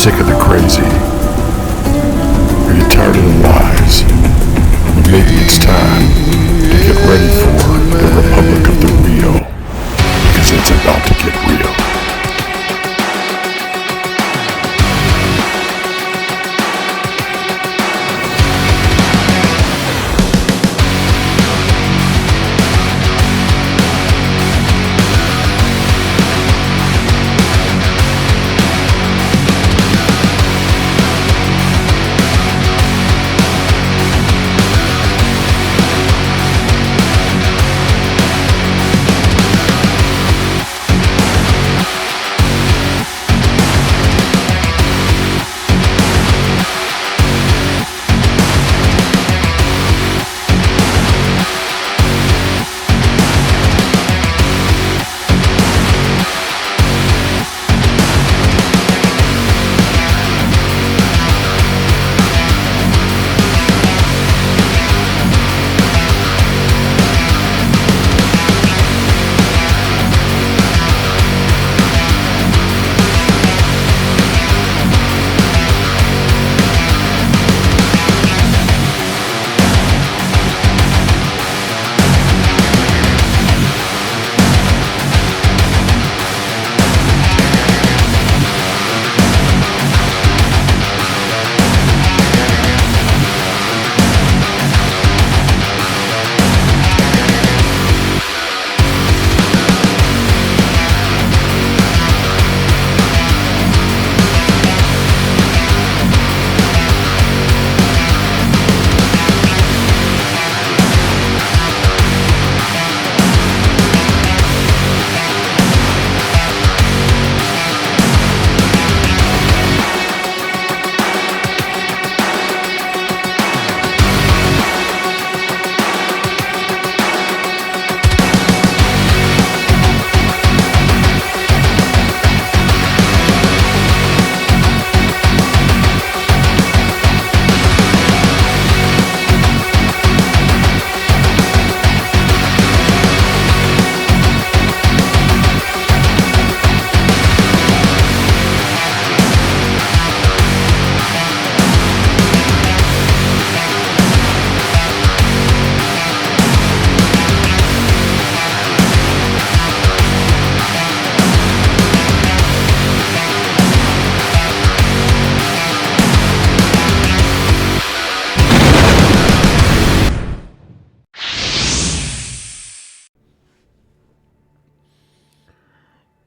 sick of the crazy? Are you tired of the lies? Well, maybe it's time to get ready for the Republic of the Real, because it's about to get real.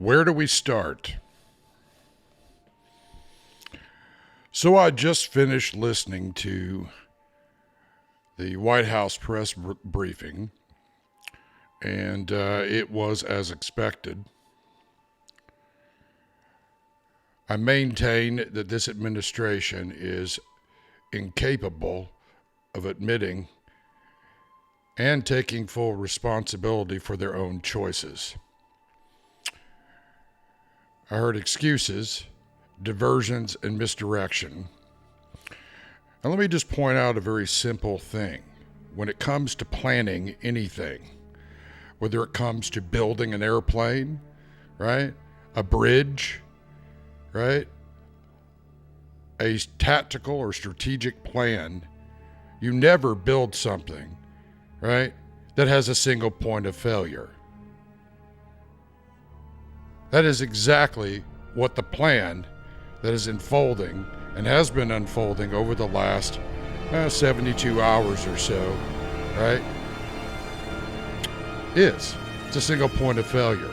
Where do we start? So I just finished listening to the White House press briefing, and it was as expected. I maintain that this administration is incapable of admitting and taking full responsibility for their own choices. I heard excuses, diversions, and misdirection. And let me just point out a very simple thing. When it comes to planning anything, whether it comes to building an airplane, right? A bridge, right? A tactical or strategic plan, you never build something, right, that has a single point of failure. That is exactly what the plan that is unfolding and has been unfolding over the last 72 hours or so, right, is. It's a single point of failure.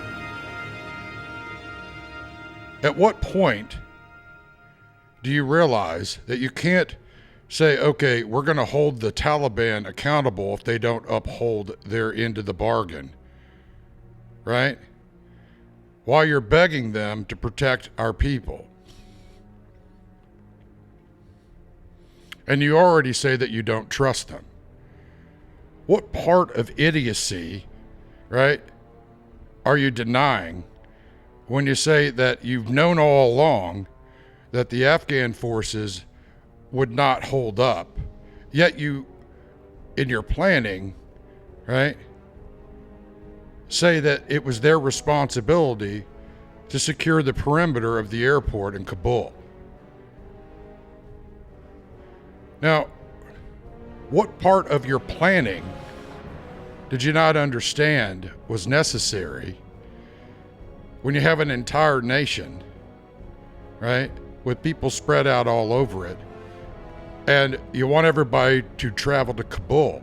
At what point do you realize that you can't say, okay, we're going to hold the Taliban accountable if they don't uphold their end of the bargain, right? While you're begging them to protect our people. And you already say that you don't trust them. What part of idiocy, right, are you denying when you say that you've known all along that the Afghan forces would not hold up, yet you, in your planning, right, say that it was their responsibility to secure the perimeter of the airport in Kabul. Now, what part of your planning did you not understand was necessary when you have an entire nation, right, with people spread out all over it, and you want everybody to travel to Kabul,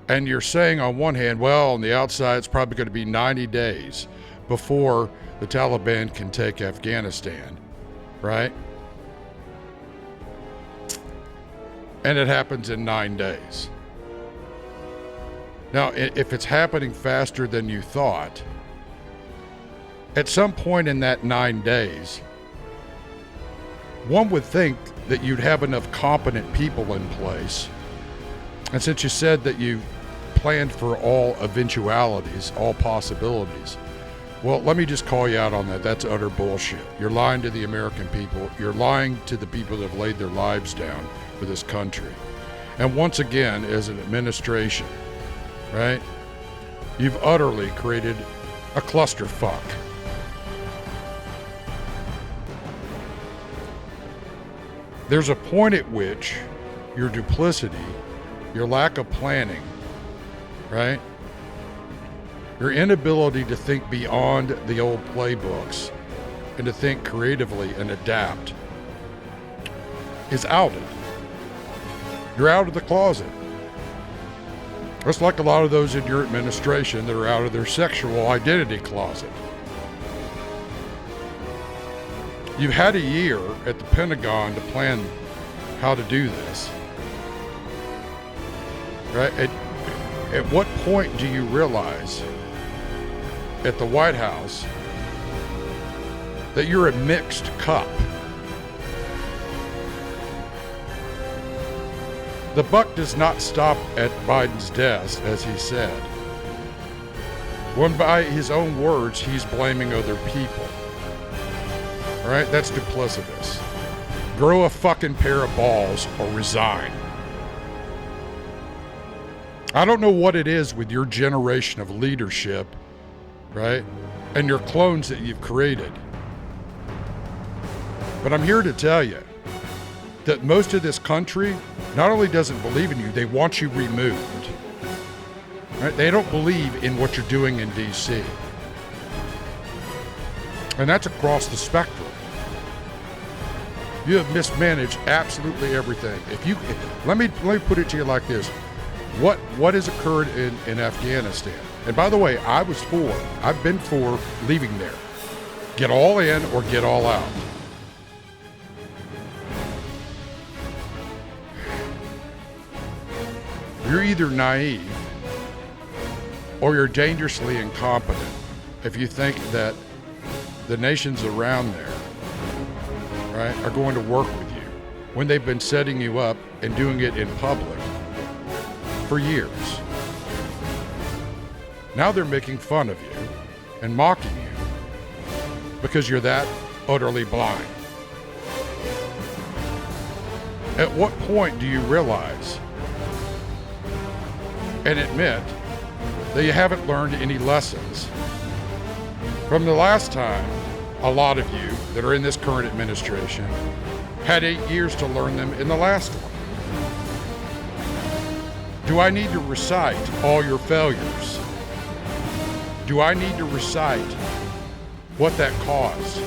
and you're saying on one hand, well, on the outside, it's probably going to be 90 days before the Taliban can take Afghanistan, right? And it happens in 9 days. Now, if it's happening faster than you thought, at some point in that 9 days, one would think that you'd have enough competent people in place. And since you said that you planned for all eventualities, all possibilities, well, let me just call you out on that. That's utter bullshit. You're lying to the American people. You're lying to the people that have laid their lives down for this country. And once again, as an administration, right, you've utterly created a clusterfuck. There's a point at which your duplicity, your lack of planning, right, your inability to think beyond the old playbooks and to think creatively and adapt is outed. You're out of the closet. Just like a lot of those in your administration that are out of their sexual identity closet. You've had a year at the Pentagon to plan how to do this. Right? At what point do you realize at the White House that you're a mixed cup? The buck does not stop at Biden's desk, as he said. When by his own words, he's blaming other people. All right, that's duplicitous. Grow a fucking pair of balls or resign. I don't know what it is with your generation of leadership, right, and your clones that you've created. But I'm here to tell you that most of this country not only doesn't believe in you, they want you removed. Right? They don't believe in what you're doing in D.C. And that's across the spectrum. You have mismanaged absolutely everything. Let me put it to you like this. What has occurred in Afghanistan? And by the way, I've been for leaving there. Get all in or get all out. You're either naive or you're dangerously incompetent if you think that the nations around there, right, are going to work with you when they've been setting you up and doing it in public for years. Now they're making fun of you and mocking you because you're that utterly blind. At what point do you realize and admit that you haven't learned any lessons from the last time a lot of you that are in this current administration had 8 years to learn them in the last one? Do I need to recite all your failures? Do I need to recite what that caused?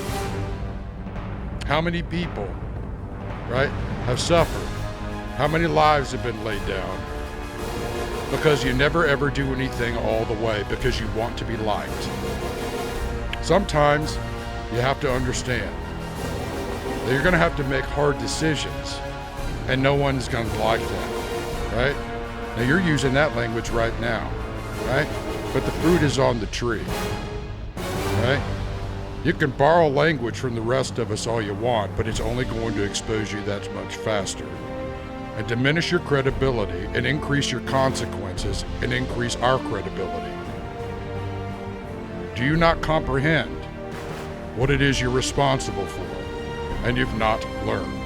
How many people, right, have suffered? How many lives have been laid down? Because you never ever do anything all the way because you want to be liked. Sometimes you have to understand that you're going to have to make hard decisions and no one's going to like that, right? Now you're using that language right now, right? But the fruit is on the tree, right? You can borrow language from the rest of us all you want, but it's only going to expose you that much faster and diminish your credibility and increase your consequences and increase our credibility. Do you not comprehend what it is you're responsible for and you've not learned?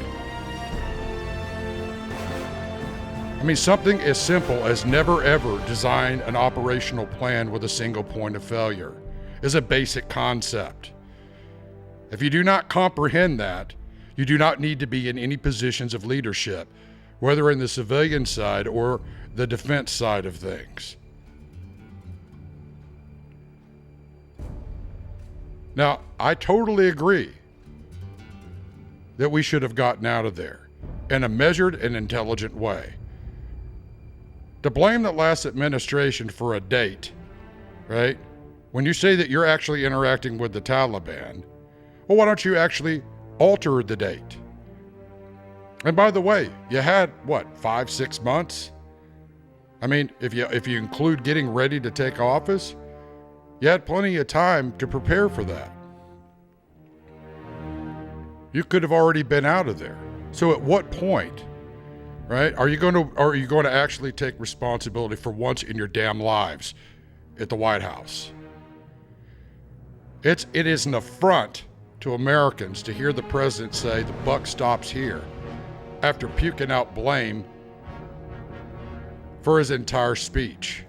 I mean, something as simple as never ever design an operational plan with a single point of failure is a basic concept. If you do not comprehend that, you do not need to be in any positions of leadership. whether in the civilian side or the defense side of things. Now, I totally agree that we should have gotten out of there in a measured and intelligent way. To blame the last administration for a date, right? When you say that you're actually interacting with the Taliban, well, why don't you actually alter the date? And by the way, you had, 5-6 months? I mean, if you include getting ready to take office, you had plenty of time to prepare for that. You could have already been out of there. So at what point, right, are you going to actually take responsibility for once in your damn lives at the White House? It is an affront to Americans to hear the president say the buck stops here after puking out blame for his entire speech.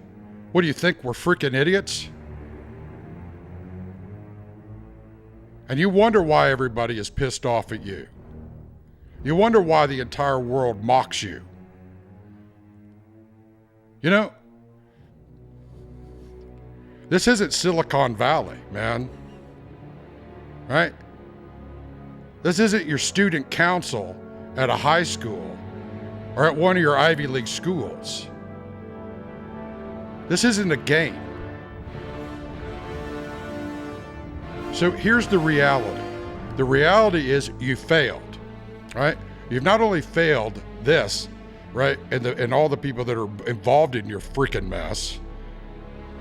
What do you think, we're freaking idiots? And you wonder why everybody is pissed off at you. You wonder why the entire world mocks you. You know, this isn't Silicon Valley, man. Right? This isn't your student council at a high school or at one of your Ivy League schools. This isn't a game. So here's the reality. The reality is you failed, right? You've not only failed this, right, and all the people that are involved in your freaking mess,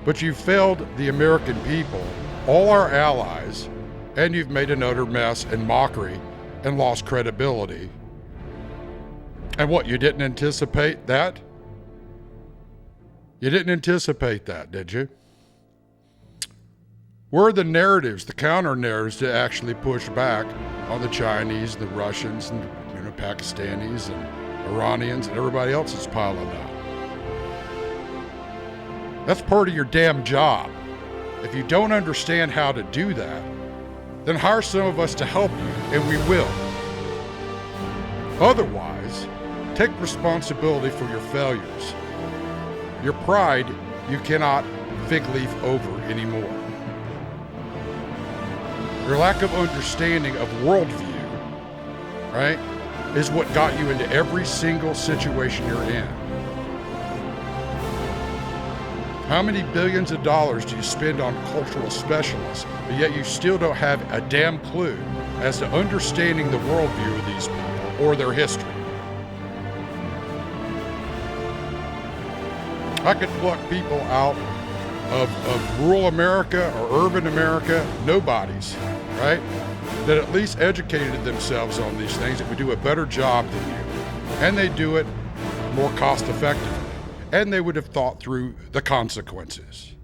but you've failed the American people, all our allies, and you've made an utter mess and mockery and lost credibility. And what, you didn't anticipate that? You didn't anticipate that, did you? Where are the narratives, the counter narratives to actually push back on the Chinese, the Russians, and Pakistanis, and Iranians, and everybody else that's piling out? That's part of your damn job. If you don't understand how to do that, then hire some of us to help you, and we will. Otherwise, take responsibility for your failures. Your pride, you cannot fig leaf over anymore. Your lack of understanding of worldview, right, is what got you into every single situation you're in. How many billions of dollars do you spend on cultural specialists, but yet you still don't have a damn clue as to understanding the worldview of these people or their history? I could pluck people out of rural America or urban America, nobodies, right, that at least educated themselves on these things, that would do a better job than you. And they do it more cost effectively. And they would have thought through the consequences.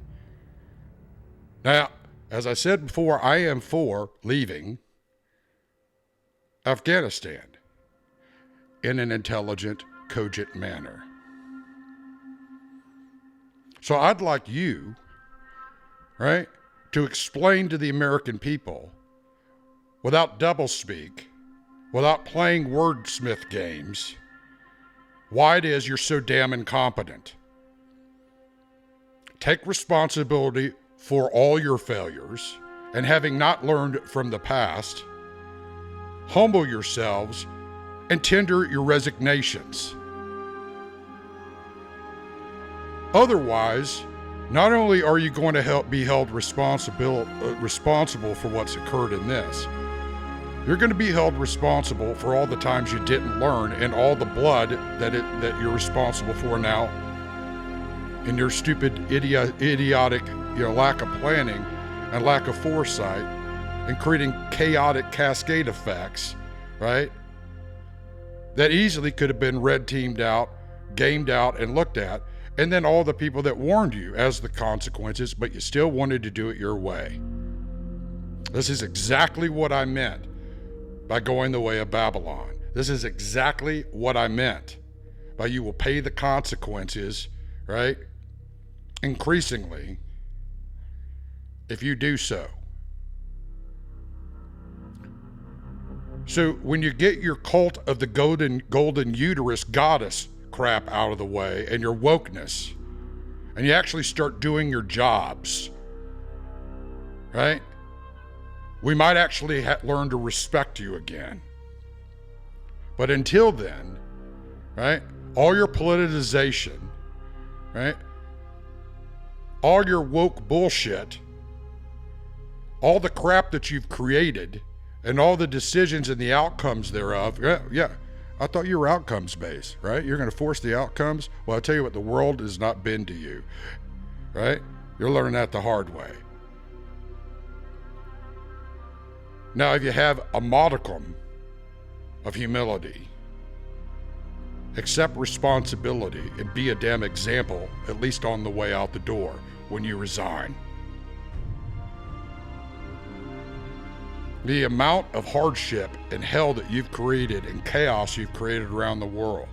Now, as I said before, I am for leaving Afghanistan in an intelligent, cogent manner. So I'd like you, right, to explain to the American people, without doublespeak, without playing wordsmith games, why it is you're so damn incompetent. Take responsibility for all your failures, and having not learned from the past, humble yourselves and tender your resignations. Otherwise, not only are you going to be held responsible for what's occurred in this, you're going to be held responsible for all the times you didn't learn and all the blood that you're responsible for now in your stupid, idiotic, lack of planning and lack of foresight and creating chaotic cascade effects, right? That easily could have been red teamed out, gamed out, and looked at. And then all the people that warned you as the consequences, but you still wanted to do it your way. This is exactly what I meant by going the way of Babylon. This is exactly what I meant by you will pay the consequences, right? Increasingly, if you do so. So when you get your cult of the golden uterus goddess crap out of the way and your wokeness, and you actually start doing your jobs, right? We might actually learn to respect you again. But until then, right, all your politicization, right, all your woke bullshit, all the crap that you've created, and all the decisions and the outcomes thereof, yeah, I thought you were outcomes based, right? You're going to force the outcomes? Well, I'll tell you what, the world has not been to you, right? You're learning that the hard way. Now, if you have a modicum of humility, accept responsibility and be a damn example, at least on the way out the door when you resign. The amount of hardship and hell that you've created and chaos you've created around the world,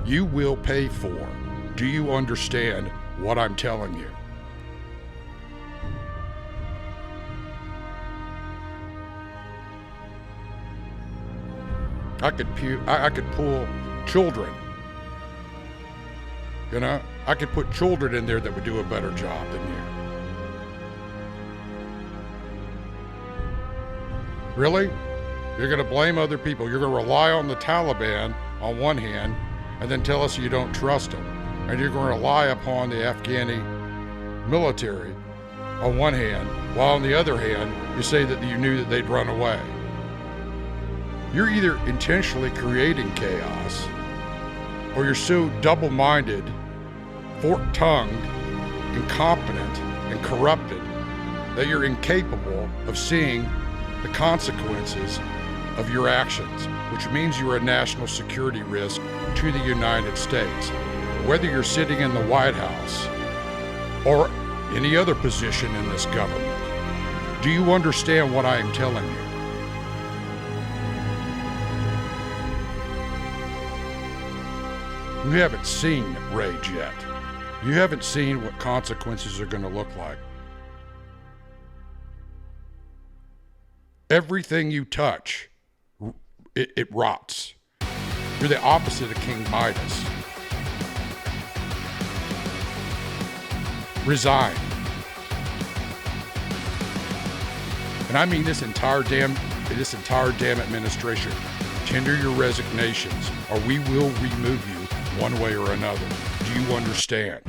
you will pay for. Do you understand what I'm telling you? I could pull children. You know, I could put children in there that would do a better job than you. Really? You're going to blame other people. You're going to rely on the Taliban on one hand and then tell us you don't trust them. And you're going to rely upon the Afghani military on one hand, while on the other hand, you say that you knew that they'd run away. You're either intentionally creating chaos, or you're so double-minded, fork-tongued, incompetent, and corrupted that you're incapable of seeing the consequences of your actions, which means you're a national security risk to the United States. Whether you're sitting in the White House or any other position in this government, do you understand what I am telling you? You haven't seen rage yet. You haven't seen what consequences are going to look like. Everything you touch, it rots. You're the opposite of King Midas. Resign. And I mean this entire damn administration. Tender your resignations, or we will remove you one way or another. Do you understand?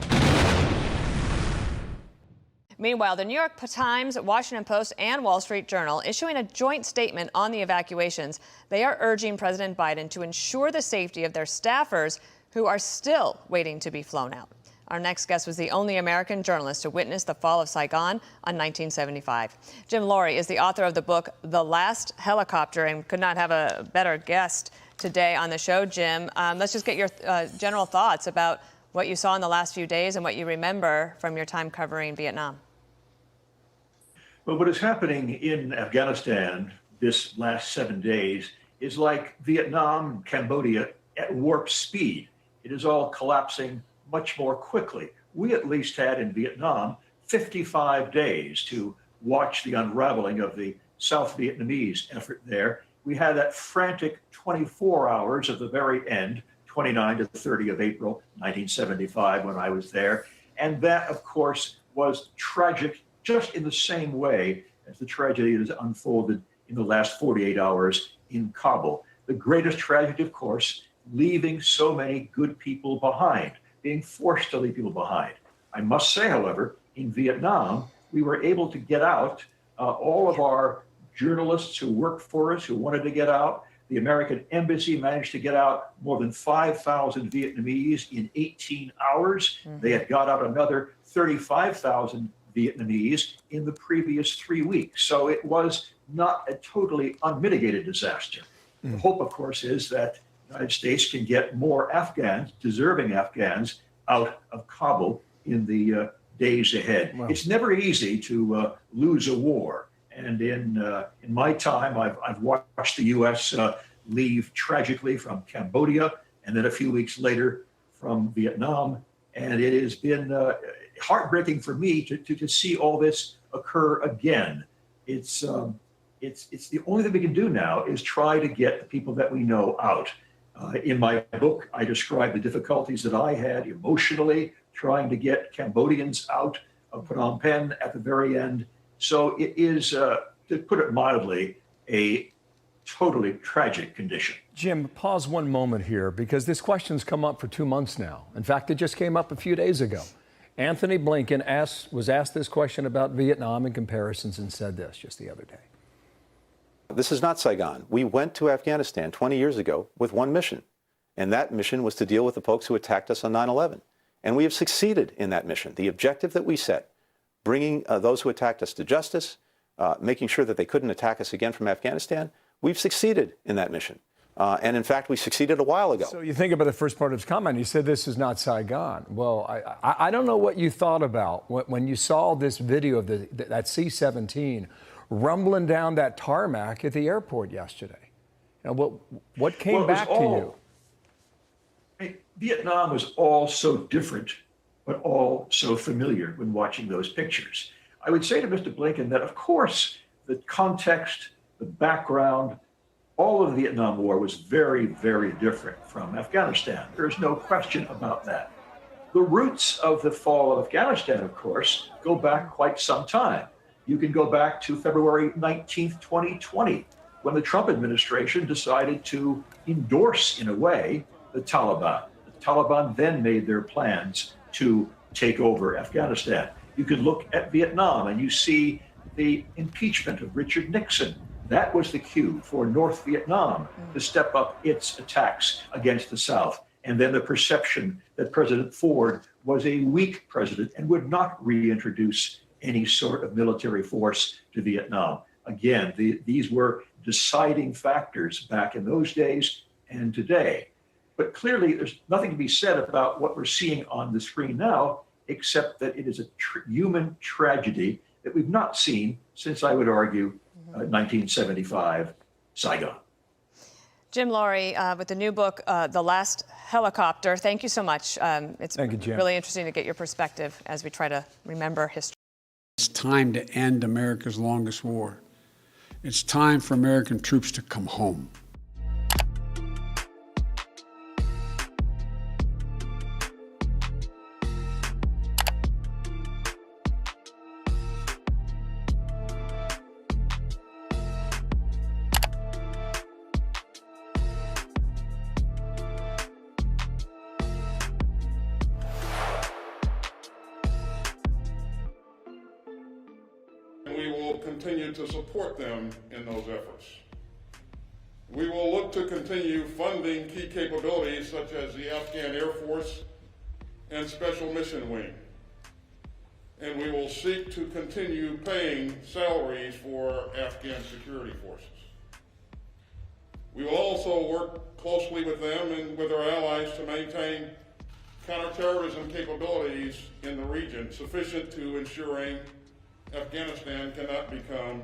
Meanwhile, the New York Times, Washington Post, and Wall Street Journal issuing a joint statement on the evacuations. They are urging President Biden to ensure the safety of their staffers who are still waiting to be flown out. Our next guest was the only American journalist to witness the fall of Saigon on 1975. Jim Laurie is the author of the book, The Last Helicopter, and could not have a better guest today on the show. Jim, let's just get your general thoughts about what you saw in the last few days and what you remember from your time covering Vietnam. Well, what is happening in Afghanistan this last 7 days is like Vietnam and Cambodia at warp speed. It is all collapsing much more quickly. We at least had in Vietnam 55 days to watch the unraveling of the South Vietnamese effort there. We had that frantic 24 hours at the very end, 29 to 30 of April 1975 when I was there. And that, of course, was tragic just in the same way as the tragedy that has unfolded in the last 48 hours in Kabul. The greatest tragedy, of course, leaving so many good people behind, being forced to leave people behind. I must say, however, in Vietnam, we were able to get out all of our journalists who worked for us, who wanted to get out. The American embassy managed to get out more than 5,000 Vietnamese in 18 hours. Mm-hmm. They had got out another 35,000 Vietnamese in the previous 3 weeks. So it was not a totally unmitigated disaster. The hope, of course, is that the United States can get more Afghans, deserving Afghans, out of Kabul in the days ahead. Wow. It's never easy to lose a war. And in my time, I've watched the U.S. Leave tragically from Cambodia, and then a few weeks later from Vietnam. And it has been heartbreaking for me to see all this occur again. It's It's the only thing we can do now is try to get the people that we know out. In my book, I describe the difficulties that I had emotionally trying to get Cambodians out of Phnom Penh at the very end. So it is, to put it mildly, a totally tragic condition. Jim, pause one moment here, because this question's come up for 2 months now. In fact, it just came up a few days ago. Anthony Blinken was asked this question about Vietnam and comparisons and said this just the other day. This is not Saigon. We went to Afghanistan 20 years ago with one mission, and that mission was to deal with the folks who attacked us on 9/11. And we have succeeded in that mission. The objective that we set, bringing those who attacked us to justice, making sure that they couldn't attack us again from Afghanistan, we've succeeded in that mission. And in fact, we succeeded a while ago. So you think about the first part of his comment. He said this is not Saigon. Well, I don't know what you thought about when you saw this video of that C-17 rumbling down that tarmac at the airport yesterday. You know, what came back to you? Vietnam was all so different, but all so familiar when watching those pictures. I would say to Mr. Blinken that, of course, the context, the background, all of the Vietnam War was very, very different from Afghanistan. There's no question about that. The roots of the fall of Afghanistan, of course, go back quite some time. You can go back to February 19th, 2020, when the Trump administration decided to endorse, in a way, the Taliban. The Taliban then made their plans to take over Afghanistan. You can look at Vietnam and you see the impeachment of Richard Nixon. That was the cue for North Vietnam to step up its attacks against the South. And then the perception that President Ford was a weak president and would not reintroduce any sort of military force to Vietnam. Again, these were deciding factors back in those days and today. But clearly, there's nothing to be said about what we're seeing on the screen now, except that it is a human tragedy that we've not seen since, I would argue, 1975 Saigon. Jim Laurie, with the new book, The Last Helicopter, thank you so much. It's Thank you, Jim. Really interesting to get your perspective as we try to remember history. It's time to end America's longest war. It's time for American troops to come home. We will continue to support them in those efforts. We will look to continue funding key capabilities such as the Afghan Air Force and Special Mission Wing. And we will seek to continue paying salaries for Afghan security forces. We will also work closely with them and with our allies to maintain counterterrorism capabilities in the region sufficient to ensuring Afghanistan cannot become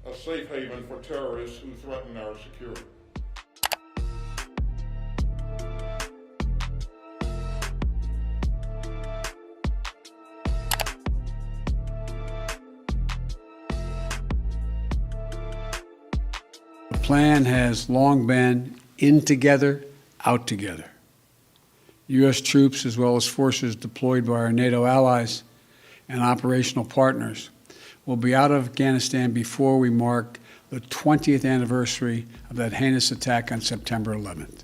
a safe haven for terrorists who threaten our security. The plan has long been in together, out together. U.S. troops, as well as forces deployed by our NATO allies and operational partners, will be out of Afghanistan before we mark the 20th anniversary of that heinous attack on September 11th.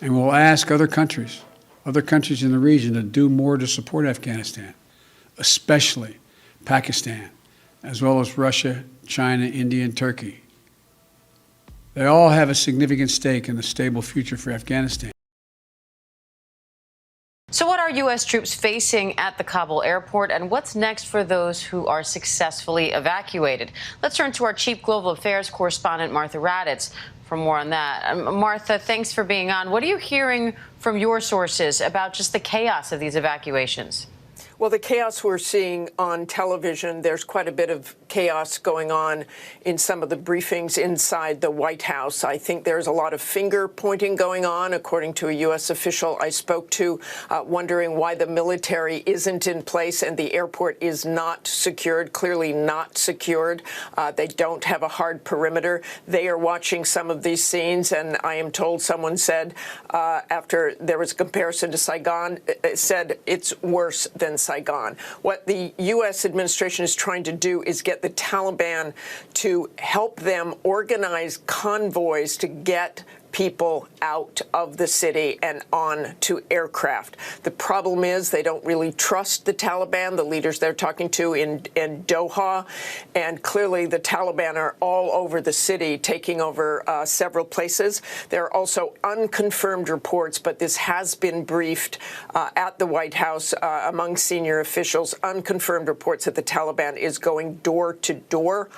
And we'll ask other countries in the region to do more to support Afghanistan, especially Pakistan, as well as Russia, China, India, and Turkey. They all have a significant stake in the stable future for Afghanistan. So what are U.S. troops facing at the Kabul airport, and what's next for those who are successfully evacuated? Let's turn to our Chief Global Affairs correspondent, Martha Raddatz, for more on that. Martha, thanks for being on. What are you hearing from your sources about just the chaos of these evacuations? Well, the chaos we're seeing on television, there's quite a bit of chaos going on in some of the briefings inside the White House. I think there's a lot of finger pointing going on, according to a U.S. official I spoke to, wondering why the military isn't in place and the airport is not secured, clearly not secured. They don't have a hard perimeter. They are watching some of these scenes, and I am told someone said after there was a comparison to Saigon, it said it's worse than Saigon. What the U.S. administration is trying to do is get the Taliban to help them organize convoys to get people out of the city and on to aircraft. The problem is they don't really trust the Taliban, the leaders they're talking to in Doha, and clearly the Taliban are all over the city, taking over several places. There are also unconfirmed reports, but this has been briefed at the White House among senior officials, unconfirmed reports that the Taliban is going door to door,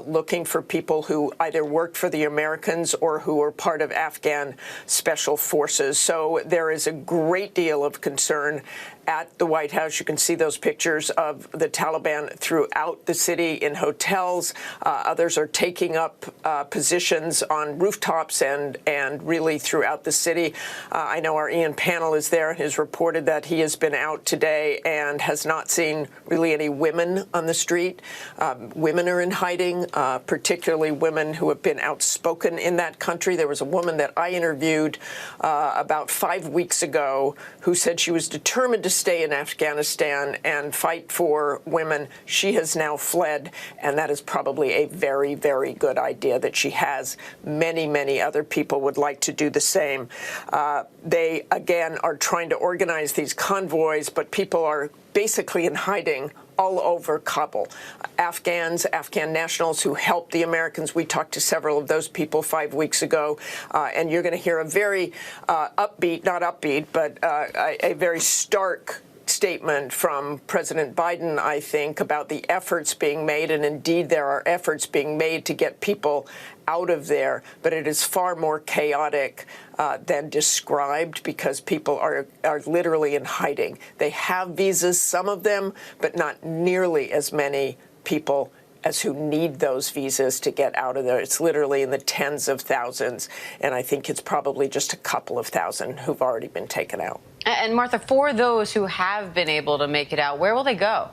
looking for people who either worked for the Americans or who are part of Afghan special forces. So there is a great deal of concern at the White House. You can see those pictures of the Taliban throughout the city in hotels. Others are taking up positions on rooftops and really throughout the city. I know our Ian Pannell is there and has reported that he has been out today and has not seen really any women on the street. Women are in hiding, particularly women who have been outspoken in that country. There was a woman that I interviewed about 5 weeks ago who said she was determined to stay in Afghanistan and fight for women. She has now fled, and that is probably a very, very good idea that she has. Many, many other people would like to do the same. They, again, are trying to organize these convoys, but people are basically in hiding all over Kabul. Afghan nationals who helped the Americans. We talked to several of those people 5 weeks ago, and you're going to hear a very upbeat, not upbeat, but a very stark statement from President Biden, I think, about the efforts being made, and indeed there are efforts being made to get people out of there, but it is far more chaotic than described because people are literally in hiding. They have visas, some of them, but not nearly as many people as who need those visas to get out of there. It's literally in the tens of thousands, and I think it's probably just a couple of thousand who've already been taken out. And Martha, for those who have been able to make it out, where will they go?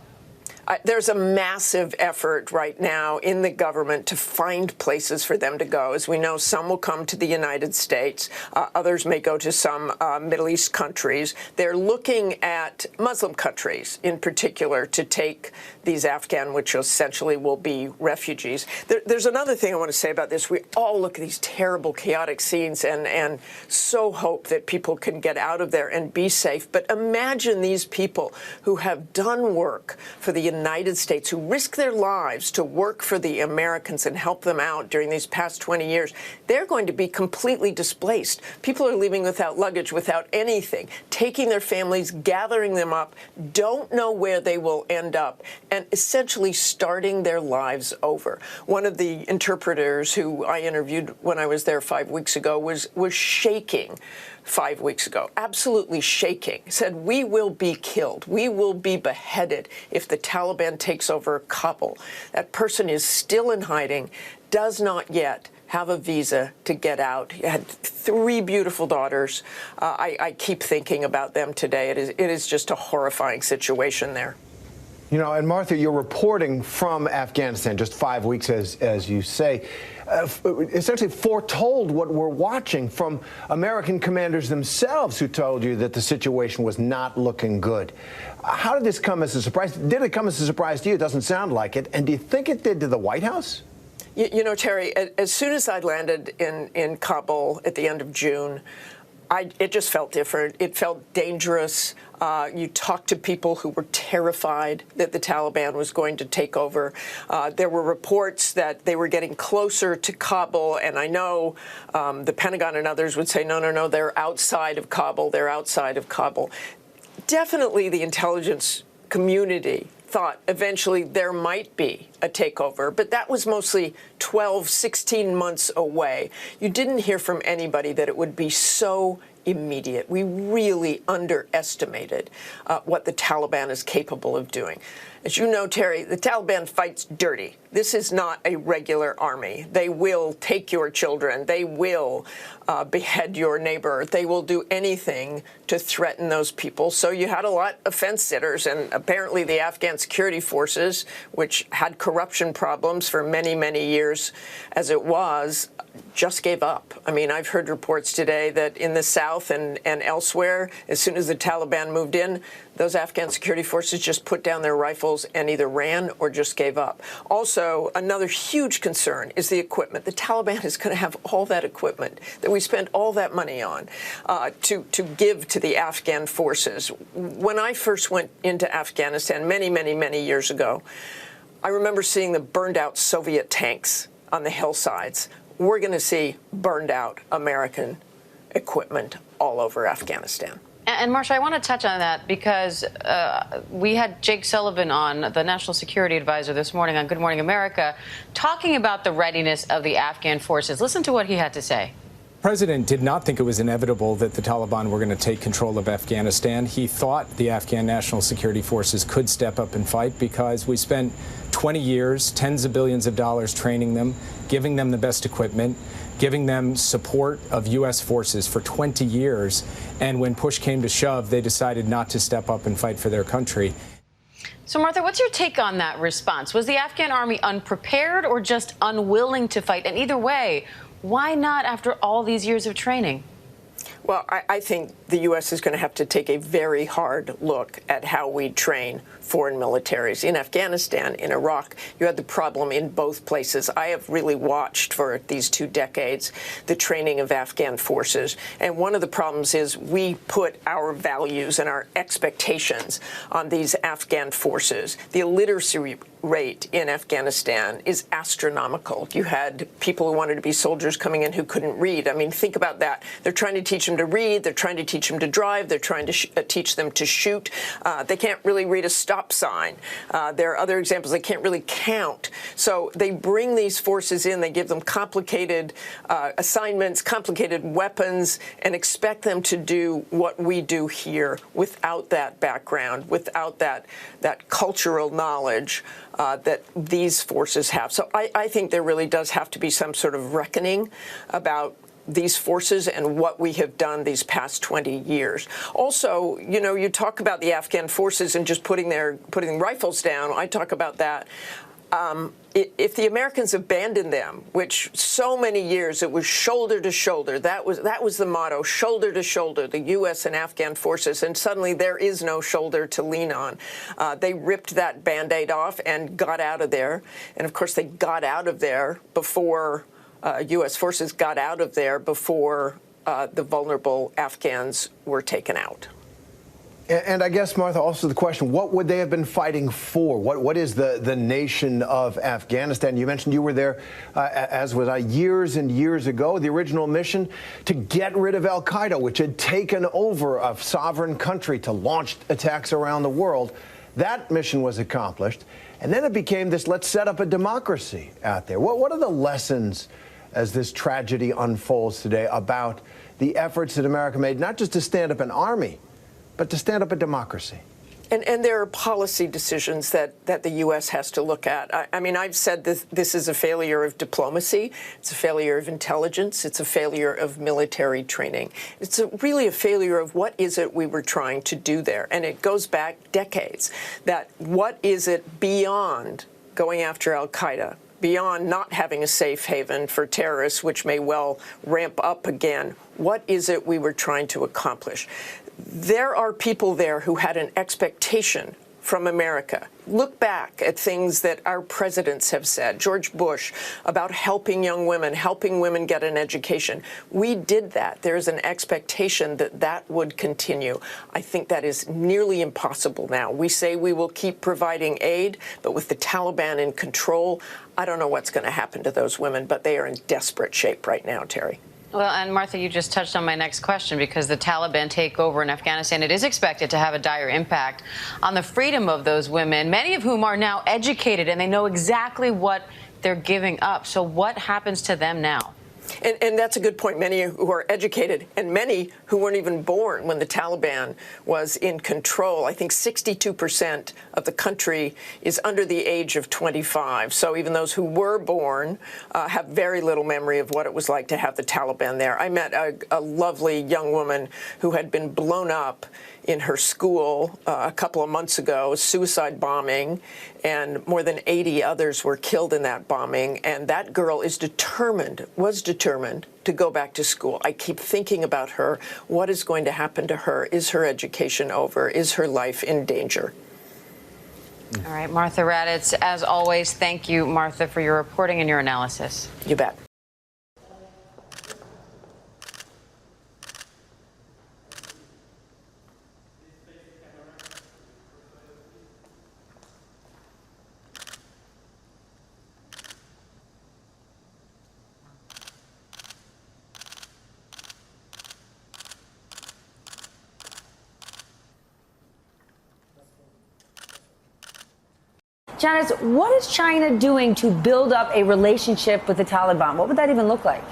There's a massive effort right now in the government to find places for them to go. As we know, some will come to the United States. Others may go to some Middle East countries. They're looking at Muslim countries in particular to take these Afghan, which essentially will be refugees. There's another thing I want to say about this. We all look at these terrible, chaotic scenes and so hope that people can get out of there and be safe. But imagine these people who have done work for the United States, who risk their lives to work for the Americans and help them out during these past 20 years. They're going to be completely displaced. People are leaving without luggage, without anything, taking their families, gathering them up, don't know where they will end up, and essentially starting their lives over. One of the interpreters who I interviewed when I was there 5 weeks ago was shaking 5 weeks ago, absolutely shaking, said, "We will be killed. We will be beheaded if the Taliban takes over Kabul." That person is still in hiding, does not yet have a visa to get out. He had 3 beautiful daughters. I keep thinking about them today. It is just a horrifying situation there. You know, and Martha, you're reporting from Afghanistan, just 5 weeks, as you say, essentially foretold what we're watching from American commanders themselves who told you that the situation was not looking good. How did this come as a surprise? Did it come as a surprise to you? It doesn't sound like it. And do you think it did to the White House? You know, Terry, as soon as I landed in Kabul at the end of June, It just felt different. It felt dangerous. You talked to people who were terrified that the Taliban was going to take over. There were reports that they were getting closer to Kabul, and I know the Pentagon and others would say, no, they're outside of Kabul. They're outside of Kabul. Definitely the intelligence community thought eventually there might be a takeover, but that was mostly 12, 16 months away. You didn't hear from anybody that it would be so immediate. We really underestimated what the Taliban is capable of doing. As you know, Terry, the Taliban fights dirty. This is not a regular army. They will take your children. They will behead your neighbor. They will do anything to threaten those people. So you had a lot of fence sitters, and apparently the Afghan security forces, which had corruption problems for many, many years as it was, just gave up. I mean, I've heard reports today that in the south and elsewhere, as soon as the Taliban moved in, those Afghan security forces just put down their rifles and either ran or just gave up. Also, another huge concern is the equipment. The Taliban is going to have all that equipment that we spent all that money on to give to the Afghan forces. When I first went into Afghanistan many, many, many years ago, I remember seeing the burned out Soviet tanks on the hillsides. We're going to see burned out American equipment all over Afghanistan. And Marsha, I want to touch on that because we had Jake Sullivan on, the National Security Advisor, this morning on Good Morning America, talking about the readiness of the Afghan forces. Listen to what he had to say. The president did not think it was inevitable that the Taliban were going to take control of Afghanistan. He thought the Afghan National Security Forces could step up and fight because we spent 20 years, tens of billions of dollars training them, giving them the best equipment, giving them support of U.S. forces for 20 years. And when push came to shove, they decided not to step up and fight for their country. So, Martha, what's your take on that response? Was the Afghan army unprepared or just unwilling to fight? And either way, why not after all these years of training? Well, I think the U.S. is going to have to take a very hard look at how we train foreign militaries. In Afghanistan, in Iraq, you had the problem in both places. I have really watched for these 2 decades the training of Afghan forces. And one of the problems is we put our values and our expectations on these Afghan forces. The illiteracy rate in Afghanistan is astronomical. You had people who wanted to be soldiers coming in who couldn't read. I mean, think about that. They're trying to teach them to read. They're trying to teach them to drive. They're trying to teach them to shoot. They can't really read a stop sign. There are other examples. They can't really count. So they bring these forces in. They give them complicated assignments, complicated weapons, and expect them to do what we do here without that background, without that cultural knowledge that these forces have. So I think there really does have to be some sort of reckoning about these forces and what we have done these past 20 years. Also, you know, you talk about the Afghan forces and just putting rifles down. I talk about that. If the Americans abandoned them, which so many years it was shoulder to shoulder, that was the motto, shoulder to shoulder, the U.S. and Afghan forces, and suddenly there is no shoulder to lean on. They ripped that Band-Aid off and got out of there. And of course, they got out of there before U.S. forces got out of there before the vulnerable Afghans were taken out. And I guess, Martha, also the question, what would they have been fighting for? What is the nation of Afghanistan? You mentioned you were there, as was I, years and years ago. The original mission to get rid of al-Qaeda, which had taken over a sovereign country to launch attacks around the world. That mission was accomplished. And then it became this, let's set up a democracy out there. What are the lessons as this tragedy unfolds today about the efforts that America made, not just to stand up an army, but to stand up a democracy? And there are policy decisions that the U.S. has to look at. I mean, I've said this is a failure of diplomacy. It's a failure of intelligence. It's a failure of military training. It's really a failure of what is it we were trying to do there. And it goes back decades. That what is it beyond going after al-Qaeda, beyond not having a safe haven for terrorists, which may well ramp up again? What is it we were trying to accomplish? There are people there who had an expectation from America. Look back at things that our presidents have said. George Bush about helping young women, helping women get an education. We did that. There's an expectation that that would continue. I think that is nearly impossible now. We say we will keep providing aid, but with the Taliban in control, I don't know what's going to happen to those women, but they are in desperate shape right now, Terry. Well, and Martha, you just touched on my next question, because the Taliban takeover in Afghanistan, it is expected to have a dire impact on the freedom of those women, many of whom are now educated and they know exactly what they're giving up. So what happens to them now? And that's a good point. Many who are educated and many who weren't even born when the Taliban was in control. I think 62% of the country is under the age of 25. So even those who were born have very little memory of what it was like to have the Taliban there. I met a lovely young woman who had been blown up in her school a couple of months ago, a suicide bombing, and more than 80 others were killed in that bombing. And that girl was determined to go back to school. I keep thinking about her. What is going to happen to her? Is her education over? Is her life in danger? All right, Martha Raddatz, as always, thank you, Martha, for your reporting and your analysis. You bet. Janice, what is China doing to build up a relationship with the Taliban? What would that even look like?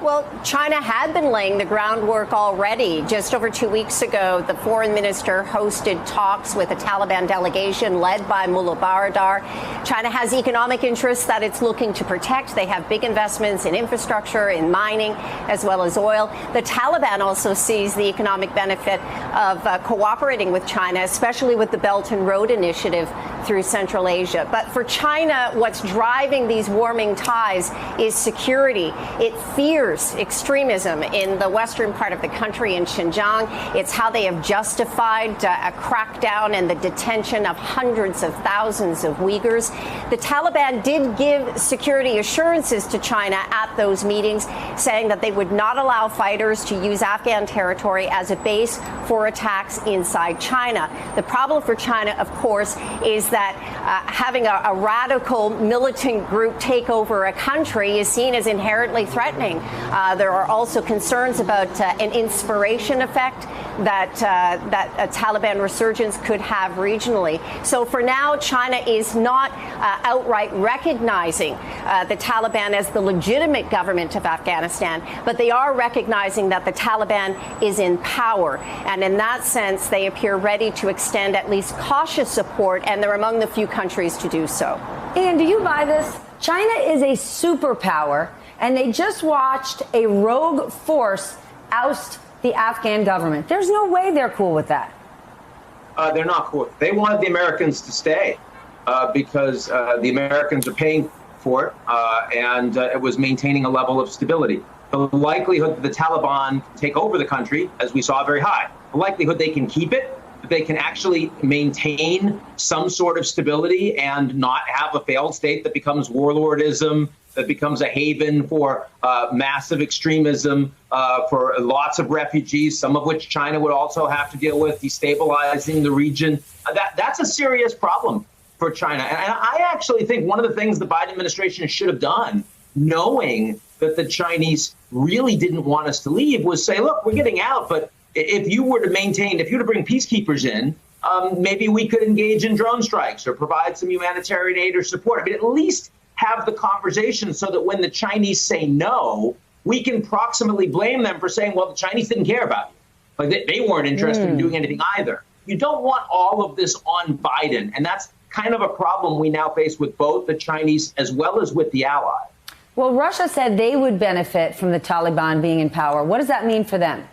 Well, China had been laying the groundwork already. Just over 2 weeks ago, the foreign minister hosted talks with a Taliban delegation led by Mullah Baradar. China has economic interests that it's looking to protect. They have big investments in infrastructure, in mining, as well as oil. The Taliban also sees the economic benefit of cooperating with China, especially with the Belt and Road Initiative through Central Asia. But for China, what's driving these warming ties is security. It fears extremism in the western part of the country in Xinjiang. It's how they have justified a crackdown and the detention of hundreds of thousands of Uyghurs. The Taliban did give security assurances to China at those meetings, saying that they would not allow fighters to use Afghan territory as a base for attacks inside China. The problem for China, of course, is that having a radical militant group take over a country is seen as inherently threatening. There are also concerns about an inspiration effect that a Taliban resurgence could have regionally. So for now, China is not outright recognizing the Taliban as the legitimate government of Afghanistan, but they are recognizing that the Taliban is in power. And in that sense, they appear ready to extend at least cautious support, and they're among the few countries to do so. Ian, do you buy this? China is a superpower, and they just watched a rogue force oust the Afghan government. There's no way they're cool with that. They're not cool. They wanted the Americans to stay because the Americans are paying for it, and it was maintaining a level of stability. The likelihood that the Taliban take over the country, as we saw, very high. The likelihood they can keep it, that they can actually maintain some sort of stability and not have a failed state that becomes warlordism, that becomes a haven for massive extremism, for lots of refugees, some of which China would also have to deal with, destabilizing the region. That's a serious problem for China. And I actually think one of the things the Biden administration should have done, knowing that the Chinese really didn't want us to leave, was say, look, we're getting out, but if you were to bring peacekeepers in, maybe we could engage in drone strikes or provide some humanitarian aid or support. I mean, at least have the conversation so that when the Chinese say no, we can proximately blame them for saying, well, the Chinese didn't care about you. Like they weren't interested in doing anything either. You don't want all of this on Biden. And that's kind of a problem we now face with both the Chinese as well as with the allies. Well, Russia said they would benefit from the Taliban being in power. What does that mean for them?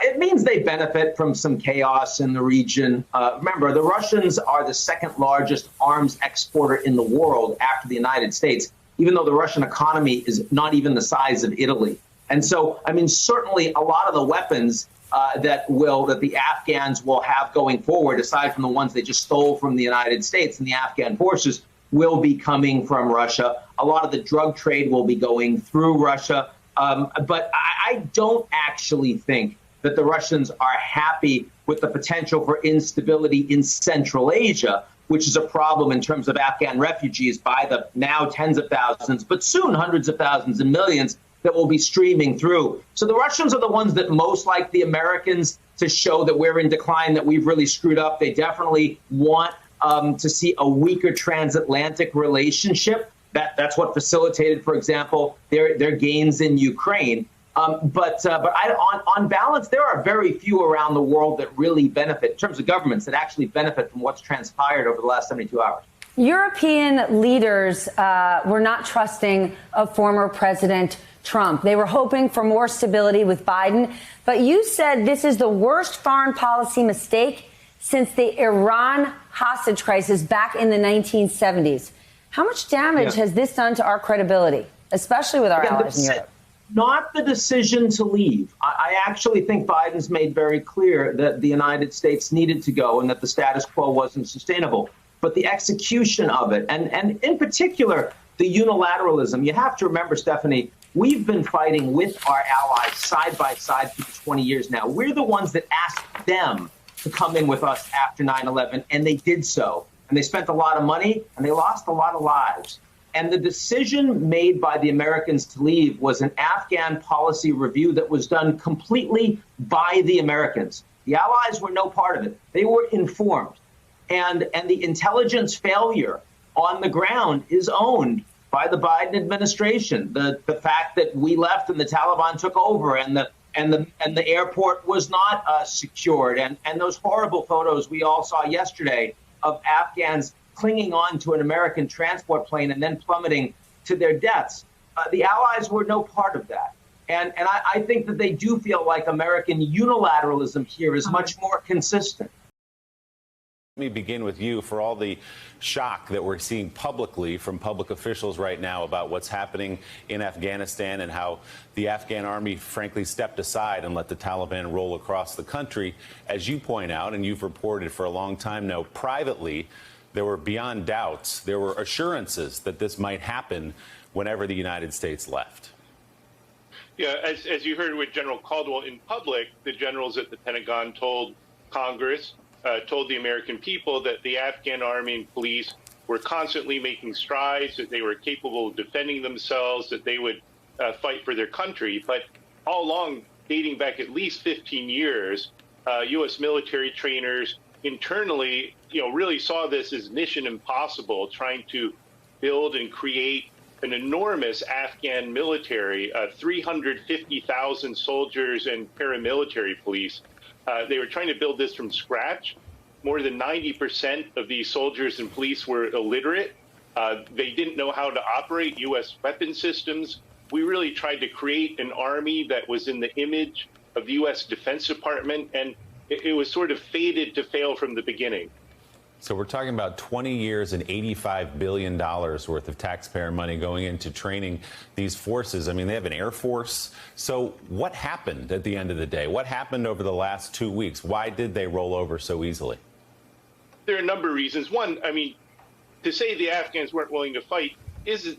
It means they benefit from some chaos in the region. Remember, the Russians are the second largest arms exporter in the world after the United States, even though the Russian economy is not even the size of Italy. And so, I mean, certainly a lot of the weapons that the Afghans will have going forward, aside from the ones they just stole from the United States and the Afghan forces, will be coming from Russia. A lot of the drug trade will be going through Russia. But I don't actually think that the Russians are happy with the potential for instability in Central Asia, which is a problem in terms of Afghan refugees by the now tens of thousands, but soon hundreds of thousands and millions that will be streaming through. So the Russians are the ones that most like the Americans to show that we're in decline, that we've really screwed up. They definitely want to see a weaker transatlantic relationship. That's what facilitated, for example, their gains in Ukraine. But on balance, there are very few around the world that really benefit, in terms of governments, that actually benefit from what's transpired over the last 72 hours. European leaders were not trusting of former President Trump. They were hoping for more stability with Biden. But you said this is the worst foreign policy mistake since the Iran hostage crisis back in the 1970s. How much damage has this done to our credibility, especially with our allies in Europe? Not the decision to leave. I actually think Biden's made very clear that the United States needed to go and that the status quo wasn't sustainable. But the execution of it, and in particular, the unilateralism. You have to remember, Stephanie, we've been fighting with our allies side by side for 20 years now. We're the ones that asked them to come in with us after 9/11, and they did so. And they spent a lot of money, and they lost a lot of lives. And the decision made by the Americans to leave was an Afghan policy review that was done completely by the Americans. The allies were no part of it. They were informed. And the intelligence failure on the ground is owned by the Biden administration. The fact that we left and the Taliban took over and the airport was not secured, and those horrible photos we all saw yesterday of Afghans clinging on to an American transport plane and then plummeting to their deaths. The allies were no part of that. And I think that they do feel like American unilateralism here is much more consistent. Let me begin with you. For all the shock that we're seeing publicly from public officials right now about what's happening in Afghanistan and how the Afghan army, frankly, stepped aside and let the Taliban roll across the country, as you point out, and you've reported for a long time now, privately, there were beyond doubts, there were assurances that this might happen whenever the United States left. Yeah, as you heard with General Caldwell in public, the generals at the Pentagon told Congress, told the American people that the Afghan army and police were constantly making strides, that they were capable of defending themselves, that they would fight for their country. But all along, dating back at least 15 years, U.S. military trainers internally, really saw this as mission impossible, trying to build and create an enormous Afghan military, 350,000 soldiers and paramilitary police. They were trying to build this from scratch. More than 90% of these soldiers and police were illiterate. They didn't know how to operate U.S. weapon systems. We really tried to create an army that was in the image of the U.S. Defense Department, and it was sort of fated to fail from the beginning. So we're talking about 20 years and $85 billion worth of taxpayer money going into training these forces. I mean, they have an air force. So what happened at the end of the day? What happened over the last 2 weeks? Why did they roll over so easily? There are a number of reasons. One, I mean, to say the Afghans weren't willing to fight is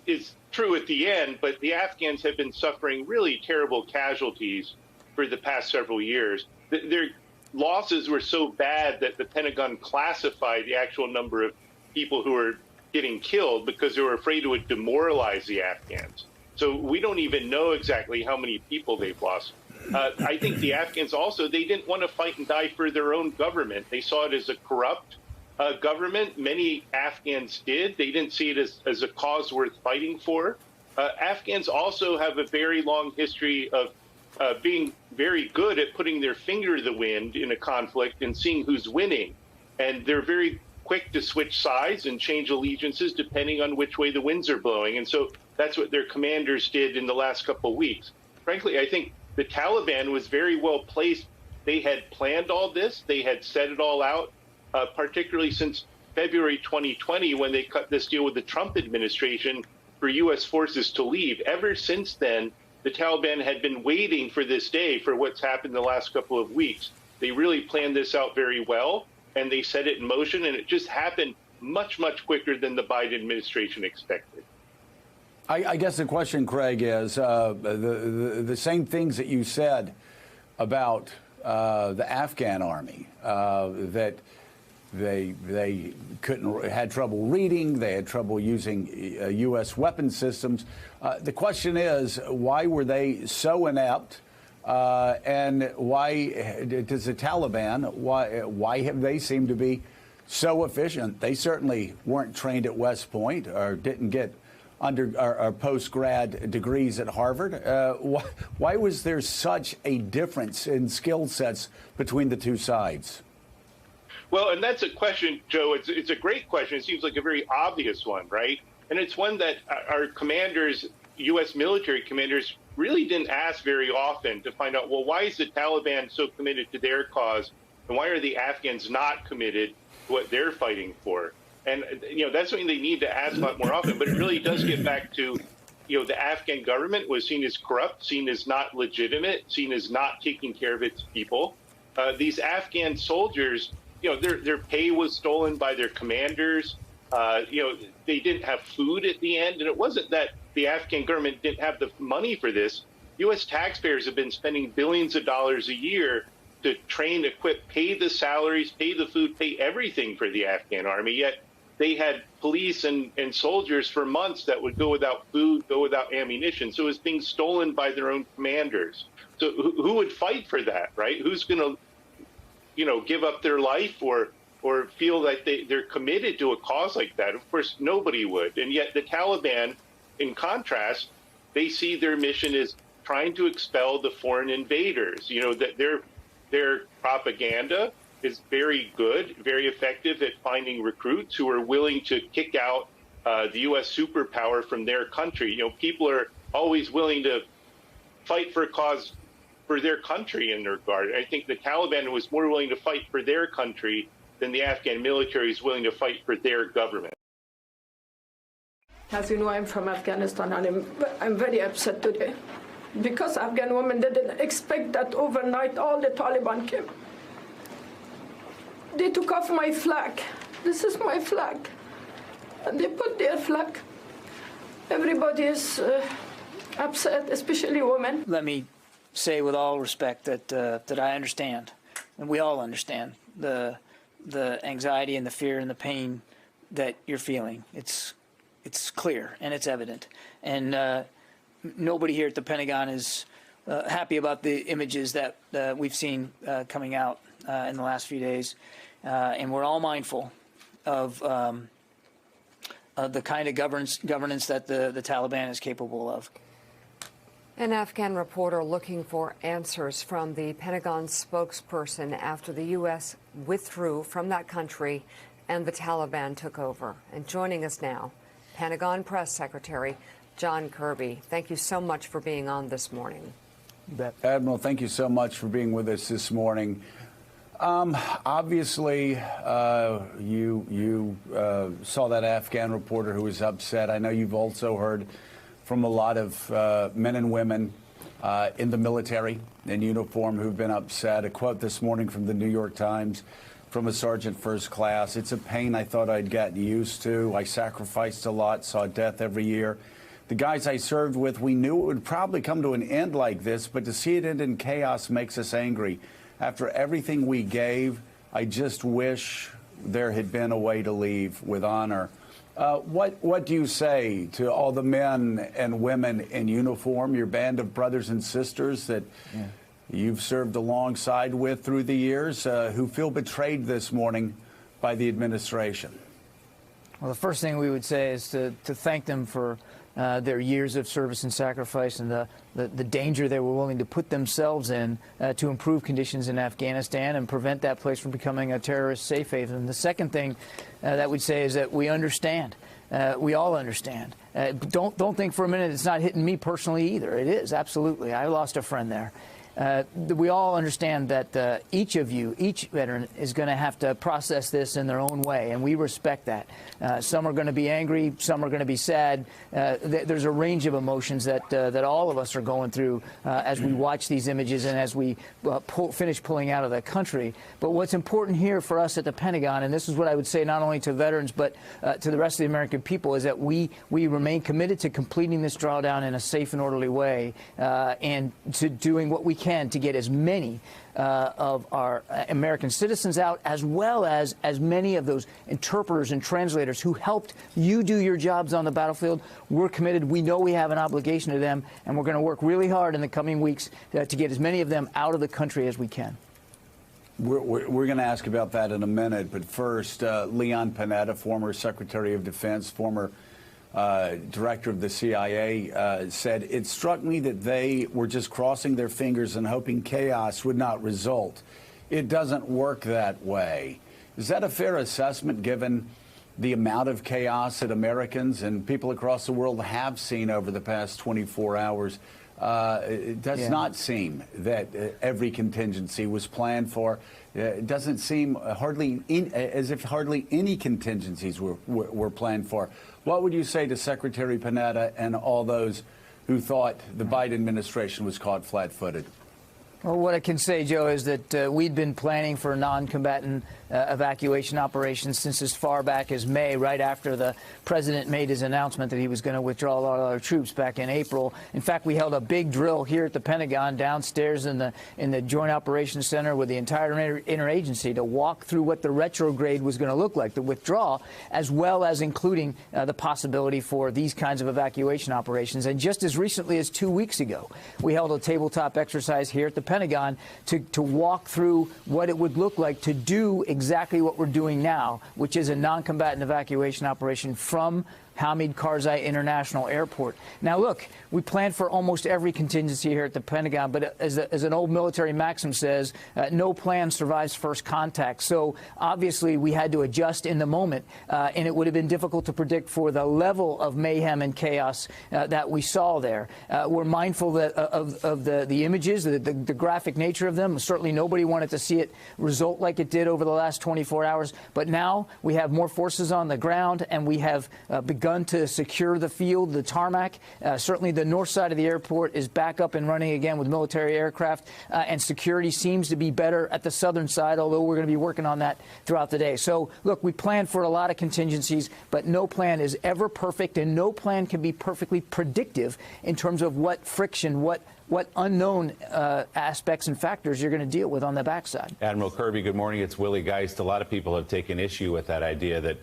true at the end, but the Afghans have been suffering really terrible casualties for the past several years. Their losses were so bad that the Pentagon classified the actual number of people who were getting killed because they were afraid it would demoralize the Afghans. So we don't even know exactly how many people they've lost. I think the Afghans also, they didn't want to fight and die for their own government. They saw it as a corrupt government. Many Afghans did. They didn't see it as a cause worth fighting for. Afghans also have a very long history of being very good at putting their finger to the wind in a conflict and seeing who's winning. And they're very quick to switch sides and change allegiances depending on which way the winds are blowing. And so that's what their commanders did in the last couple of weeks. Frankly, I think the Taliban was very well placed. They had planned all this. They had set it all out, particularly since February 2020, when they cut this deal with the Trump administration for U.S. forces to leave. Ever since then, the Taliban had been waiting for this day, for what's happened the last couple of weeks. They really planned this out very well, and they set it in motion, and it just happened much, much quicker than the Biden administration expected. I guess the question, Craig, is the same things that you said about the Afghan army, that they had trouble reading, they had trouble using U.S. weapon systems. The question is, why were they so inept? And why does the Taliban, why have they seemed to be so efficient? They certainly weren't trained at West Point or didn't get or post-grad degrees at Harvard. Why was there such a difference in skill sets between the two sides? Well, and that's a question, Joe. It's a great question. It seems like a very obvious one, right? And it's one that our commanders, U.S. military commanders, really didn't ask very often to find out, well, why is the Taliban so committed to their cause, and why are the Afghans not committed to what they're fighting for? And, that's something they need to ask a lot more often. But it really does get back to, the Afghan government was seen as corrupt, seen as not legitimate, seen as not taking care of its people. These Afghan soldiers, their pay was stolen by their commanders. They didn't have food at the end. And it wasn't that the Afghan government didn't have the money for this. U.S. taxpayers have been spending billions of dollars a year to train, equip, pay the salaries, pay the food, pay everything for the Afghan army. Yet they had police and soldiers for months that would go without food, go without ammunition. So it was being stolen by their own commanders. So who would fight for that, right? Who's going to, give up their life or feel like they're committed to a cause like that? Of course, nobody would. And yet the Taliban, in contrast, they see their mission as trying to expel the foreign invaders. That their propaganda is very good, very effective at finding recruits who are willing to kick out the U.S. superpower from their country. People are always willing to fight for a cause for their country in their regard. I think the Taliban was more willing to fight for their country than the Afghan military is willing to fight for their government. As you know, I'm from Afghanistan, and I'm very upset today because Afghan women didn't expect that overnight all the Taliban came. They took off my flag. This is my flag. And they put their flag. Everybody is upset, especially women. Let me say with all respect that I understand, and we all understand, the anxiety and the fear and the pain that you're feeling. It's clear and it's evident. And nobody here at the Pentagon is happy about the images that we've seen coming out in the last few days. And we're all mindful of the kind of governance that the Taliban is capable of. An Afghan reporter looking for answers from the Pentagon spokesperson after the U.S. withdrew from that country and the Taliban took over. And joining us now, Pentagon Press Secretary John Kirby. Thank you so much for being on this morning. Admiral, thank you so much for being with us this morning. Obviously, you saw that Afghan reporter who was upset. I know you've also heard from a lot of men and women in the military in uniform who've been upset. A quote this morning from the New York Times from a sergeant first class: "It's a pain I thought I'd gotten used to. I sacrificed a lot, saw death every year. The guys I served with, we knew it would probably come to an end like this, but to see it end in chaos makes us angry. After everything we gave, I just wish there had been a way to leave with honor." What do you say to all the men and women in uniform, your band of brothers and sisters that you've served alongside with through the years, who feel betrayed this morning by the administration? Well, the first thing we would say is to thank them for their years of service and sacrifice and the danger they were willing to put themselves in to improve conditions in Afghanistan and prevent that place from becoming a terrorist safe haven. And the second thing that we'd say is that we understand. We all understand. Don't think for a minute it's not hitting me personally either. It is, absolutely. I lost a friend there. we all understand that each of you, each veteran, is going to have to process this in their own way, and we respect that. Some are going to be angry, some are going to be sad. There's a range of emotions that all of us are going through as we watch these images and as we finish pulling out of the country. But what's important here for us at the Pentagon, and this is what I would say not only to veterans but to the rest of the American people, is that we remain committed to completing this drawdown in a safe and orderly way, and to doing what we can to get as many of our American citizens out, as well as many of those interpreters and translators who helped you do your jobs on the battlefield. We're committed. We know we have an obligation to them, and we're going to work really hard in the coming weeks to get as many of them out of the country as we can. We're going to ask about that in a minute, but first, Leon Panetta, former Secretary of Defense, former director of the CIA, said, "It struck me that they were just crossing their fingers and hoping chaos would not result. It doesn't work that way." Is that a fair assessment, given the amount of chaos that Americans and people across the world have seen over the past 24 hours? It does not seem that every contingency was planned for. It doesn't seem as if hardly any contingencies were planned for. What would you say to Secretary Panetta and all those who thought the Biden administration was caught flat-footed? Well, what I can say, Joe, is that we'd been planning for non-combatant evacuation operations since as far back as May, right after the president made his announcement that he was going to withdraw all our troops back in April. In fact, we held a big drill here at the Pentagon downstairs in the Joint Operations Center with the entire interagency to walk through what the retrograde was going to look like, the withdrawal, as well as including the possibility for these kinds of evacuation operations. And just as recently as 2 weeks ago, we held a tabletop exercise here at the Pentagon to walk through what it would look like to do exactly what we're doing now, which is a non-combatant evacuation operation from Hamid Karzai International Airport. Now, look, we planned for almost every contingency here at the Pentagon, but as an old military maxim says, no plan survives first contact. So obviously we had to adjust in the moment, and it would have been difficult to predict for the level of mayhem and chaos that we saw there. We're mindful of the images, the graphic nature of them. Certainly nobody wanted to see it result like it did over the last 24 hours. But now we have more forces on the ground, and we have begun to secure the field, the tarmac. Certainly the north side of the airport is back up and running again with military aircraft, and security seems to be better at the southern side, although we're going to be working on that throughout the day. So, look, we plan for a lot of contingencies, but no plan is ever perfect, and no plan can be perfectly predictive in terms of what friction, what unknown aspects and factors you're going to deal with on the backside. Admiral Kirby, good morning. It's Willie Geist. A lot of people have taken issue with that idea that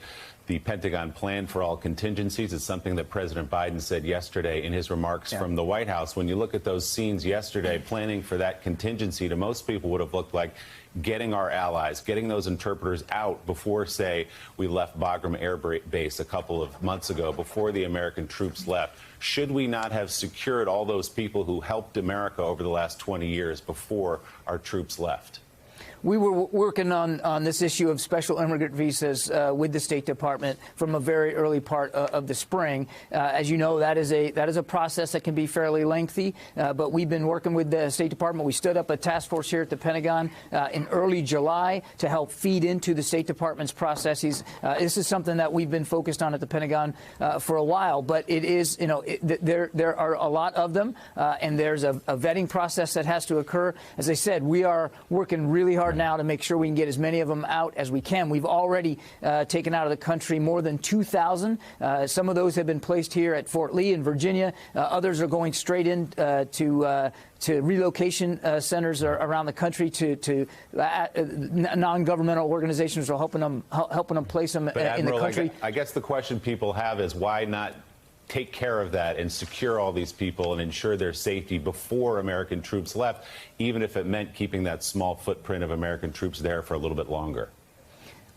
the Pentagon planned for all contingencies. It's something that President Biden said yesterday in his remarks from the White House. When you look at those scenes yesterday, planning for that contingency to most people would have looked like getting our allies, getting those interpreters out before, say, we left Bagram Air Base a couple of months ago, before the American troops left. Should we not have secured all those people who helped America over the last 20 years before our troops left? We were working on this issue of special immigrant visas with the State Department from a very early part of the spring. As you know, that is a process that can be fairly lengthy, but we've been working with the State Department. We stood up a task force here at the Pentagon in early July to help feed into the State Department's processes. This is something that we've been focused on at the Pentagon for a while, but it is, there are a lot of them, and there's a vetting process that has to occur. As I said, we are working really hard now to make sure we can get as many of them out as we can. We've already taken out of the country more than 2,000. Some of those have been placed here at Fort Lee in Virginia. Others are going straight in to relocation centers around the country, to non-governmental organizations are helping them place them in the country. I guess the question people have is why not take care of that and secure all these people and ensure their safety before American troops left, even if it meant keeping that small footprint of American troops there for a little bit longer?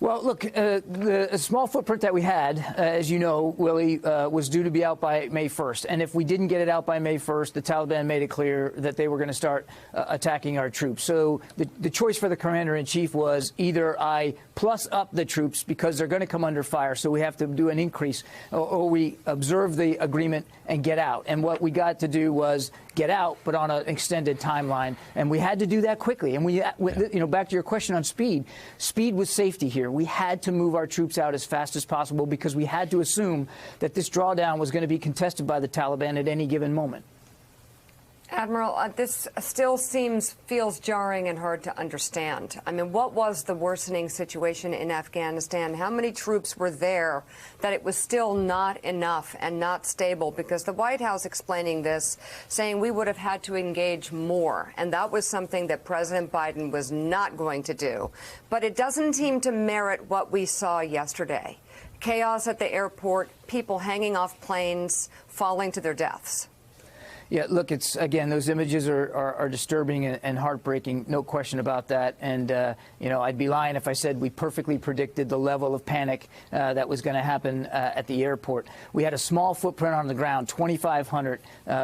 Well, look, the small footprint that we had, as you know, Willie, was due to be out by May 1st. And if we didn't get it out by May 1st, the Taliban made it clear that they were going to start attacking our troops. So the choice for the commander-in-chief was either I plus up the troops because they're going to come under fire, so we have to do an increase, or we observe the agreement and get out. And what we got to do was get out, but on an extended timeline. And we had to do that quickly. And back to your question on speed. Speed was safety here. We had to move our troops out as fast as possible because we had to assume that this drawdown was going to be contested by the Taliban at any given moment. Admiral, this still feels jarring and hard to understand. I mean, what was the worsening situation in Afghanistan? How many troops were there that it was still not enough and not stable? Because the White House explaining this, saying we would have had to engage more. And that was something that President Biden was not going to do. But it doesn't seem to merit what we saw yesterday. Chaos at the airport, people hanging off planes, falling to their deaths. Yeah, look, it's again, those images are disturbing and heartbreaking, no question about that. And, I'd be lying if I said we perfectly predicted the level of panic that was going to happen at the airport. We had a small footprint on the ground, 2,500,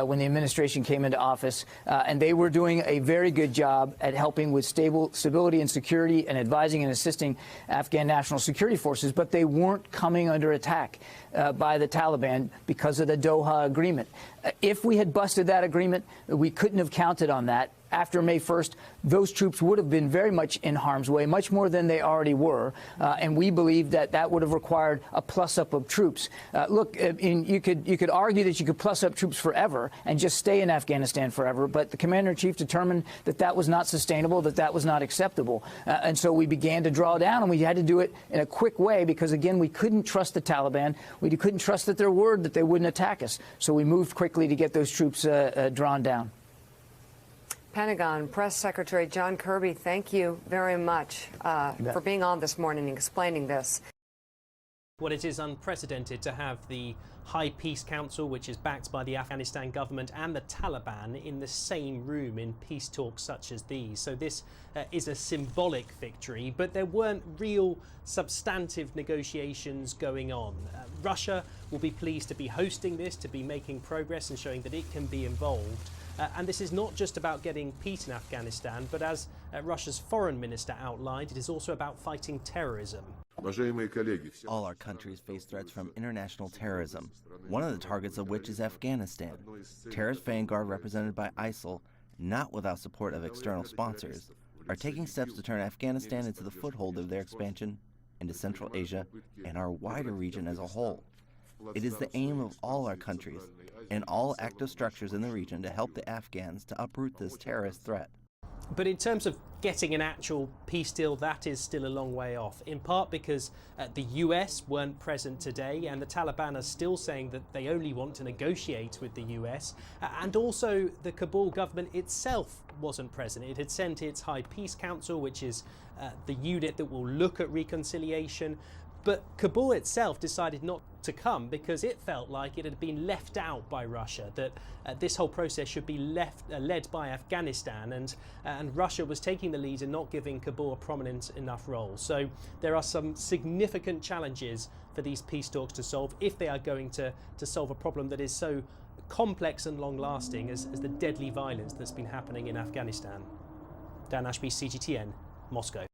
when the administration came into office. And they were doing a very good job at helping with stability and security and advising and assisting Afghan national security forces. But they weren't coming under attack by the Taliban because of the Doha Agreement. If we had busted that agreement, we couldn't have counted on that. After May 1st, those troops would have been very much in harm's way, much more than they already were. And we believe that would have required a plus-up of troops. Look, you could argue that you could plus up troops forever and just stay in Afghanistan forever, but the commander-in-chief determined that was not sustainable, that was not acceptable. And so we began to draw down, and we had to do it in a quick way because, again, we couldn't trust the Taliban. We couldn't trust their word that they wouldn't attack us. So we moved quickly to get those troops drawn down. Pentagon Press Secretary John Kirby, thank you very much for being on this morning and explaining this. Well, it is unprecedented to have the High Peace Council, which is backed by the Afghanistan government, and the Taliban in the same room in peace talks such as these. So this is a symbolic victory, but there weren't real substantive negotiations going on. Russia will be pleased to be hosting this, to be making progress and showing that it can be involved. And this is not just about getting peace in Afghanistan, but as Russia's foreign minister outlined, it is also about fighting terrorism. All our countries face threats from international terrorism, one of the targets of which is Afghanistan. Terrorist vanguard represented by ISIL, not without support of external sponsors, are taking steps to turn Afghanistan into the foothold of their expansion into Central Asia and our wider region as a whole. It is the aim of all our countries and all active structures in the region to help the Afghans to uproot this terrorist threat. But in terms of getting an actual peace deal, that is still a long way off, in part because the US weren't present today and the Taliban are still saying that they only want to negotiate with the US, and also the Kabul government itself wasn't present. It had sent its High Peace Council, which is the unit that will look at reconciliation, but Kabul itself decided not to come because it felt like it had been left out by Russia, that this whole process should be led by Afghanistan, and Russia was taking the lead and not giving Kabul a prominent enough role. So there are some significant challenges for these peace talks to solve if they are going to solve a problem that is so complex and long-lasting as the deadly violence that's been happening in Afghanistan. Dan Ashby, CGTN, Moscow.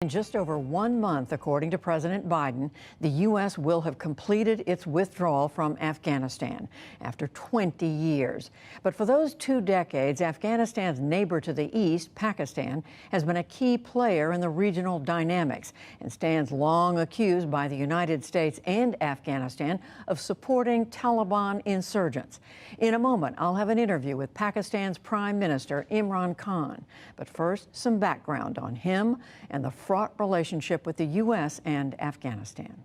In just over 1 month, according to President Biden, the U.S. will have completed its withdrawal from Afghanistan after 20 years. But for those 2 decades, Afghanistan's neighbor to the east, Pakistan, has been a key player in the regional dynamics and stands long accused by the United States and Afghanistan of supporting Taliban insurgents. In a moment, I'll have an interview with Pakistan's Prime Minister, Imran Khan. But first, some background on him and the fraught relationship with the U.S. and Afghanistan.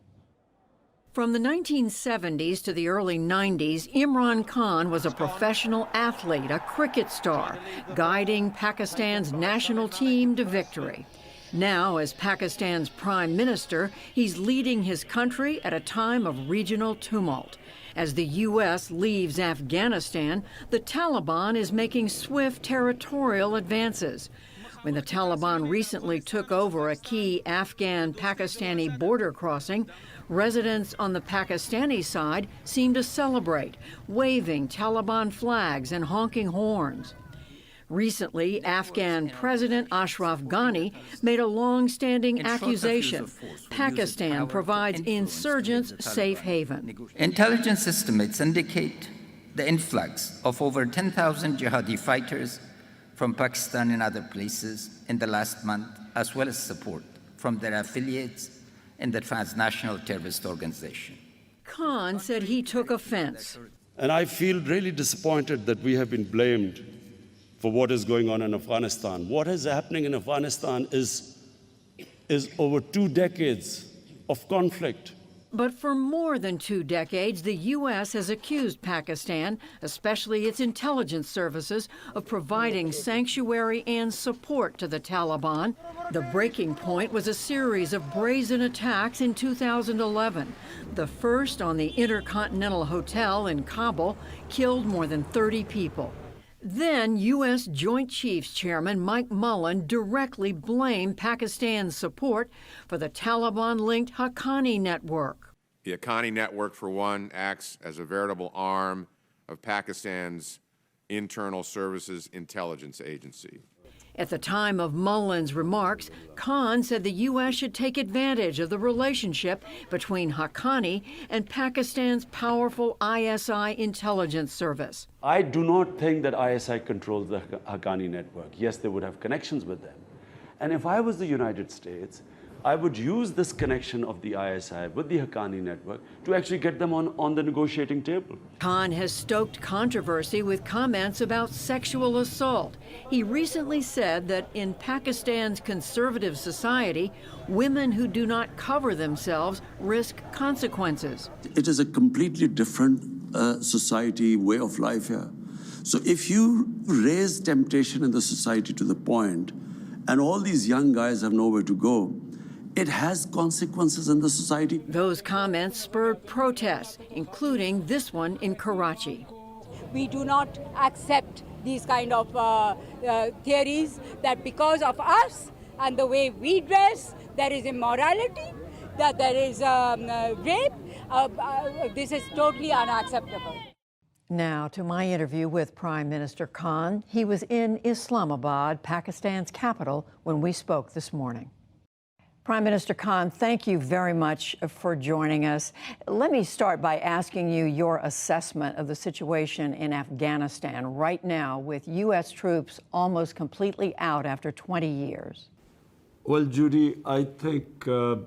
From the 1970s to the early 90s, Imran Khan was a professional athlete, a cricket star, guiding Pakistan's national team to victory. Now, as Pakistan's prime minister, he's leading his country at a time of regional tumult. As the U.S. leaves Afghanistan, the Taliban is making swift territorial advances. When the Taliban recently took over a key Afghan-Pakistani border crossing, residents on the Pakistani side seemed to celebrate, waving Taliban flags and honking horns. Recently, Afghan President Ashraf Ghani made a long-standing accusation. Pakistan provides insurgents safe haven. Intelligence estimates indicate the influx of over 10,000 jihadi fighters from Pakistan and other places in the last month, as well as support from their affiliates in the transnational terrorist organization. Khan said he took offense. And I feel really disappointed that we have been blamed for what is going on in Afghanistan. What is happening in Afghanistan is over 2 decades of conflict. But for more than 2 decades, the U.S. has accused Pakistan, especially its intelligence services, of providing sanctuary and support to the Taliban. The breaking point was a series of brazen attacks in 2011. The first on the Intercontinental Hotel in Kabul killed more than 30 people. Then U.S. Joint Chiefs Chairman Mike Mullen directly blamed Pakistan's support for the Taliban-linked Haqqani network. The Haqqani network, for one, acts as a veritable arm of Pakistan's internal services intelligence agency. At the time of Mullen's remarks, Khan said the U.S. should take advantage of the relationship between Haqqani and Pakistan's powerful ISI intelligence service. I do not think that ISI controls the Haqqani network. Yes, they would have connections with them. And if I was the United States, I would use this connection of the ISI with the Haqqani network to actually get them on the negotiating table. Khan has stoked controversy with comments about sexual assault. He recently said that in Pakistan's conservative society, women who do not cover themselves risk consequences. It is a completely different society, way of life here. So if you raise temptation in the society to the point, and all these young guys have nowhere to go, it has consequences in the society. Those comments spurred protests, including this one in Karachi. We do not accept these kind of theories that because of us and the way we dress, there is immorality, that there is rape. This is totally unacceptable. Now to my interview with Prime Minister Khan. He was in Islamabad, Pakistan's capital, when we spoke this morning. Prime Minister Khan, thank you very much for joining us. Let me start by asking you your assessment of the situation in Afghanistan right now, with U.S. troops almost completely out after 20 years. Well, Judy, I think the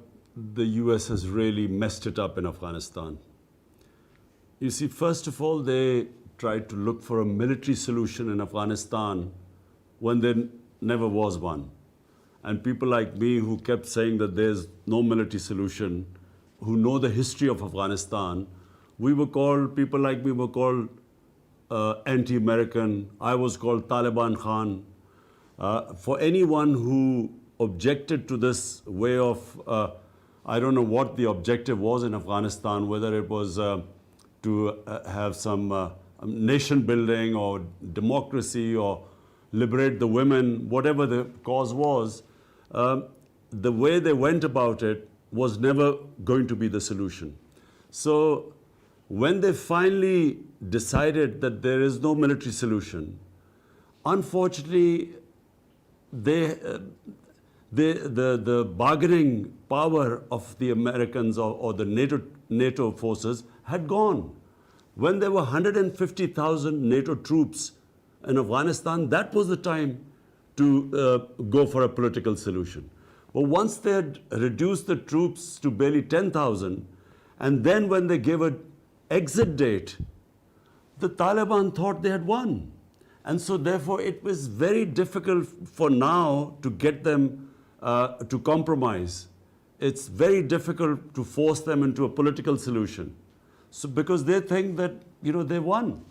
U.S. has really messed it up in Afghanistan. You see, first of all, they tried to look for a military solution in Afghanistan when there never was one. And people like me who kept saying that there's no military solution, who know the history of Afghanistan, people like me were called anti-American. I was called Taliban Khan. For anyone who objected to this way of, I don't know what the objective was in Afghanistan, whether it was to have some nation building or democracy or liberate the women, whatever the cause was, the way they went about it was never going to be the solution. So when they finally decided that there is no military solution, unfortunately, the bargaining power of the Americans or the NATO forces had gone. When there were 150,000 NATO troops in Afghanistan, that was the time to go for a political solution. But once they had reduced the troops to barely 10,000, and then when they gave an exit date, the Taliban thought they had won. And so therefore it was very difficult for now to get them to compromise. It's very difficult to force them into a political solution. So because they think that, they won.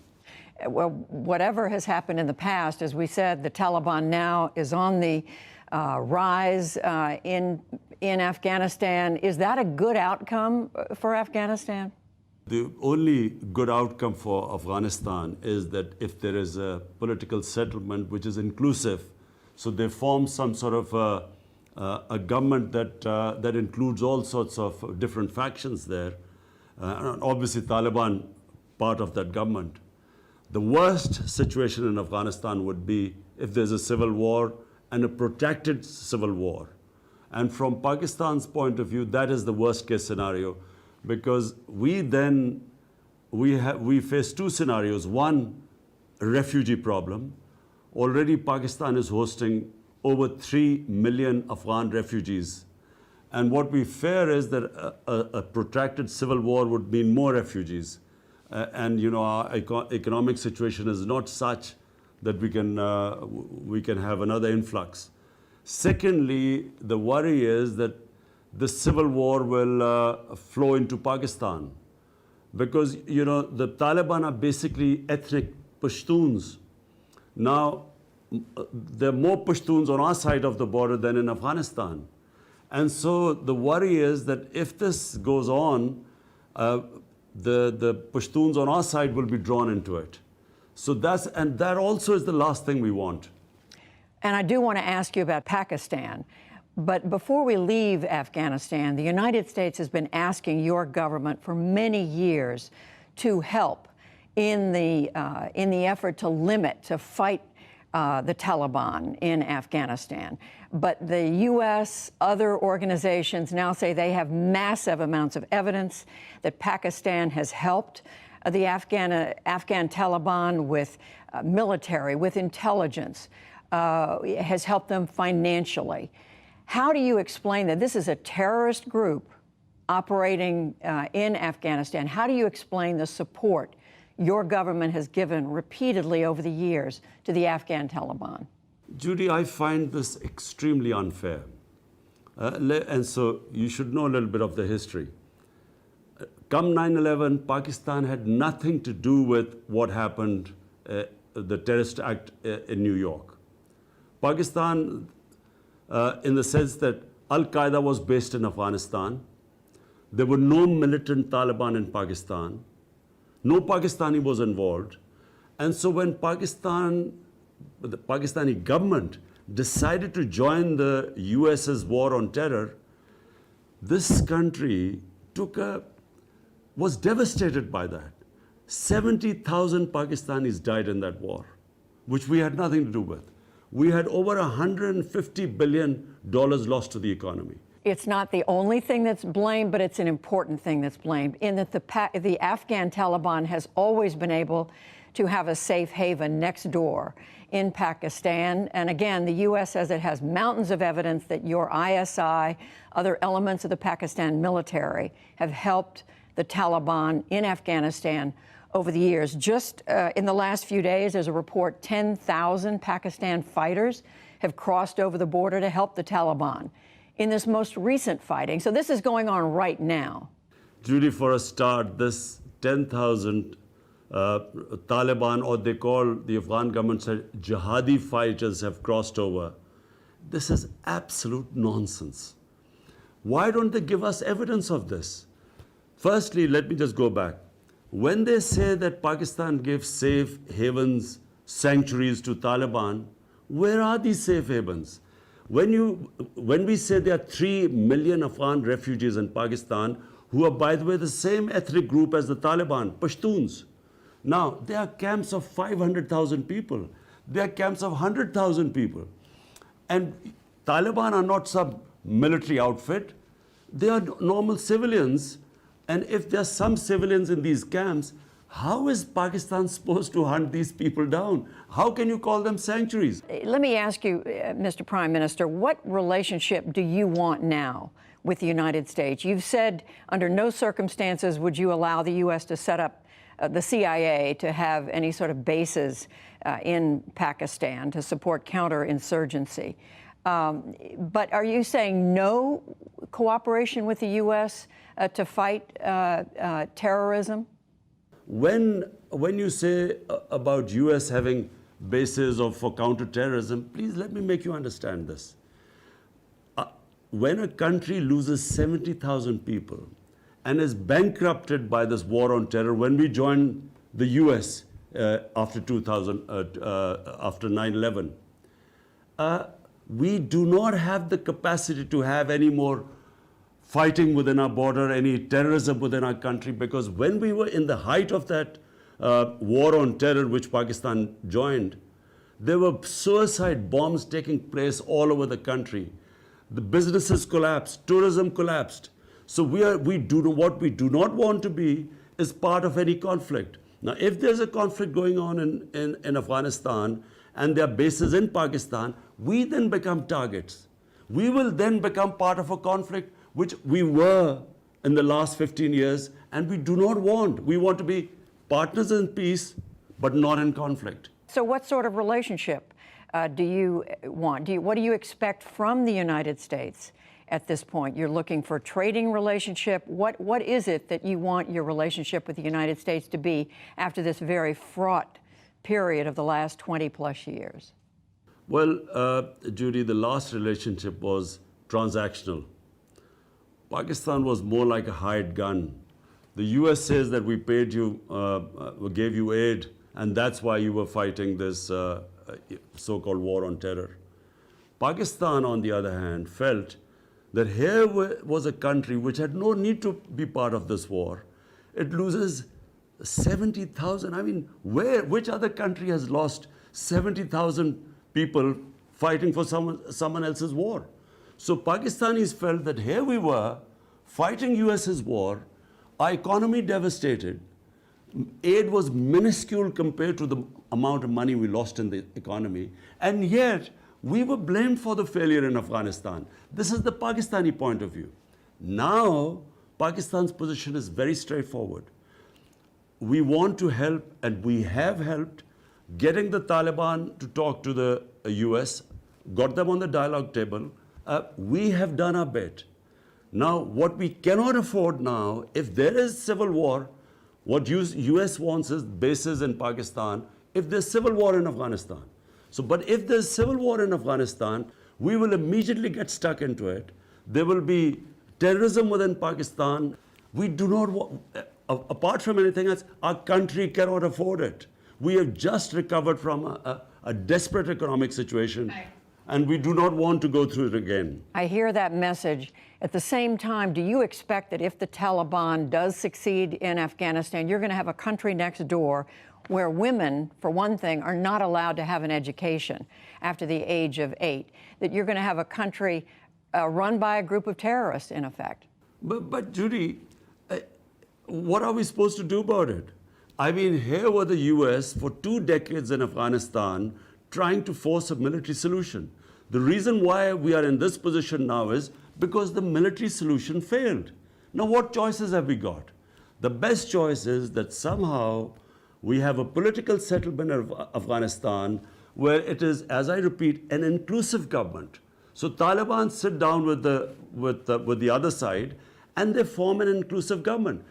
Well, whatever has happened in the past, as we said, the Taliban now is on the rise in Afghanistan. Is that a good outcome for Afghanistan? The only good outcome for Afghanistan is that if there is a political settlement which is inclusive, So they formed some sort of a government that includes all sorts of different factions there. And obviously, Taliban part of that government. The worst situation in Afghanistan would be if there's a civil war and a protracted civil war. And from Pakistan's point of view, that is the worst case scenario, because we face two scenarios. One, a refugee problem. Already Pakistan is hosting over 3 million Afghan refugees. And what we fear is that a protracted civil war would mean more refugees. And our economic situation is not such that we can have another influx. Secondly, the worry is that the civil war will flow into Pakistan, because the Taliban are basically ethnic Pashtuns. Now, there are more Pashtuns on our side of the border than in Afghanistan. And so the worry is that if this goes on, the Pashtuns on our side will be drawn into it. So that also is the last thing we want. And I do want to ask you about Pakistan. But before we leave Afghanistan, the United States has been asking your government for many years to help in the effort to fight the Taliban in Afghanistan. But the U.S., other organizations now say they have massive amounts of evidence that Pakistan has helped the Afghan Taliban with military, with intelligence, has helped them financially. How do you explain that this is a terrorist group operating in Afghanistan? How do you explain the support your government has given repeatedly over the years to the Afghan Taliban? Judy, I find this extremely unfair. And so you should know a little bit of the history. Come 9/11, Pakistan had nothing to do with what happened, the terrorist act in New York. Pakistan, in the sense that Al-Qaeda was based in Afghanistan, there were no militant Taliban in Pakistan, no Pakistani was involved. And so when the Pakistani government decided to join the US's war on terror, this country was devastated by that. 70,000 Pakistanis died in that war, which we had nothing to do with. We had over $150 billion lost to the economy. It's not the only thing that's blamed, but it's an important thing that's blamed, in that the Afghan Taliban has always been able to have a safe haven next door in Pakistan. And again, the U.S. says it has mountains of evidence that your ISI, other elements of the Pakistan military, have helped the Taliban in Afghanistan over the years. Just in the last few days, there's a report 10,000 Pakistan fighters have crossed over the border to help the Taliban in this most recent fighting. So this is going on right now. Judy, for a start, this 10,000 Taliban, or they call the Afghan government said jihadi fighters, have crossed over. This is absolute nonsense. Why don't they give us evidence of this? Firstly, let me just go back. When they say that Pakistan gives safe havens, sanctuaries to Taliban, where are these safe havens? When we say there are 3 million Afghan refugees in Pakistan, who are, by the way, the same ethnic group as the Taliban, Pashtuns. Now, there are camps of 500,000 people. There are camps of 100,000 people. And Taliban are not some military outfit. They are normal civilians. And if there are some civilians in these camps, how is Pakistan supposed to hunt these people down? How can you call them sanctuaries? Let me ask you, Mr. Prime Minister, what relationship do you want now with the United States? You've said under no circumstances would you allow the U.S. to set up the CIA to have any sort of bases in Pakistan to support counterinsurgency. But are you saying no cooperation with the U.S. To fight terrorism? When you say about U.S. having bases for counterterrorism, please let me make you understand this. When a country loses 70,000 people and is bankrupted by this war on terror, when we joined the U.S. After 9/11, we do not have the capacity to have any more fighting within our border, any terrorism within our country, because when we were in the height of that war on terror, which Pakistan joined, there were suicide bombs taking place all over the country. The businesses collapsed, tourism collapsed. So what we do not want to be is part of any conflict. Now, if there's a conflict going on in Afghanistan and there are bases in Pakistan, we then become targets. We will then become part of a conflict which we were in the last 15 years, and we do not want. We want to be partners in peace, but not in conflict. So what sort of relationship do you want? What do you expect from the United States at this point? You're looking for a trading relationship. What is it that you want your relationship with the United States to be after this very fraught period of the last 20-plus years? Well, Judy, the last relationship was transactional. Pakistan was more like a hired gun. The US says that we paid you, gave you aid, and that's why you were fighting this so-called war on terror. Pakistan, on the other hand, felt that here was a country which had no need to be part of this war. It loses 70,000. I mean, which other country has lost 70,000 people fighting for someone else's war? So Pakistanis felt that here we were fighting US's war, our economy devastated, aid was minuscule compared to the amount of money we lost in the economy, and yet we were blamed for the failure in Afghanistan. This is the Pakistani point of view. Now, Pakistan's position is very straightforward. We want to help, and we have helped, getting the Taliban to talk to the US, got them on the dialogue table. We have done our bit. Now, what we cannot afford now, if there is civil war, what US wants is bases in Pakistan, if there's civil war in Afghanistan. So, but if there's civil war in Afghanistan, we will immediately get stuck into it. There will be terrorism within Pakistan. We do not want, apart from anything else, our country cannot afford it. We have just recovered from a desperate economic situation, and we do not want to go through it again. I hear that message. At the same time, do you expect that if the Taliban does succeed in Afghanistan, you're going to have a country next door where women, for one thing, are not allowed to have an education after the age of 8, that you're going to have a country run by a group of terrorists, in effect? But Judy, what are we supposed to do about it? I mean, here were the US for 2 decades in Afghanistan trying to force a military solution. The reason why we are in this position now is because the military solution failed. Now, what choices have we got? The best choice is that somehow we have a political settlement of Afghanistan where it is, as I repeat, an inclusive government. So Taliban sit down with the other side and they form an inclusive government.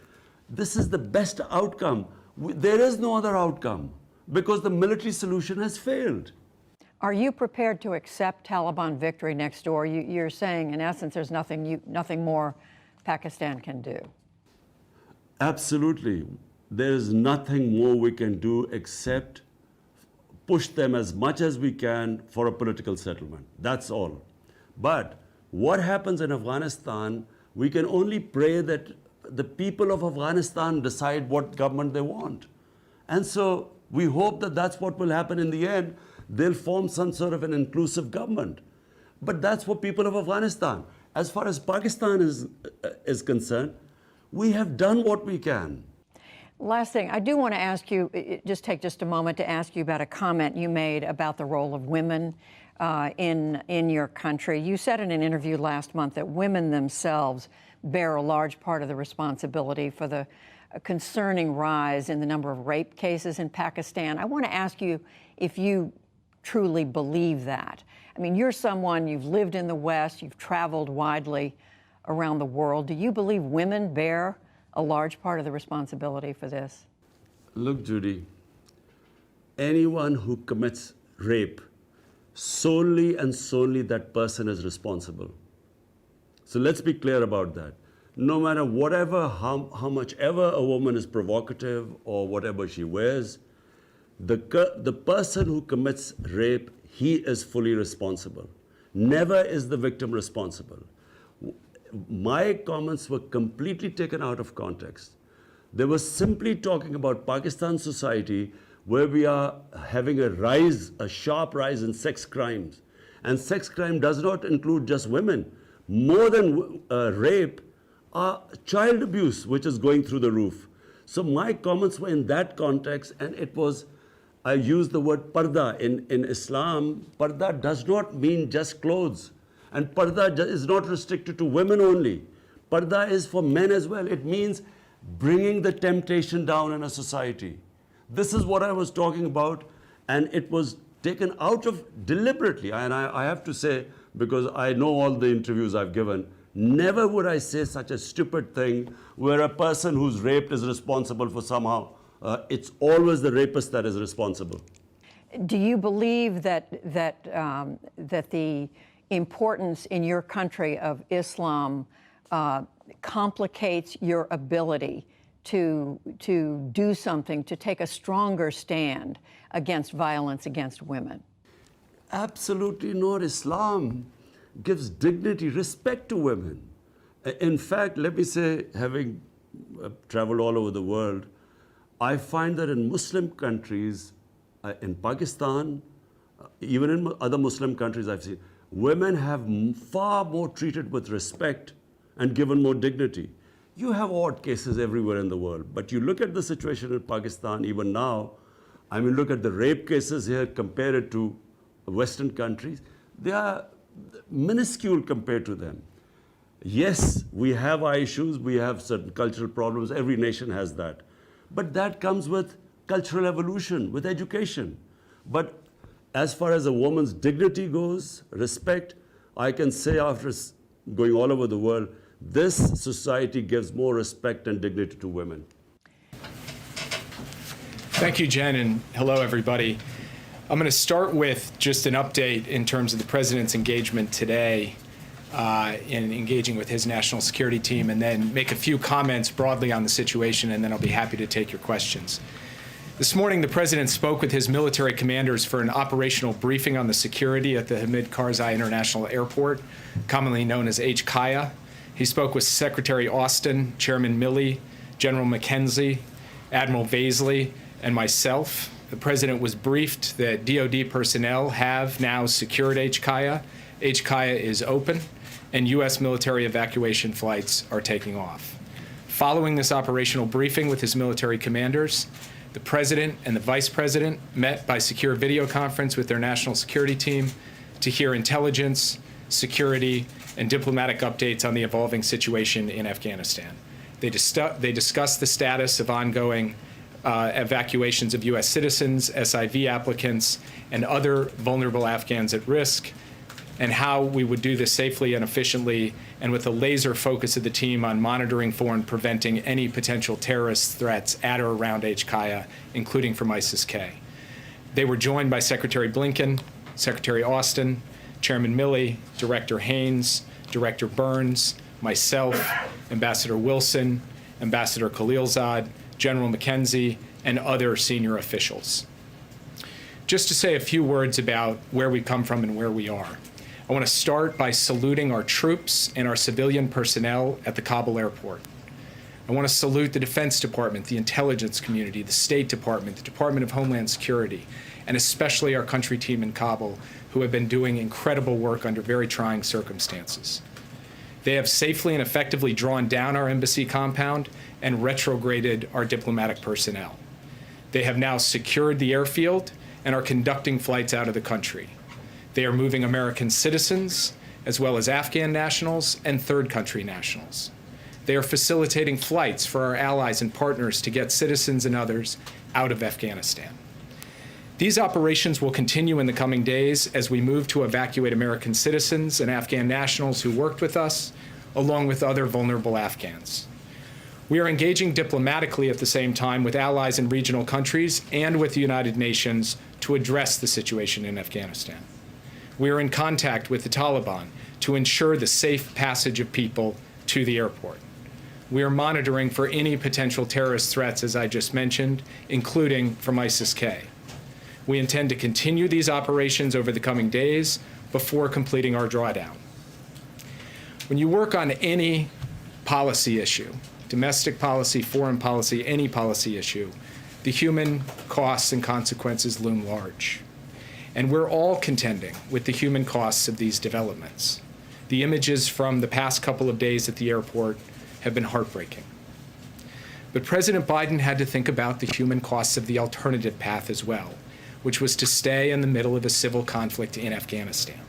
This is the best outcome. There is no other outcome because the military solution has failed. Are you prepared to accept Taliban victory next door? You're saying, in essence, there's nothing more Pakistan can do. Absolutely. There is nothing more we can do except push them as much as we can for a political settlement. That's all. But what happens in Afghanistan, we can only pray that the people of Afghanistan decide what government they want. And so we hope that that's what will happen in the end. They'll form some sort of an inclusive government. But that's for people of Afghanistan. As far as Pakistan is concerned, we have done what we can. Last thing, I do want to ask you, take just a moment to ask you about a comment you made about the role of women in your country. You said in an interview last month that women themselves bear a large part of the responsibility for the concerning rise in the number of rape cases in Pakistan. I want to ask you if you truly believe that. I mean, you're someone, you've lived in the West, you've traveled widely around the world. Do you believe women bear a large part of the responsibility for this? Look, Judy, anyone who commits rape, solely and solely that person is responsible. So let's be clear about that. No matter how much ever a woman is provocative or whatever she wears, The person who commits rape, he is fully responsible. Never is the victim responsible. My comments were completely taken out of context. They were simply talking about Pakistan society, where we are having a sharp rise in sex crimes. And sex crime does not include just women. More than rape are child abuse, which is going through the roof. So my comments were in that context, and I used the word parda. In Islam, parda does not mean just clothes. And parda is not restricted to women only. Parda is for men as well. It means bringing the temptation down in a society. This is what I was talking about, and it was taken out of deliberately. And I have to say, because I know all the interviews I've given, never would I say such a stupid thing where a person who's raped is responsible for somehow. It's always the rapist that is responsible. Do you believe that the importance in your country of Islam complicates your ability to do something, to take a stronger stand against violence against women? Absolutely not. Islam gives dignity, respect to women. In fact, let me say, having traveled all over the world, I find that in Muslim countries, in Pakistan, even in other Muslim countries I've seen, women have far more treated with respect and given more dignity. You have odd cases everywhere in the world, but you look at the situation in Pakistan even now, I mean, look at the rape cases here, compare it to Western countries, they are minuscule compared to them. Yes, we have our issues, we have certain cultural problems, every nation has that. But that comes with cultural evolution, with education. But as far as a woman's dignity goes, respect, I can say after going all over the world, this society gives more respect and dignity to women. Thank you, Jen, and hello, everybody. I'm going to start with just an update in terms of the president's engagement today in engaging with his national security team, and then make a few comments broadly on the situation, and then I'll be happy to take your questions. This morning, the president spoke with his military commanders for an operational briefing on the security at the Hamid Karzai International Airport, commonly known as HKIA. He spoke with Secretary Austin, Chairman Milley, General McKenzie, Admiral Vaisley, and myself. The president was briefed that DoD personnel have now secured HKIA. HKIA is open, and U.S. military evacuation flights are taking off. Following this operational briefing with his military commanders, the president and the vice president met by secure video conference with their national security team to hear intelligence, security, and diplomatic updates on the evolving situation in Afghanistan. They discussed the status of ongoing evacuations of U.S. citizens, SIV applicants, and other vulnerable Afghans at risk, and how we would do this safely and efficiently, and with a laser focus of the team on monitoring for and preventing any potential terrorist threats at or around HKIA, including from ISIS-K. They were joined by Secretary Blinken, Secretary Austin, Chairman Milley, Director Haynes, Director Burns, myself, Ambassador Wilson, Ambassador Khalilzad, General McKenzie, and other senior officials. Just to say a few words about where we come from and where we are. I want to start by saluting our troops and our civilian personnel at the Kabul airport. I want to salute the Defense Department, the intelligence community, the State Department, the Department of Homeland Security, and especially our country team in Kabul, who have been doing incredible work under very trying circumstances. They have safely and effectively drawn down our embassy compound and retrograded our diplomatic personnel. They have now secured the airfield and are conducting flights out of the country. They are moving American citizens, as well as Afghan nationals and third country nationals. They are facilitating flights for our allies and partners to get citizens and others out of Afghanistan. These operations will continue in the coming days as we move to evacuate American citizens and Afghan nationals who worked with us, along with other vulnerable Afghans. We are engaging diplomatically at the same time with allies in regional countries and with the United Nations to address the situation in Afghanistan. We are in contact with the Taliban to ensure the safe passage of people to the airport. We are monitoring for any potential terrorist threats, as I just mentioned, including from ISIS-K. We intend to continue these operations over the coming days before completing our drawdown. When you work on any policy issue, domestic policy, foreign policy, any policy issue, the human costs and consequences loom large. And we're all contending with the human costs of these developments. The images from the past couple of days at the airport have been heartbreaking. But President Biden had to think about the human costs of the alternative path as well, which was to stay in the middle of a civil conflict in Afghanistan.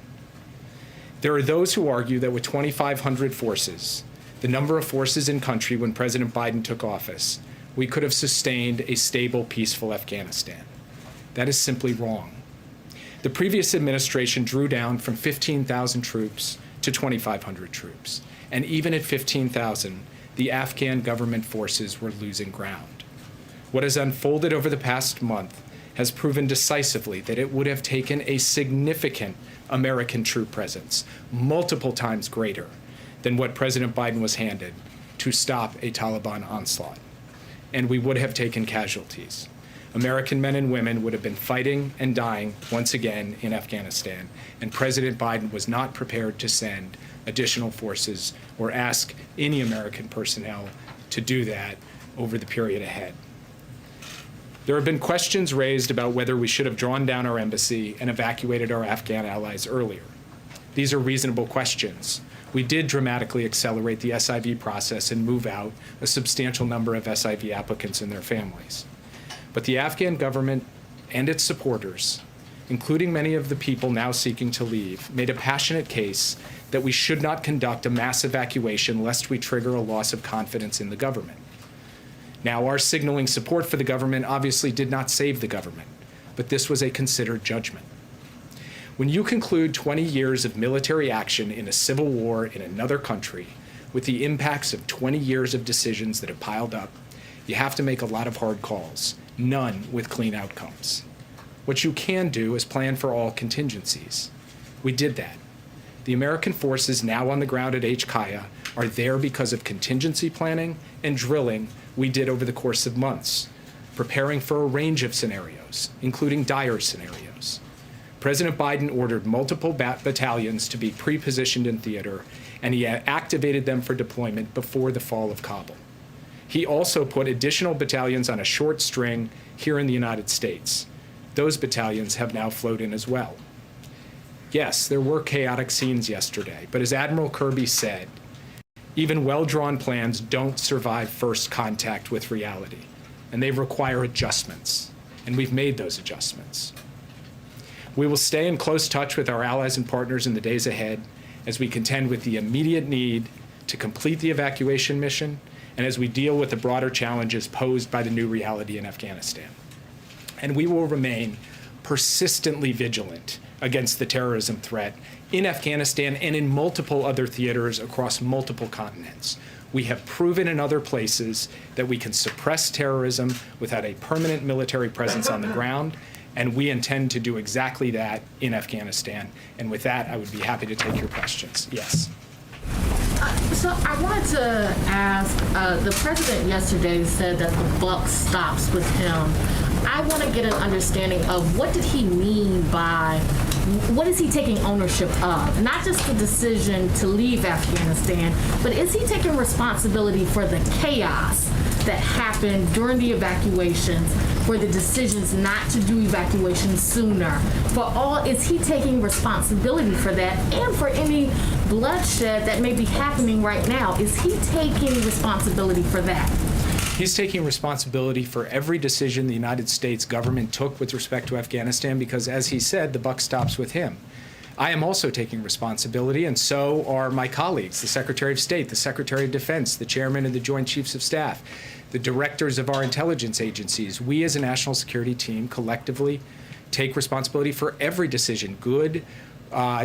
There are those who argue that with 2,500 forces, the number of forces in country when President Biden took office, we could have sustained a stable, peaceful Afghanistan. That is simply wrong. The previous administration drew down from 15,000 troops to 2,500 troops. And even at 15,000, the Afghan government forces were losing ground. What has unfolded over the past month has proven decisively that it would have taken a significant American troop presence, multiple times greater than what President Biden was handed, to stop a Taliban onslaught. And we would have taken casualties. American men and women would have been fighting and dying once again in Afghanistan, and President Biden was not prepared to send additional forces or ask any American personnel to do that over the period ahead. There have been questions raised about whether we should have drawn down our embassy and evacuated our Afghan allies earlier. These are reasonable questions. We did dramatically accelerate the SIV process and move out a substantial number of SIV applicants and their families. But the Afghan government and its supporters, including many of the people now seeking to leave, made a passionate case that we should not conduct a mass evacuation lest we trigger a loss of confidence in the government. Now, our signaling support for the government obviously did not save the government, but this was a considered judgment. When you conclude 20 years of military action in a civil war in another country with the impacts of 20 years of decisions that have piled up, you have to make a lot of hard calls, none with clean outcomes. What you can do is plan for all contingencies. We did that. The American forces now on the ground at HKIA are there because of contingency planning and drilling we did over the course of months, preparing for a range of scenarios, including dire scenarios. President Biden ordered multiple battalions to be pre-positioned in theater, and he activated them for deployment before the fall of Kabul. He also put additional battalions on a short string here in the United States. Those battalions have now flowed in as well. Yes, there were chaotic scenes yesterday, but as Admiral Kirby said, even well-drawn plans don't survive first contact with reality, and they require adjustments, and we've made those adjustments. We will stay in close touch with our allies and partners in the days ahead as we contend with the immediate need to complete the evacuation mission and as we deal with the broader challenges posed by the new reality in Afghanistan. And we will remain persistently vigilant against the terrorism threat in Afghanistan and in multiple other theaters across multiple continents. We have proven in other places that we can suppress terrorism without a permanent military presence on the ground, and we intend to do exactly that in Afghanistan. And with that, I would be happy to take your questions. Yes. So I wanted to ask, the president yesterday said that the buck stops with him. I want to get an understanding of what did he mean by, what is he taking ownership of? Not just the decision to leave Afghanistan, but is he taking responsibility for the chaos that happened during the evacuations, for the decisions not to do evacuations sooner? Is he taking responsibility for that and for any bloodshed that may be happening right now? Is he taking responsibility for that? He's taking responsibility for every decision the United States government took with respect to Afghanistan because, as he said, the buck stops with him. I am also taking responsibility, and so are my colleagues, the Secretary of State, the Secretary of Defense, the Chairman of the Joint Chiefs of Staff, the directors of our intelligence agencies. We as a national security team collectively take responsibility for every decision, good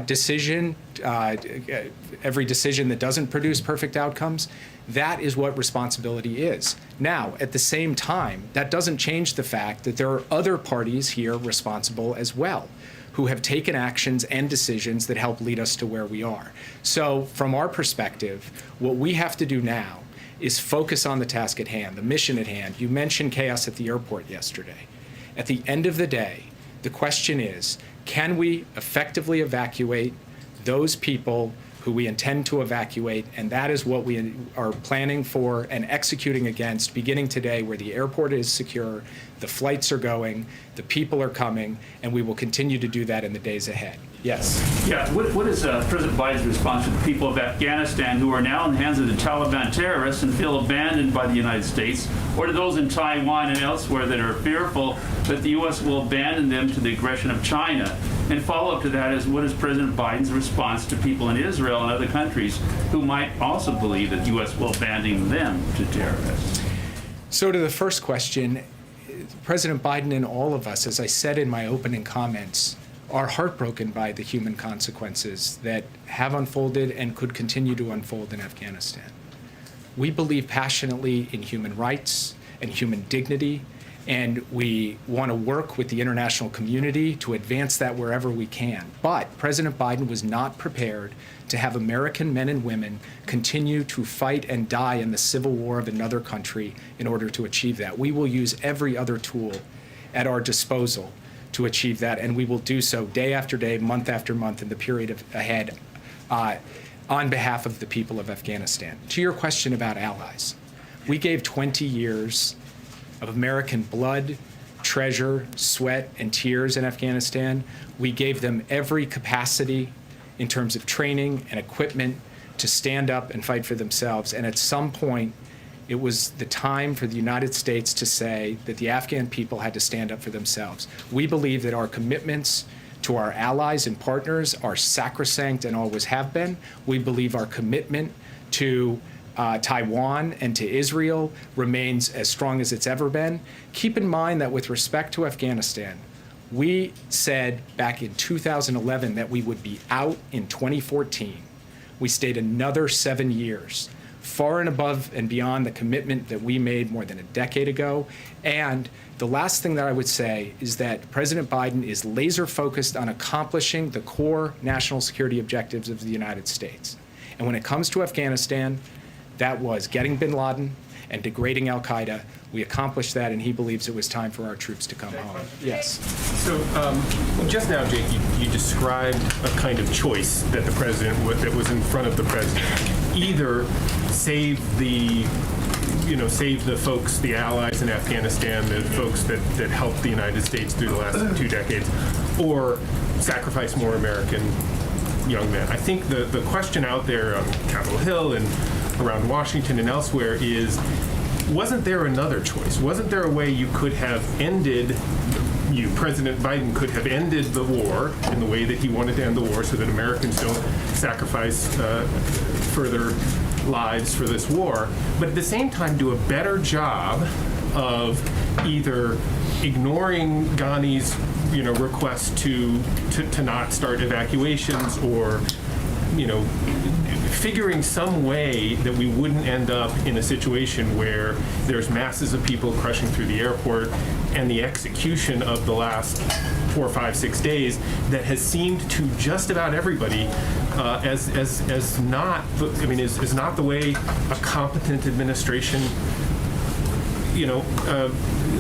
decision, every decision that doesn't produce perfect outcomes. That is what responsibility is. Now, at the same time, that doesn't change the fact that there are other parties here responsible as well, who have taken actions and decisions that help lead us to where we are. So from our perspective, what we have to do now is focus on the task at hand, the mission at hand. You mentioned chaos at the airport yesterday. At the end of the day, The question is, can we effectively evacuate those people who we intend to evacuate? And that is what we are planning for and executing against beginning today, where the airport is secure, the flights are going, the people are coming, and we will continue to do that in the days ahead. Yes. Yeah, what is President Biden's response to the people of Afghanistan who are now in the hands of the Taliban terrorists and feel abandoned by the United States, or to those in Taiwan and elsewhere that are fearful that the U.S. will abandon them to the aggression of China? And follow-up to that is, what is President Biden's response to people in Israel and other countries who might also believe that the U.S. will abandon them to terrorists? So to the first question, President Biden and all of us, as I said in my opening comments, are heartbroken by the human consequences that have unfolded and could continue to unfold in Afghanistan. We believe passionately in human rights and human dignity, and we want to work with the international community to advance that wherever we can. But President Biden was not prepared to have American men and women continue to fight and die in the civil war of another country in order to achieve that. We will use every other tool at our disposal to achieve that, and we will do so day after day, month after month in the period ahead on behalf of the people of Afghanistan. To your question about allies, we gave 20 years of American blood, treasure, sweat, and tears in Afghanistan. We gave them every capacity in terms of training and equipment to stand up and fight for themselves. And at some point, it was the time for the United States to say that the Afghan people had to stand up for themselves. We believe that our commitments to our allies and partners are sacrosanct and always have been. We believe our commitment to Taiwan and to Israel remains as strong as it's ever been. Keep in mind that with respect to Afghanistan, we said back in 2011 that we would be out in 2014. We stayed another 7 years, far and above and beyond the commitment that we made more than a decade ago. And the last thing that I would say is that President Biden is laser focused on accomplishing the core national security objectives of the United States. And when it comes to Afghanistan, that was getting bin Laden and degrading al-Qaeda. We accomplished that, and he believes it was time for our troops to come home. Yes. So just now, Jake, you described a kind of choice that the president that was in front of the president. Either save the folks, the allies in Afghanistan, the folks that helped the United States through the last 2 decades, or sacrifice more American young men. I think the question out there on Capitol Hill and around Washington and elsewhere is, wasn't there another choice? Wasn't there a way you could have ended, President Biden could have ended the war in the way that he wanted to end the war so that Americans don't sacrifice further lives for this war, but at the same time do a better job of either ignoring Ghani's request to not start evacuations, or figuring some way that we wouldn't end up in a situation where there's masses of people crushing through the airport, and the execution of the last 4, 5, 6 days that has seemed to just about everybody as not, is not the way a competent administration,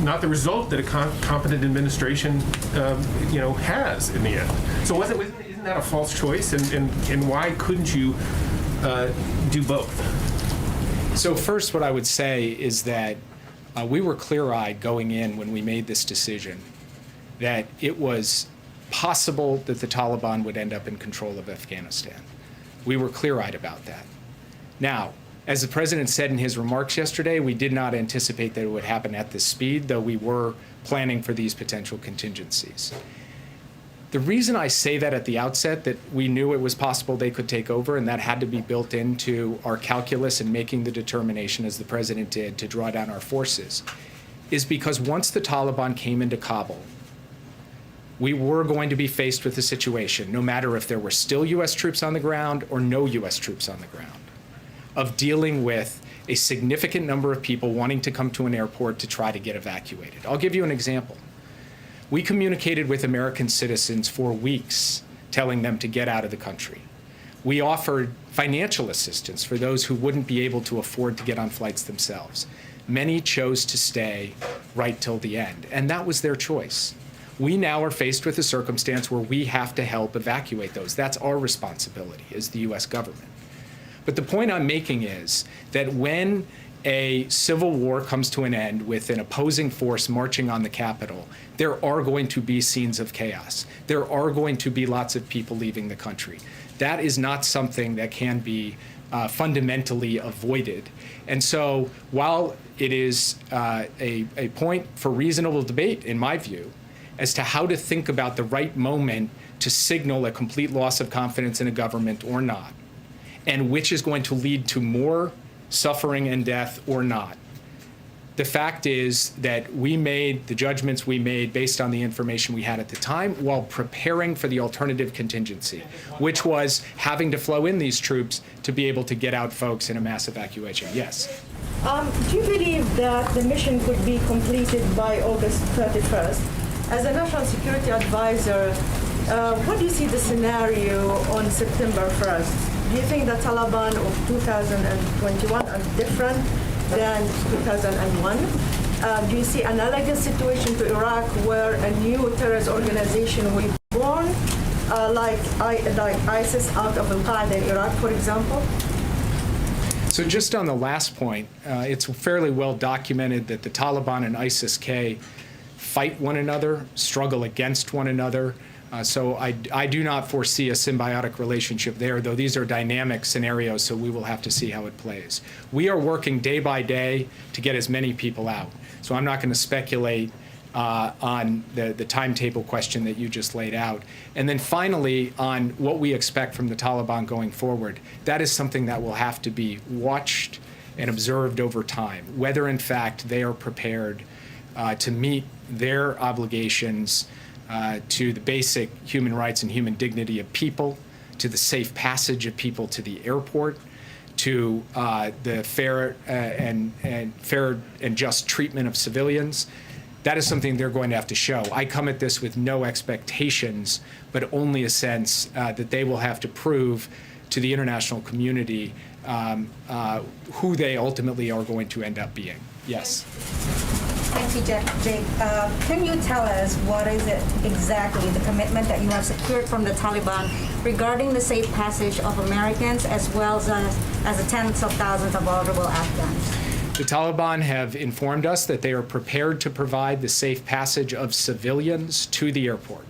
not the result that a competent administration, has in the end. So isn't that a false choice? And why couldn't you do both? So first, what I would say is that we were clear-eyed going in when we made this decision that it was possible that the Taliban would end up in control of Afghanistan. We were clear-eyed about that. Now, as the president said in his remarks yesterday, we did not anticipate that it would happen at this speed, though we were planning for these potential contingencies. The reason I say that at the outset, that we knew it was possible they could take over, and that had to be built into our calculus in making the determination, as the president did, to draw down our forces, is because once the Taliban came into Kabul, we were going to be faced with a situation, no matter if there were still U.S. troops on the ground or no U.S. troops on the ground, of dealing with a significant number of people wanting to come to an airport to try to get evacuated. I'll give you an example. We communicated with American citizens for weeks, telling them to get out of the country. We offered financial assistance for those who wouldn't be able to afford to get on flights themselves. Many chose to stay right till the end, and that was their choice. We now are faced with a circumstance where we have to help evacuate those. That's our responsibility as the U.S. government. But the point I'm making is that when a civil war comes to an end with an opposing force marching on the Capitol, there are going to be scenes of chaos. There are going to be lots of people leaving the country. That is not something that can be fundamentally avoided. And so while it is a point for reasonable debate, in my view, as to how to think about the right moment to signal a complete loss of confidence in a government or not, and which is going to lead to more suffering and death or not. The fact is that we made the judgments we made based on the information we had at the time while preparing for the alternative contingency, which was having to flow in these troops to be able to get out folks in a mass evacuation. Yes? Do you believe that the mission could be completed by August 31st? As a national security advisor, what do you see the scenario on September 1st? Do you think the Taliban of 2021 are different than 2001? Do you see analogous situation to Iraq where a new terrorist organization will be born, like ISIS out of Al-Qaeda in Iraq, for example? So just on the last point, it's fairly well documented that the Taliban and ISIS-K fight one another, struggle against one another. So I do not foresee a symbiotic relationship there, though these are dynamic scenarios, so we will have to see how it plays. We are working day by day to get as many people out. So I'm not going to speculate on the timetable question that you just laid out. And then finally, on what we expect from the Taliban going forward, that is something that will have to be watched and observed over time, whether in fact they are prepared to meet their obligations to the basic human rights and human dignity of people, to the safe passage of people to the airport, to the fair and just treatment of civilians. That is something they're going to have to show. I come at this with no expectations, but only a sense that they will have to prove to the international community who they ultimately are going to end up being. Yes. Thank you, Jake. Can you tell us what is it exactly, the commitment that you have secured from the Taliban regarding the safe passage of Americans as well as the tens of thousands of vulnerable Afghans? The Taliban have informed us that they are prepared to provide the safe passage of civilians to the airport,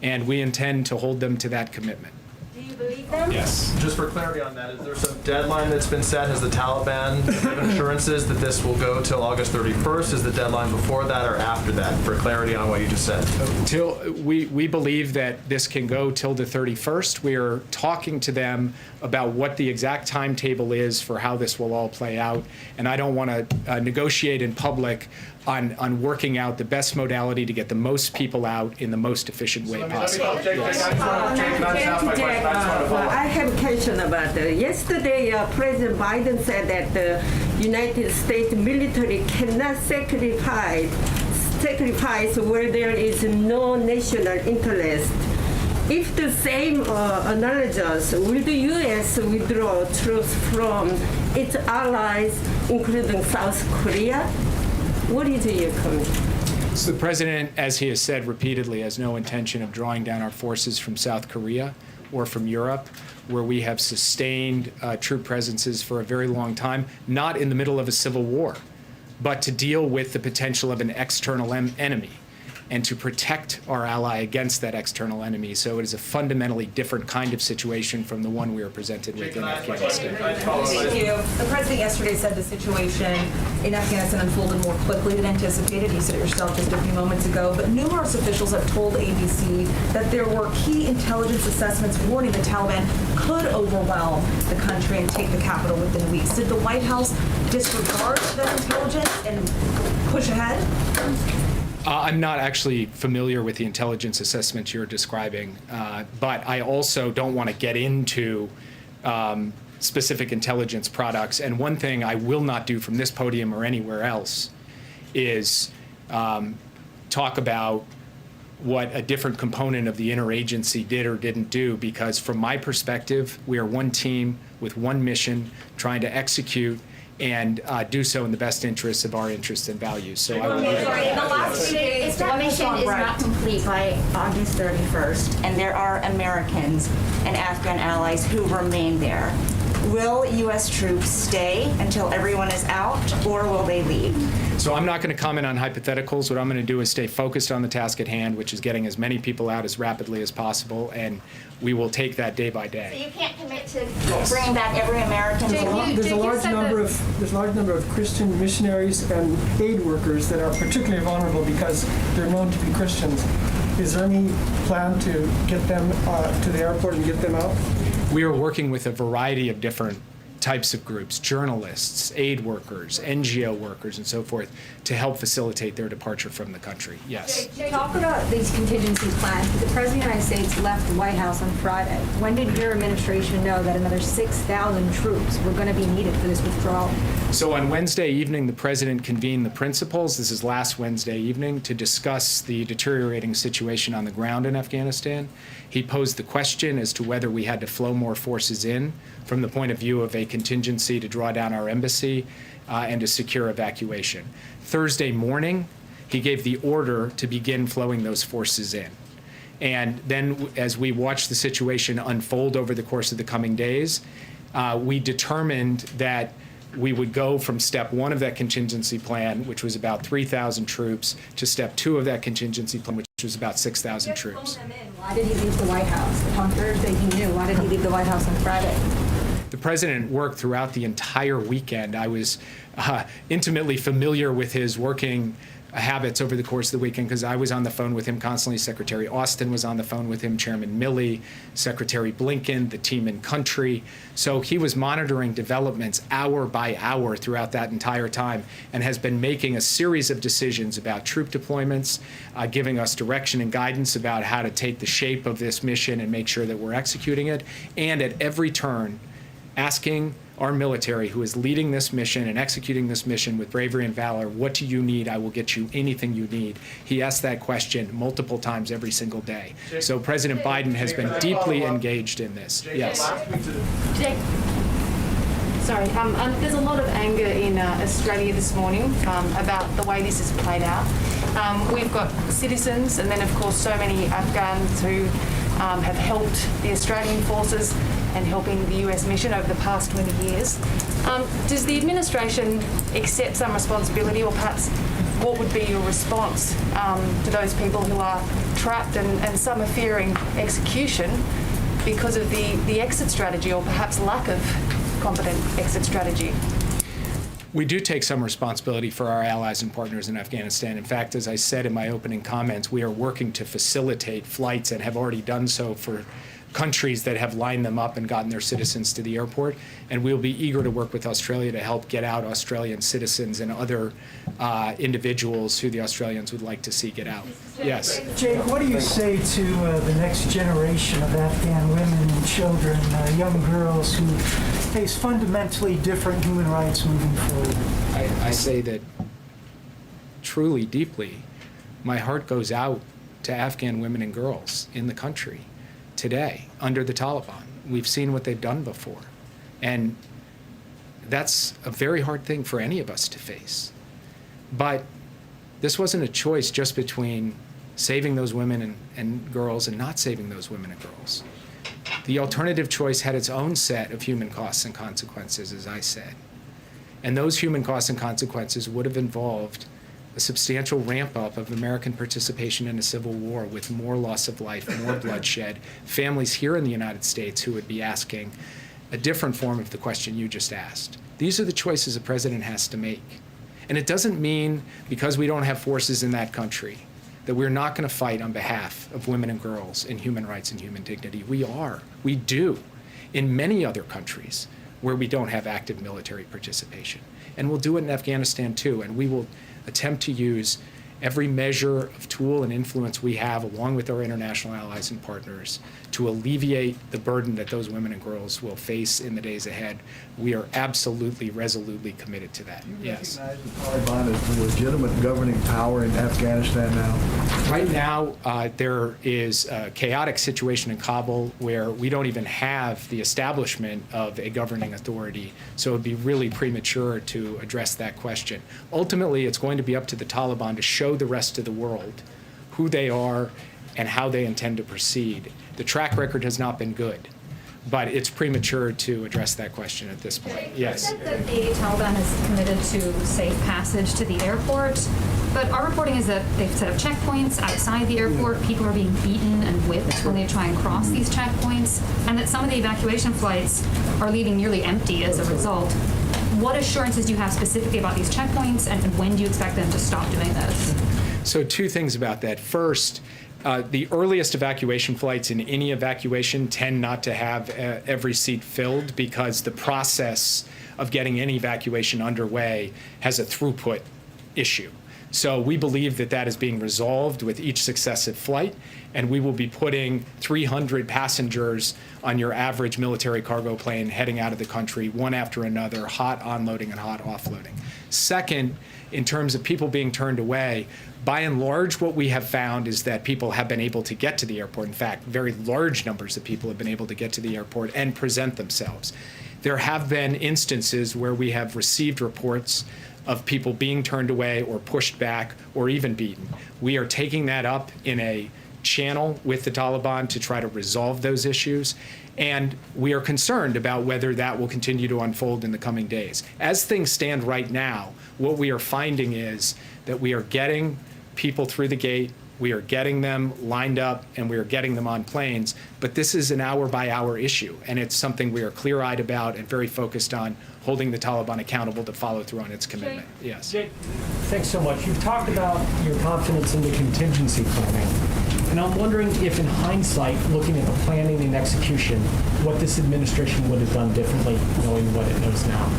and we intend to hold them to that commitment. Do you believe them? Yes. Just for clarity on that, is there some deadline that's been set? Has the Taliban given assurances that this will go till August 31st? Is the deadline before that or after that? For clarity on what you just said. We believe that this can go till the 31st. We are talking to them about what the exact timetable is for how this will all play out, and I don't want to negotiate in public on working out the best modality to get the most people out in the most efficient way possible. I have a question about that. Yesterday, President Biden said that the United States military cannot sacrifice where there is no national interest. If the same analogous, will the U.S. withdraw troops from its allies, including South Korea? What is your comment? So the president, as he has said repeatedly, has no intention of drawing down our forces from South Korea or from Europe, where we have sustained troop presences for a very long time, not in the middle of a civil war, but to deal with the potential of an external enemy and to protect our ally against that external enemy. So it is a fundamentally different kind of situation from the one we are presented with in Afghanistan. Thank you. The president yesterday said the situation in Afghanistan unfolded more quickly than anticipated. You said it yourself just a few moments ago. But numerous officials have told ABC that there were key intelligence assessments warning the Taliban could overwhelm the country and take the capital within weeks. Did the White House disregard that intelligence and push ahead? I'm not actually familiar with the intelligence assessments you're describing, but I also don't want to get into specific intelligence products. And one thing I will not do from this podium or anywhere else is talk about what a different component of the interagency did or didn't do, because from my perspective, we are one team with one mission trying to execute and do so in the best interests of our interests and values. So I will leave it at that. In the last few days, If that mission is not complete by August 31st, and there are Americans and Afghan allies who remain there, will U.S. troops stay until everyone is out, or will they leave? So I'm not going to comment on hypotheticals. What I'm going to do is stay focused on the task at hand, which is getting as many people out as rapidly as possible, and we will take that day by So day. you can't commit to bringing back every American. There's a large number of Christian missionaries and aid workers that are particularly vulnerable because they're known to be Christians. Is there any plan to get them to the airport and get them out? We are working with a variety of different types of groups, journalists, aid workers, NGO workers, and so forth, to help facilitate their departure from the country. Yes. Talk about these contingency plans. The President of the United States left the White House on Friday. When did your administration know that another 6,000 troops were going to be needed for this withdrawal? So on Wednesday evening, the President convened the principals, this is last Wednesday evening, to discuss the deteriorating situation on the ground in Afghanistan. He posed the question as to whether we had to flow more forces in from the point of view of a contingency to draw down our embassy and to secure evacuation. Thursday morning, he gave the order to begin flowing those forces in. And then as we watched the situation unfold over the course of the coming days, we determined that we would go from step one of that contingency plan, which was about 3,000 troops, to step two of that contingency plan, which was about 6,000 troops. Why did he leave the White House? If on Thursday he knew, why did he leave the White House on Friday? The President worked throughout the entire weekend. I was intimately familiar with his working habits over the course of the weekend because I was on the phone with him constantly. Secretary Austin was on the phone with him, Chairman Milley, Secretary Blinken, the team in country. So he was monitoring developments hour by hour throughout that entire time and has been making a series of decisions about troop deployments, giving us direction and guidance about how to take the shape of this mission and make sure that we're executing it. And at every turn, asking our military, who is leading this mission and executing this mission with bravery and valor, what do you need? I will get you anything you need. He asked that question multiple times every single day. So President Biden has been deeply engaged in this. Yes. Jake. Sorry, there's a lot of anger in Australia this morning about the way this has played out. We've got citizens and then, of course, so many Afghans who have helped the Australian forces and helping the US mission over the past 20 years. Does the administration accept some responsibility, or perhaps what would be your response to those people who are trapped and some are fearing execution because of the exit strategy, or perhaps lack of competent exit strategy? We do take some responsibility for our allies and partners in Afghanistan. In fact, as I said in my opening comments, we are working to facilitate flights and have already done so for countries that have lined them up and gotten their citizens to the airport. And we'll be eager to work with Australia to help get out Australian citizens and other individuals who the Australians would like to see get out. Yes. Jake, what do you say to the next generation of Afghan women and children, young girls who face fundamentally different human rights moving forward? I say that truly, deeply, my heart goes out to Afghan women and girls in the country today under the Taliban. We've seen what they've done before. And that's a very hard thing for any of us to face. But this wasn't a choice just between saving those women and girls and not saving those women and girls. The alternative choice had its own set of human costs and consequences, as I said. And those human costs and consequences would have involved a substantial ramp up of American participation in a civil war with more loss of life, more bloodshed, families here in the United States who would be asking a different form of the question you just asked. These are the choices a president has to make. And it doesn't mean because we don't have forces in that country that we're not going to fight on behalf of women and girls and human rights and human dignity. We are. We do. In many other countries where we don't have active military participation. And we'll do it in Afghanistan too. And we will attempt to use every measure of tool and influence we have, along with our international allies and partners, to alleviate the burden that those women and girls will face in the days ahead. We are absolutely, resolutely committed to that. Yes. You recognize the Taliban as the legitimate governing power in Afghanistan now? Right now, there is a chaotic situation in Kabul where we don't even have the establishment of a governing authority, so it would be really premature to address that question. Ultimately, it's going to be up to the Taliban to show show the rest of the world who they are and how they intend to proceed. The track record has not been good, but it's premature to address that question at this point. Yes. You said that the Taliban has committed to safe passage to the airport, but our reporting is that they've set up checkpoints outside the airport. People are being beaten and whipped when they try and cross these checkpoints, and that some of the evacuation flights are leaving nearly empty as a result. What assurances do you have specifically about these checkpoints, and when do you expect them to stop doing this? So 2 things about that. First, the earliest evacuation flights in any evacuation tend not to have every seat filled because the process of getting any evacuation underway has a throughput issue. So we believe that that is being resolved with each successive flight, and we will be putting 300 passengers on your average military cargo plane heading out of the country, one after another, hot onloading and hot offloading. Second, in terms of people being turned away, by and large, what we have found is that people have been able to get to the airport. In fact, very large numbers of people have been able to get to the airport and present themselves. There have been instances where we have received reports of people being turned away or pushed back or even beaten. We are taking that up in a channel with the Taliban to try to resolve those issues, and we are concerned about whether that will continue to unfold in the coming days. As things stand right now, what we are finding is that we are getting people through the gate, we are getting them lined up, and we are getting them on planes, but this is an hour-by-hour issue, and it's something we are clear-eyed about and very focused on holding the Taliban accountable to follow through on its commitment. Yes. Jake, thanks so much. You've talked about your confidence in the contingency planning, and I'm wondering if, in hindsight, looking at the planning and execution, what this administration would have done differently, knowing what it knows now.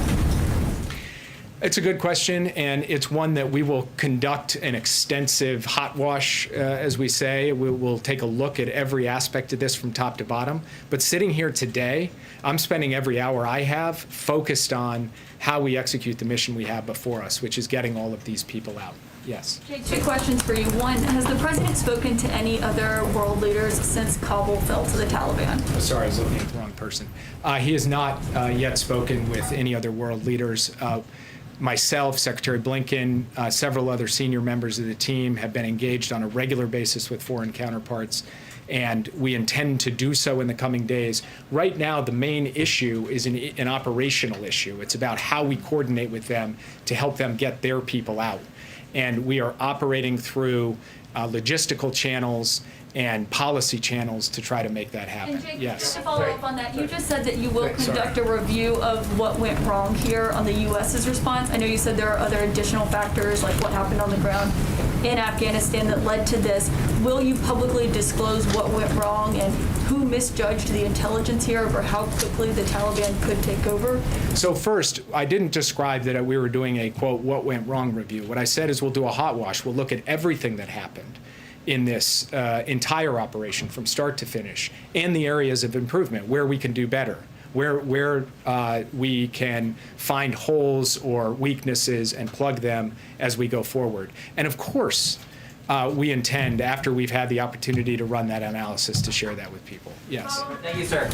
It's a good question, and it's one that we will conduct an extensive hot wash, as we say. We'll take a look at every aspect of this from top to bottom. But sitting here today, I'm spending every hour I have focused on how we execute the mission we have before us, which is getting all of these people out. Yes. Jake, 2 questions for you. One, has the president spoken to any other world leaders since Kabul fell to the Taliban? Oh, sorry, I was looking at the wrong person. He has not yet spoken with any other world leaders. Myself, Secretary Blinken, several other senior members of the team have been engaged on a regular basis with foreign counterparts, and we intend to do so in the coming days. Right now, the main issue is an operational issue. It's about how we coordinate with them to help them get their people out. And we are operating through logistical channels and policy channels to try to make that happen. And Jake, yes. just to follow up on that, you just said that you will conduct a review of what went wrong here on the U.S.'s response. I know you said there are other additional factors, like what happened on the ground in Afghanistan that led to this. Will you publicly disclose what went wrong and who misjudged the intelligence here over how quickly the Taliban could take over? So first, I didn't describe that we were doing a, quote, what went wrong review. What I said is we'll do a hot wash. We'll look at everything that happened in this entire operation from start to finish, and the areas of improvement, where we can do better, where we can find holes or weaknesses and plug them as we go forward. And of course, we intend, after we've had the opportunity to run that analysis, to share that with people. Yes. Thank you, sir.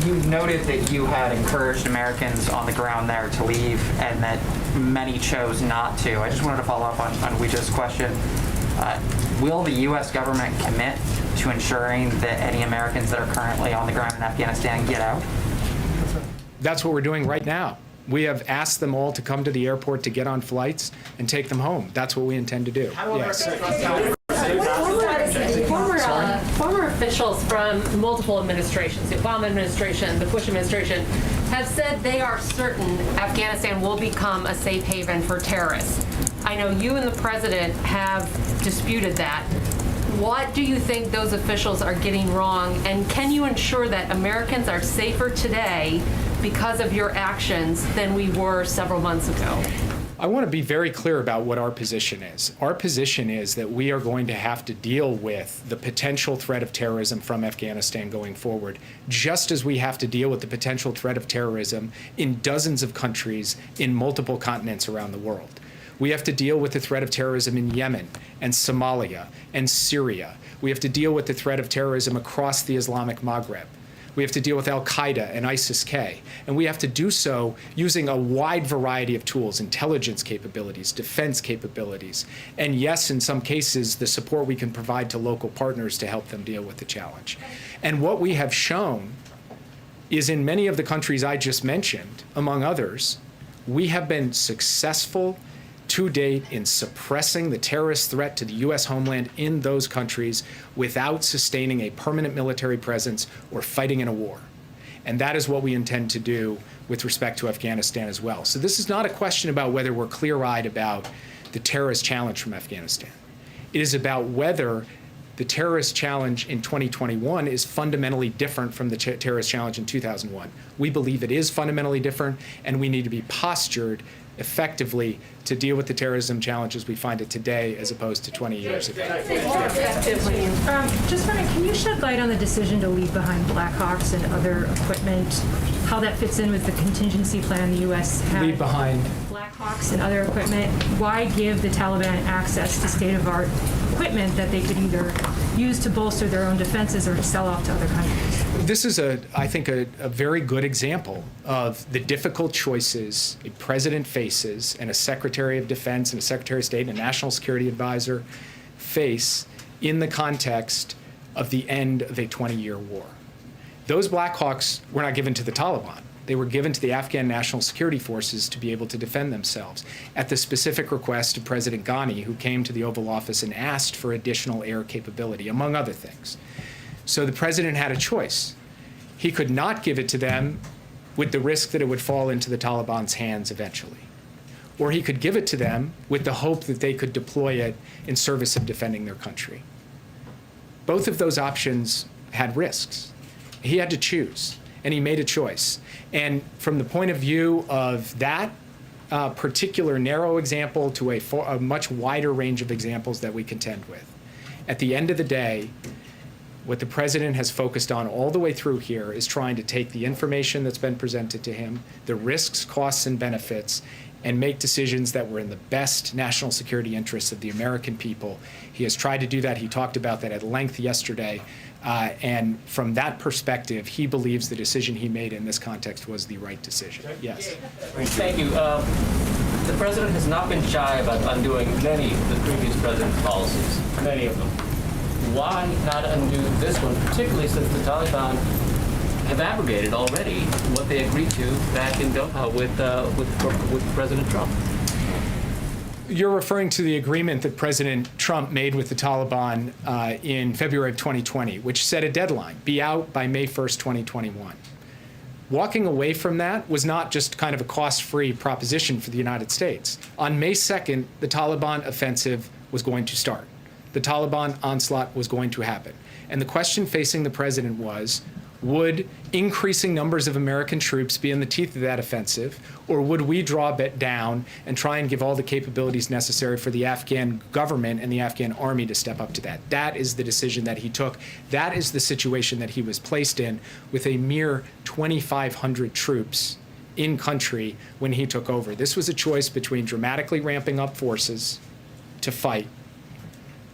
You noted that you had encouraged Americans on the ground there to leave and that many chose not to. I just wanted to follow up on Weeja's question. Will the U.S. government commit to ensuring that any Americans that are currently on the ground in Afghanistan get out? That's what we're doing right now. We have asked them all to come to the airport to get on flights and take them home. That's what we intend to do. Yes. Former officials from multiple administrations, the Obama administration, the Bush administration, have said they are certain Afghanistan will become a safe haven for terrorists. I know you and the president have disputed that. What do you think those officials are getting wrong, and can you ensure that Americans are safer today because of your actions than we were several months ago? I want to be very clear about what our position is. Our position is that we are going to have to deal with the potential threat of terrorism from Afghanistan going forward, just as we have to deal with the potential threat of terrorism in dozens of countries in multiple continents around the world. We have to deal with the threat of terrorism in Yemen and Somalia and Syria. We have to deal with the threat of terrorism across the Islamic Maghreb. We have to deal with Al-Qaeda and ISIS-K. And we have to do so using a wide variety of tools, intelligence capabilities, defense capabilities, and yes, in some cases, the support we can provide to local partners to help them deal with the challenge. And what we have shown is in many of the countries I just mentioned, among others, we have been successful to date in suppressing the terrorist threat to the U.S. homeland in those countries without sustaining a permanent military presence or fighting in a war. And that is what we intend to do with respect to Afghanistan as well. So this is not a question about whether we're clear-eyed about the terrorist challenge from Afghanistan. It is about whether the terrorist challenge in 2021 is fundamentally different from the terrorist challenge in 2001. We believe it is fundamentally different, and we need to be postured effectively to deal with the terrorism challenges we find it today as opposed to 20 years ago. Just wondering, can you shed light on the decision to leave behind Blackhawks and other equipment, how that fits in with the contingency plan the U.S. had? Leave behind Blackhawks and other equipment. Why give the Taliban access to state-of-the-art equipment that they could either use to bolster their own defenses or to sell off to other countries? This is, I think, a very good example of the difficult choices a president faces and a Secretary of Defense and a Secretary of State and a National Security Advisor face in the context of the end of a 20-year war. Those Blackhawks were not given to the Taliban. They were given to the Afghan National Security Forces to be able to defend themselves at the specific request of President Ghani, who came to the Oval Office and asked for additional air capability, among other things. So the president had a choice. He could not give it to them with the risk that it would fall into the Taliban's hands eventually. Or he could give it to them with the hope that they could deploy it in service of defending their country. Both of those options had risks. He had to choose, and he made a choice. And from the point of view of that particular narrow example to a much wider range of examples that we contend with, at the end of the day, what the president has focused on all the way through here is trying to take the information that's been presented to him, the risks, costs, and benefits, and make decisions that were in the best national security interests of the American people. He has tried to do that. He talked about that at length yesterday. And from that perspective, he believes the decision he made in this context was the right decision. Yes. Thank you. The president has not been shy about undoing many of the previous president's policies, many of them. Why not undo this one, particularly since the Taliban have abrogated already what they agreed to back in Doha with President Trump? You're referring to the agreement that President Trump made with the Taliban in February of 2020, which set a deadline, be out by May 1st, 2021. Walking away from that was not just kind of a cost-free proposition for the United States. On May 2nd, the Taliban offensive was going to start. The Taliban onslaught was going to happen. And the question facing the president was, would increasing numbers of American troops be in the teeth of that offensive, or would we draw it down and try and give all the capabilities necessary for the Afghan government and the Afghan army to step up to that? That is the decision that he took. That is the situation that he was placed in with a mere 2,500 troops in country when he took over. This was a choice between dramatically ramping up forces to fight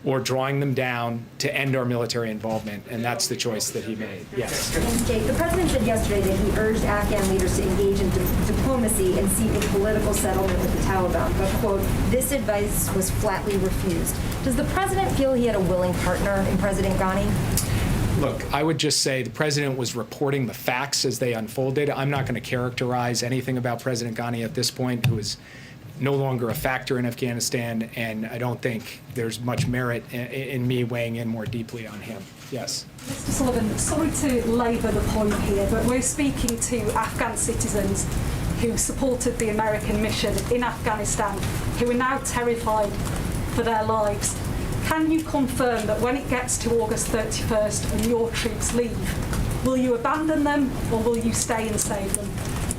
or drawing them down to end our military involvement, and that's the choice that he made. Yes. Jake, the president said yesterday that he urged Afghan leaders to engage in diplomacy and seek a political settlement with the Taliban, but, quote, this advice was flatly refused. Does the president feel he had a willing partner in President Ghani? Look, I would just say the president was reporting the facts as they unfolded. I'm not going to characterize anything about President Ghani at this point, who is no longer a factor in Afghanistan, and I don't think there's much merit in me weighing in more deeply on him. Yes. Mr. Sullivan, sorry to labour the point here, but we're speaking to Afghan citizens who supported the American mission in Afghanistan, who are now terrified for their lives. Can you confirm that when it gets to August 31st and your troops leave, will you abandon them or will you stay and save them?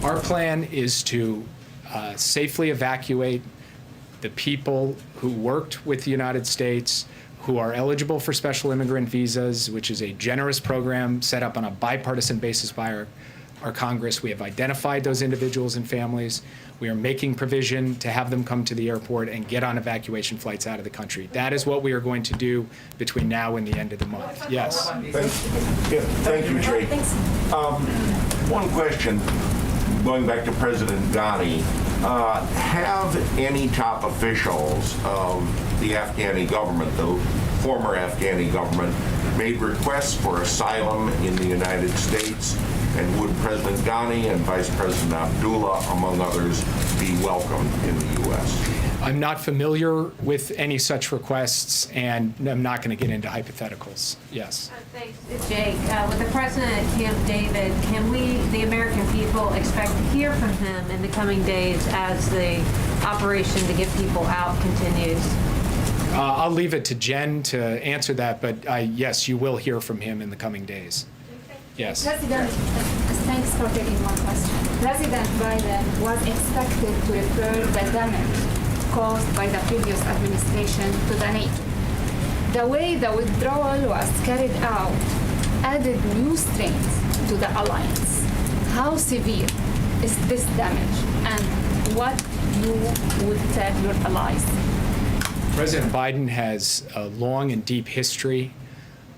Our plan is to safely evacuate the people who worked with the United States, who are eligible for special immigrant visas, which is a generous program set up on a bipartisan basis by our Congress. We have identified those individuals and families. We are making provision to have them come to the airport and get on evacuation flights out of the country. That is what we are going to do between now and the end of the month. Yes. Thank you, Jake. One question, going back to President Ghani. Have any top officials of the Afghani government, the former Afghani government, made requests for asylum in the United States? And would President Ghani and Vice President Abdullah, among others, be welcomed in the U.S.? I'm not familiar with any such requests, and I'm not going to get into hypotheticals. Yes. Thanks, Jake. With the President at Camp David, can we, the American people, expect to hear from him in the coming days as the operation to get people out continues? I'll leave it to Jen to answer that, but yes, you will hear from him in the coming days. Yes. President, thanks for taking my question. President Biden was expected to refer the damage caused by the previous administration to the NATO. The way the withdrawal was carried out added new strength to the alliance. How severe is this damage, and what you would tell your allies? President Biden has a long and deep history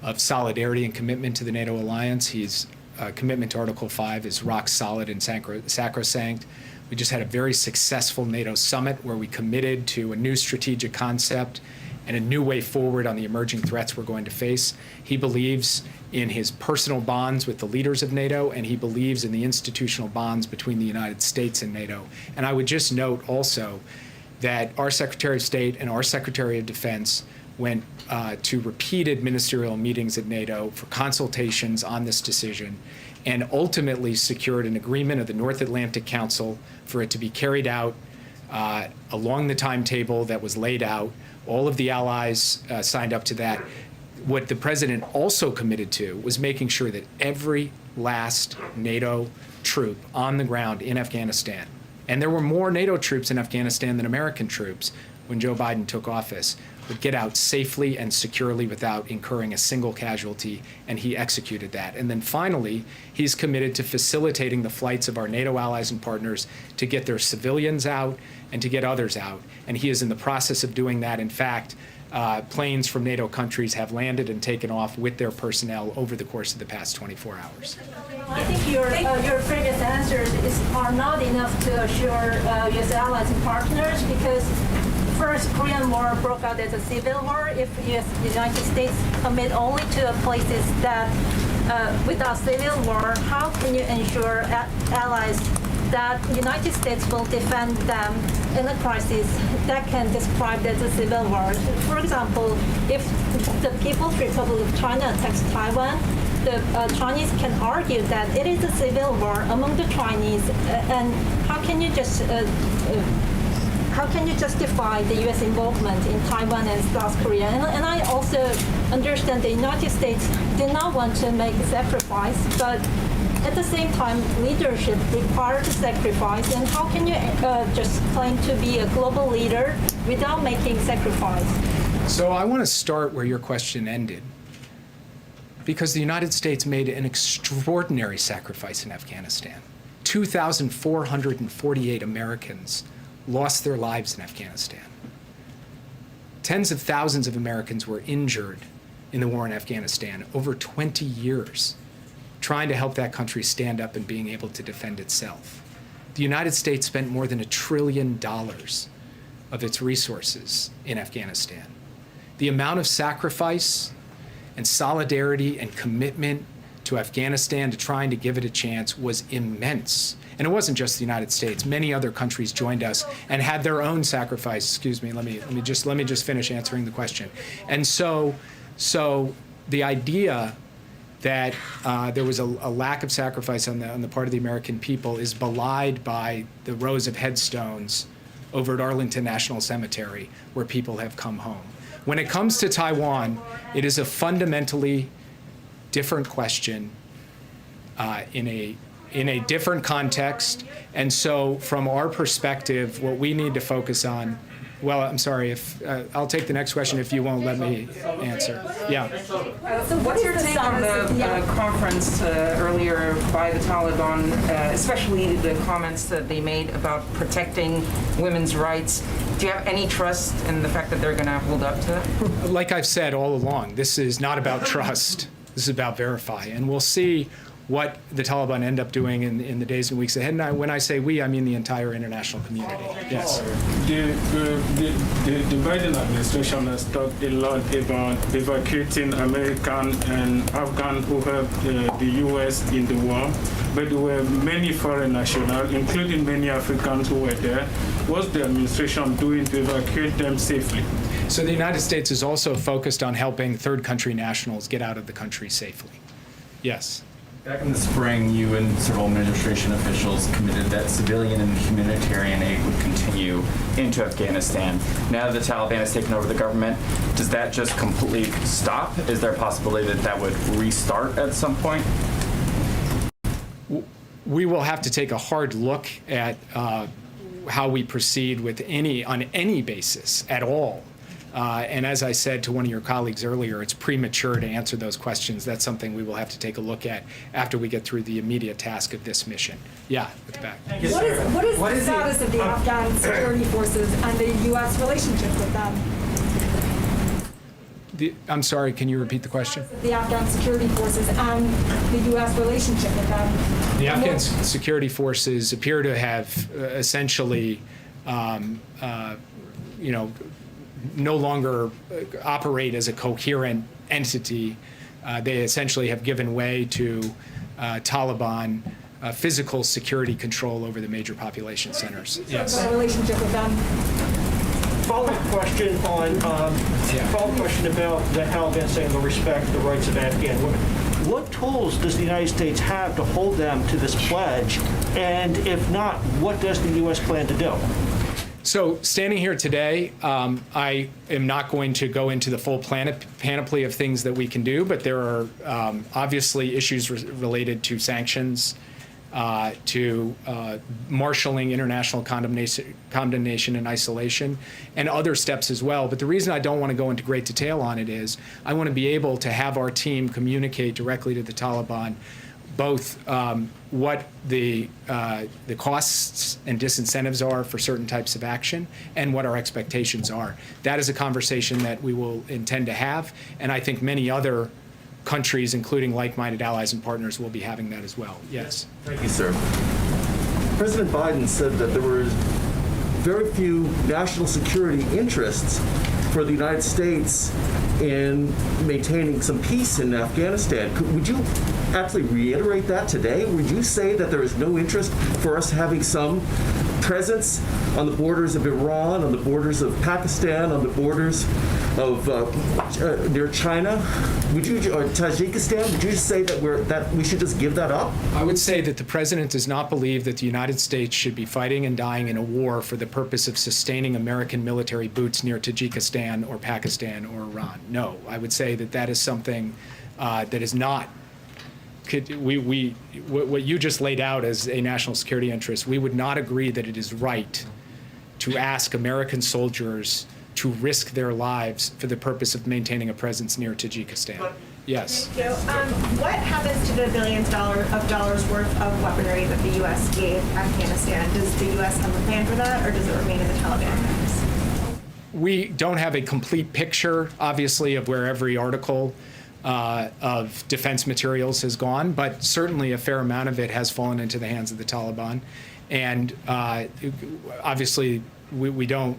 of solidarity and commitment to the NATO alliance. His commitment to Article 5 is rock solid and sacrosanct. We just had a very successful NATO summit where we committed to a new strategic concept and a new way forward on the emerging threats we're going to face. He believes in his personal bonds with the leaders of NATO, and he believes in the institutional bonds between the United States and NATO. And I would just note also that our Secretary of State and our Secretary of Defense went to repeated ministerial meetings at NATO for consultations on this decision, and ultimately secured an agreement of the North Atlantic Council for it to be carried out along the timetable that was laid out. All of the allies signed up to that. What the president also committed to was making sure that every last NATO troop on the ground in Afghanistan, and there were more NATO troops in Afghanistan than American troops when Joe Biden took office, would get out safely and securely without incurring a single casualty, and he executed that. And then finally, he's committed to facilitating the flights of our NATO allies and partners to get their civilians out and to get others out. And he is in the process of doing that. In fact, planes from NATO countries have landed and taken off with their personnel over the course of the past 24 hours. I think your previous answers are not enough to assure U.S. allies and partners, because first Korean War broke out as a civil war. If the United States commit only to places that without civil war, how can you ensure allies that the United States will defend them in a crisis that can describe as a civil war? For example, if the People's Republic of China attacks Taiwan, the Chinese can argue that it is a civil war among the Chinese, and how can you justify the U.S. involvement in Taiwan and South Korea? And I also understand the United States did not want to make a sacrifice, but at the same time, leadership requires a sacrifice. And how can you just claim to be a global leader without making sacrifice? So I want to start where your question ended, because the United States made an extraordinary sacrifice in Afghanistan. 2,448 Americans lost their lives in Afghanistan. Tens of thousands of Americans were injured in the war in Afghanistan over 20 years, trying to help that country stand up and being able to defend itself. The United States spent more than $1 trillion of its resources in Afghanistan. The amount of sacrifice and solidarity and commitment to Afghanistan, to trying to give it a chance, was immense. And it wasn't just the United States. Many other countries joined us and had their own sacrifice. Excuse me, let me just finish answering the question. And so the idea that there was a lack of sacrifice on the part of the American people is belied by the rows of headstones over at Arlington National Cemetery, where people have come home. When it comes to Taiwan, it is a fundamentally different question in a different context. And so from our perspective, what we need to focus on Well, I'm sorry, if I'll take the next question if you won't let me answer. Yeah. So what's your take on the conference earlier by the Taliban, especially the comments that they made about protecting women's rights? Do you have any trust in the fact that they're going to hold up to that? Like I've said all along, this is not about trust. This is about verify. And we'll see what the Taliban end up doing in the days and weeks ahead. And when I say we, I mean the entire international community. Yes. The Biden administration has talked a lot about evacuating American and Afghan who helped the U.S. in the war, but there were many foreign nationals, including many Africans who were there. What's the administration doing to evacuate them safely? So the United States is also focused on helping third country nationals get out of the country safely. Yes. Back in the spring, you and several administration officials committed that civilian and humanitarian aid would continue into Afghanistan. Now that the Taliban has taken over the government, does that just completely stop? Is there a possibility that that would restart at some point? We will have to take a hard look at how we proceed with on any basis at all. And as I said to one of your colleagues earlier, it's premature to answer those questions. That's something we will have to take a look at after we get through the immediate task of this mission. Yeah, at the back. What is the status of the Afghan security forces and the U.S. relationship with them? I'm sorry, can you repeat the question? The Afghan security forces and the U.S. relationship with them. The Afghan security forces appear to have essentially, no longer operate as a coherent entity. They essentially have given way to Taliban physical security control over the major population centers. Yes. The relationship with them. Follow-up question on follow-up question about the Taliban saying they'll respect the rights of Afghan women. What tools does the United States have to hold them to this pledge? And if not, what does the U.S. plan to do? So standing here today, I am not going to go into the full panoply of things that we can do, but there are obviously issues related to sanctions, to marshaling international condemnation and isolation, and other steps as well. But the reason I don't want to go into great detail on it is I want to be able to have our team communicate directly to the Taliban both what the costs and disincentives are for certain types of action and what our expectations are. That is a conversation that we will intend to have, and I think many other countries, including like-minded allies and partners, will be having that as well. Yes. Thank you, sir. President Biden said that there were very few national security interests for the United States in maintaining some peace in Afghanistan. Would you actually reiterate that today? Would you say that there is no interest for us having some presence on the borders of Iran, on the borders of Pakistan, on the borders of near China? Would you, or Tajikistan? Would you say that we should just give that up? I would say that the president does not believe that the United States should be fighting and dying in a war for the purpose of sustaining American military boots near Tajikistan or Pakistan or Iran. No, I would say that that is something that is not. What you just laid out as a national security interest, we would not agree that it is right to ask American soldiers to risk their lives for the purpose of maintaining a presence near Tajikistan. Yes. Thank you. What happens to the billions of dollars worth of weaponry that the U.S. gave Afghanistan? Does the U.S. have a plan for that, or does it remain in the Taliban hands? We don't have a complete picture, obviously, of where every article of defense materials has gone, but certainly a fair amount of it has fallen into the hands of the Taliban. And obviously, we don't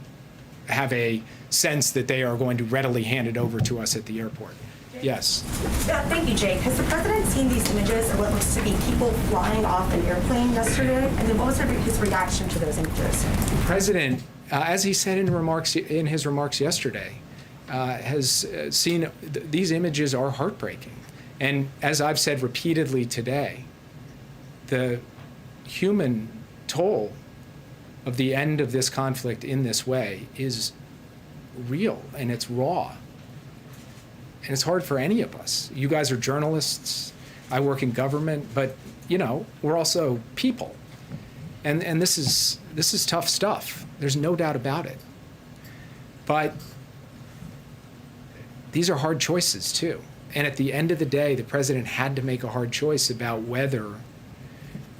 have a sense that they are going to readily hand it over to us at the airport. Yes. Thank you, Jake. Has the president seen these images of what looks to be people flying off an airplane yesterday? And then what was his reaction to those images? The president, as he said in his remarks yesterday, has seen these images are heartbreaking. And as I've said repeatedly today, the human toll of the end of this conflict in this way is real and it's raw. And it's hard for any of us. You guys are journalists, I work in government, but we're also people. And this is tough stuff. There's no doubt about it. But these are hard choices, too. And at the end of the day, the president had to make a hard choice about whether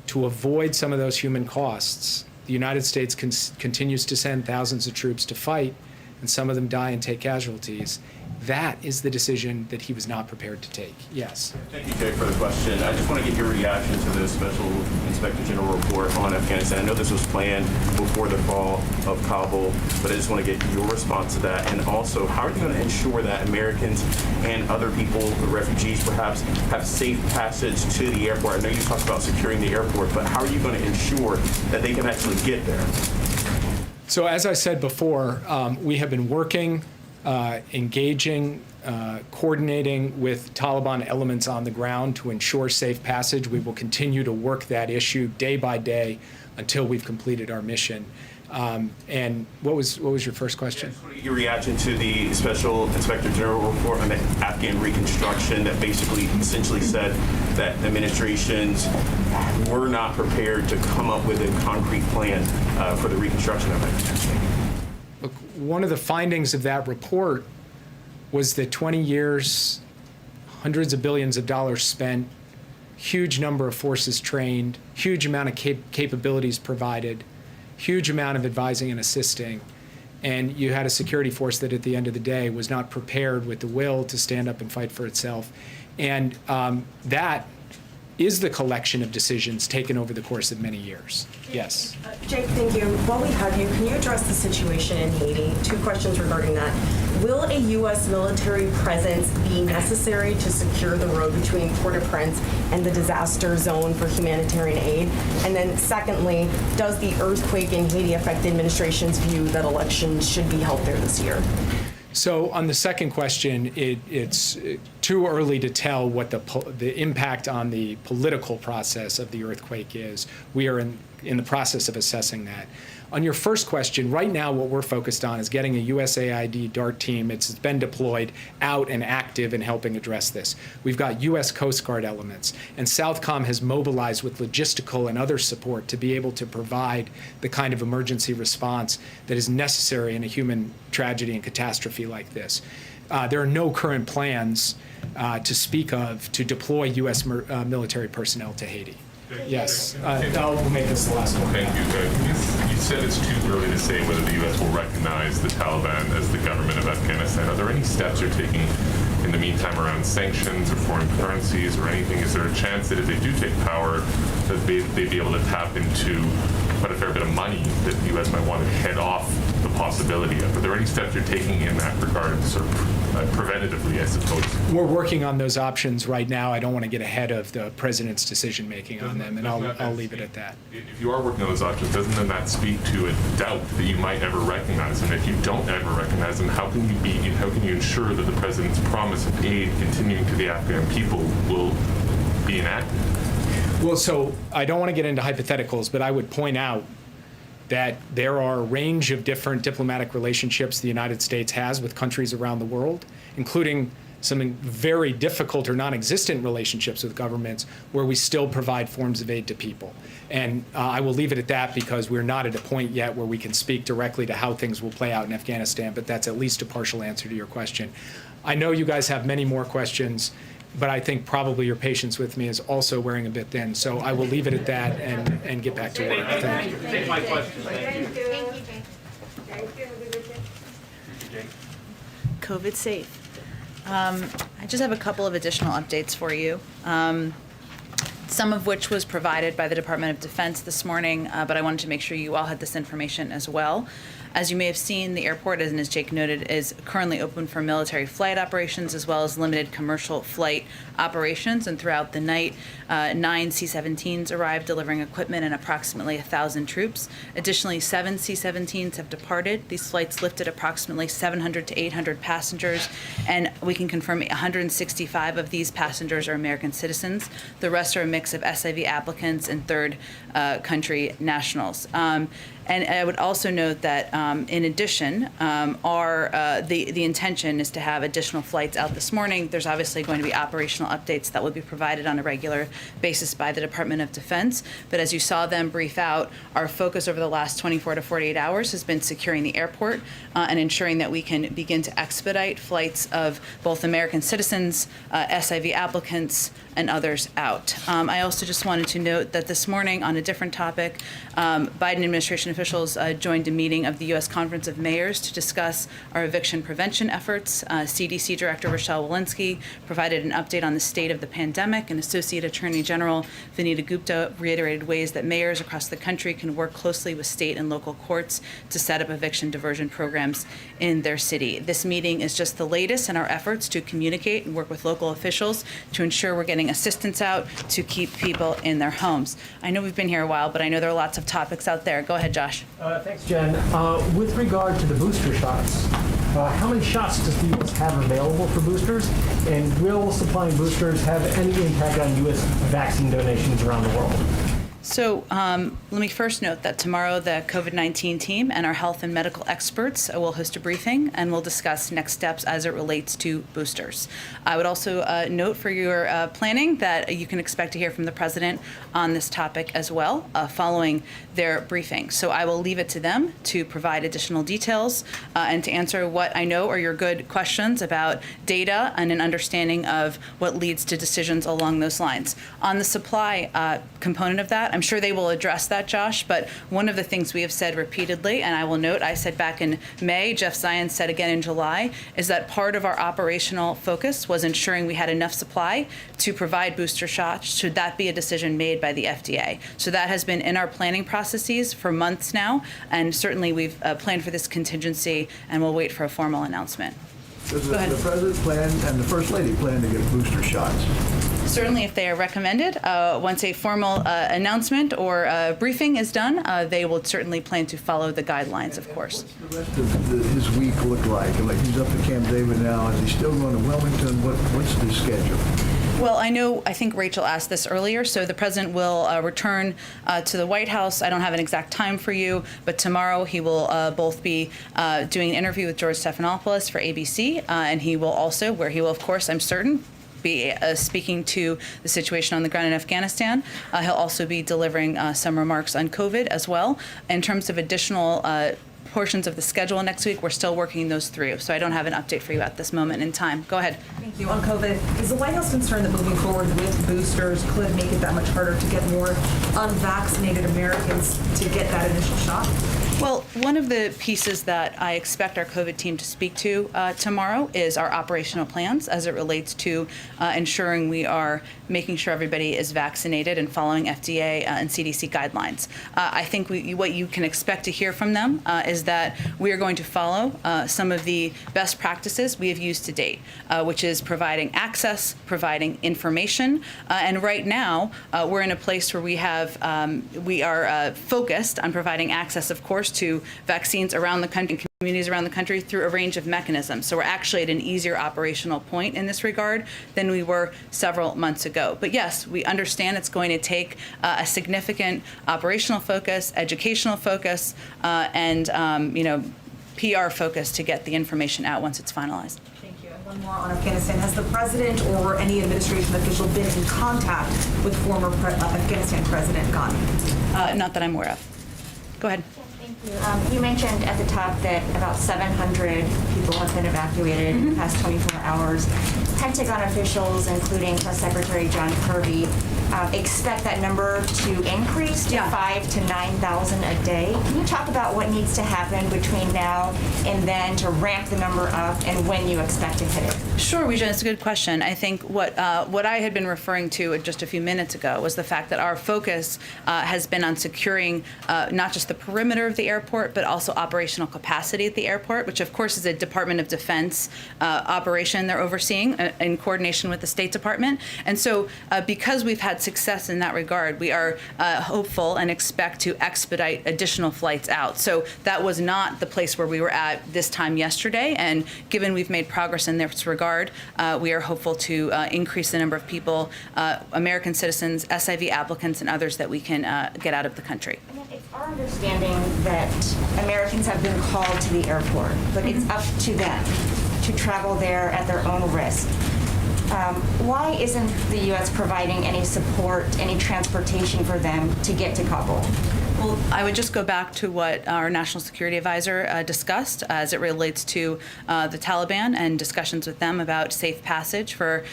to avoid some of those human costs. The United States continues to send thousands of troops to fight, and some of them die and take casualties. That is the decision that he was not prepared to take. Yes. Thank you, Jay, for the question. I just want to get your reaction to the Special Inspector General report on Afghanistan. I know this was planned before the fall of Kabul, but I just want to get your response to that. And also, how are you going to ensure that Americans and other people, refugees perhaps, have safe passage to the airport? I know you talked about securing the airport, but how are you going to ensure that they can actually get there? So as I said before, we have been working, engaging, coordinating with Taliban elements on the ground to ensure safe passage. We will continue to work that issue day by day until we've completed our mission. And what was your first question? Your reaction to the Special Inspector General report on the Afghan reconstruction that basically essentially said that administrations were not prepared to come up with a concrete plan for the reconstruction of Afghanistan. Look, one of the findings of that report was that 20 years, hundreds of billions of dollars spent, huge number of forces trained, huge amount of capabilities provided, huge amount of advising and assisting, and you had a security force that at the end of the day was not prepared with the will to stand up and fight for itself. And that is the collection of decisions taken over the course of many years. Yes. Jake, thank you. While we have you, can you address the situation in Haiti? 2 questions regarding that. Will a U.S. military presence be necessary to secure the road between Port-au-Prince and the disaster zone for humanitarian aid? And then secondly, does the earthquake in Haiti affect the administration's view that elections should be held there this year? So on the second question, it's too early to tell what the impact on the political process of the earthquake is. We are in the process of assessing that. On your first question, right now what we're focused on is getting a USAID DART team. It's been deployed out and active in helping address this. We've got U.S. Coast Guard elements, and Southcom has mobilized with logistical and other support to be able to provide the kind of emergency response that is necessary in a human tragedy and catastrophe like this. There are no current plans to speak of to deploy U.S. military personnel to Haiti. Yes. We'll make this the last one. Thank you. You said it's too early to say whether the U.S. will recognize the Taliban as the government of Afghanistan. Are there any steps you're taking in the meantime around sanctions or foreign currencies or anything? Is there a chance that if they do take power, that they'd be able to tap into quite a fair bit of money that the U.S. might want to head off the possibility of? Are there any steps you're taking in that regard, sort of preventatively, I suppose? We're working on those options right now. I don't want to get ahead of the president's decision-making on them, and I'll leave it at that. If you are working on those options, doesn't then that speak to a doubt that you might ever recognize them? If you don't ever recognize them, how can you ensure that the president's promise of aid continuing to the Afghan people will be enacted? Well, so I don't want to get into hypotheticals, but I would point out that there are a range of different diplomatic relationships the United States has with countries around the world, including some very difficult or non-existent relationships with governments where we still provide forms of aid to people. And I will leave it at that because we're not at a point yet where we can speak directly to how things will play out in Afghanistan, but that's at least a partial answer to your question. I know you guys have many more questions, but I think probably your patience with me is also wearing a bit thin. So I will leave it at that and get back to work. Thank you. Take my question. Thank you. COVID safe. I just have a couple of additional updates for you. Some of which was provided by the Department of Defense this morning, but I wanted to make sure you all had this information as well. As you may have seen, the airport, and as Jake noted, is currently open for military flight operations as well as limited commercial flight operations. And throughout the night, 9 C-17s arrived delivering equipment and approximately 1,000 troops. Additionally, 7 C-17s have departed. These flights lifted approximately 700 to 800 passengers, and we can confirm 165 of these passengers are American citizens. The rest are a mix of SIV applicants and third country nationals. And I would also note that, in addition, the intention is to have additional flights out this morning. There's obviously going to be operational updates that will be provided on a regular basis by the Department of Defense. But as you saw them brief out, our focus over the last 24 to 48 hours has been securing the airport and ensuring that we can begin to expedite flights of both American citizens, SIV applicants, and others out. I also just wanted to note that this morning, on a different topic, Biden administration officials joined a meeting of the U.S. Conference of Mayors to discuss our eviction prevention efforts. CDC Director Rochelle Walensky provided an update on the state of the pandemic, and Associate Attorney General Vinita Gupta reiterated ways that mayors across the country can work closely with state and local courts to set up eviction diversion programs in their city. This meeting is just the latest in our efforts to communicate and work with local officials to ensure we're getting assistance out to keep people in their homes. I know we've been here a while, but I know there are lots of topics out there. Go ahead, Josh. Thanks, Jen. With regard to the booster shots, how many shots does the U.S. have available for boosters? And will supplying boosters have any impact on U.S. vaccine donations around the world? So let me first note that tomorrow the COVID-19 team and our health and medical experts will host a briefing and we'll discuss next steps as it relates to boosters. I would also note for your planning that you can expect to hear from the President on this topic as well following their briefing. So I will leave it to them to provide additional details and to answer what I know are your good questions about data and an understanding of what leads to decisions along those lines. On the supply component of that, I'm sure they will address that, Josh, but one of the things we have said repeatedly, and I will note, I said back in May, Jeff Zients said again in July, is that part of our operational focus was ensuring we had enough supply to provide booster shots should that be a decision made by the FDA. So that has been in our planning processes for months now, and certainly we've planned for this contingency, and we'll wait for a formal announcement. Does the President plan and the First Lady plan to get booster shots? Certainly, if they are recommended, once a formal announcement or briefing is done, they will certainly plan to follow the guidelines, of course. What's the rest of his week look like? Like he's up at Camp David now. Is he still going to Wilmington? What's the schedule? Well, I think Rachel asked this earlier, so the President will return to the White House. I don't have an exact time for you, but tomorrow he will both be doing an interview with George Stephanopoulos for ABC, and he will also, where he will, of course, I'm certain, be speaking to the situation on the ground in Afghanistan. He'll also be delivering some remarks on COVID as well. In terms of additional portions of the schedule next week, we're still working those through, so I don't have an update for you at this moment in time. Go ahead. Thank you. On COVID, is the White House concerned that moving forward with boosters could make it that much harder to get more unvaccinated Americans to get that initial shot? Well, one of the pieces that I expect our COVID team to speak to tomorrow is our operational plans as it relates to ensuring we are making sure everybody is vaccinated and following FDA and CDC guidelines. I think what you can expect to hear from them is that we are going to follow some of the best practices we have used to date, which is providing access, providing information, and right now we're in a place where we are focused on providing access, of course, to vaccines around the country, communities around the country through a range of mechanisms. So we're actually at an easier operational point in this regard than we were several months ago. But yes, we understand it's going to take a significant operational focus, educational focus, and PR focus to get the information out once it's finalized. Thank you. And one more on Afghanistan. Has the President or any administration official been in contact with former Afghanistan President Ghani? Not that I'm aware of. Go ahead. You mentioned at the top that about 700 people have been evacuated in the past 24 hours. Pentagon officials, including Press Secretary John Kirby, expect that number to increase to 5,000 to 9,000 a day. Can you talk about what needs to happen between now and then to ramp the number up, and when you expect to hit it? Sure, Wijan, it's a good question. I think what I had been referring to just a few minutes ago was the fact that our focus has been on securing not just the perimeter of the airport, but also operational capacity at the airport, which of course is a Department of Defense operation they're overseeing in coordination with the State Department. And so because we've had success in that regard. We are hopeful and expect to expedite additional flights out. So that was not the place where we were at this time yesterday, and given we've made progress in this regard, we are hopeful to increase the number of people, American citizens, SIV applicants, and others that we can get out of the country. It's our understanding that Americans have been called to the airport, but it's up to them to travel there at their own risk. Why isn't the U.S. providing any support, any transportation for them to get to Kabul? Well, I would just go back to what our National Security Advisor discussed as it relates to the Taliban and discussions with them about safe passage for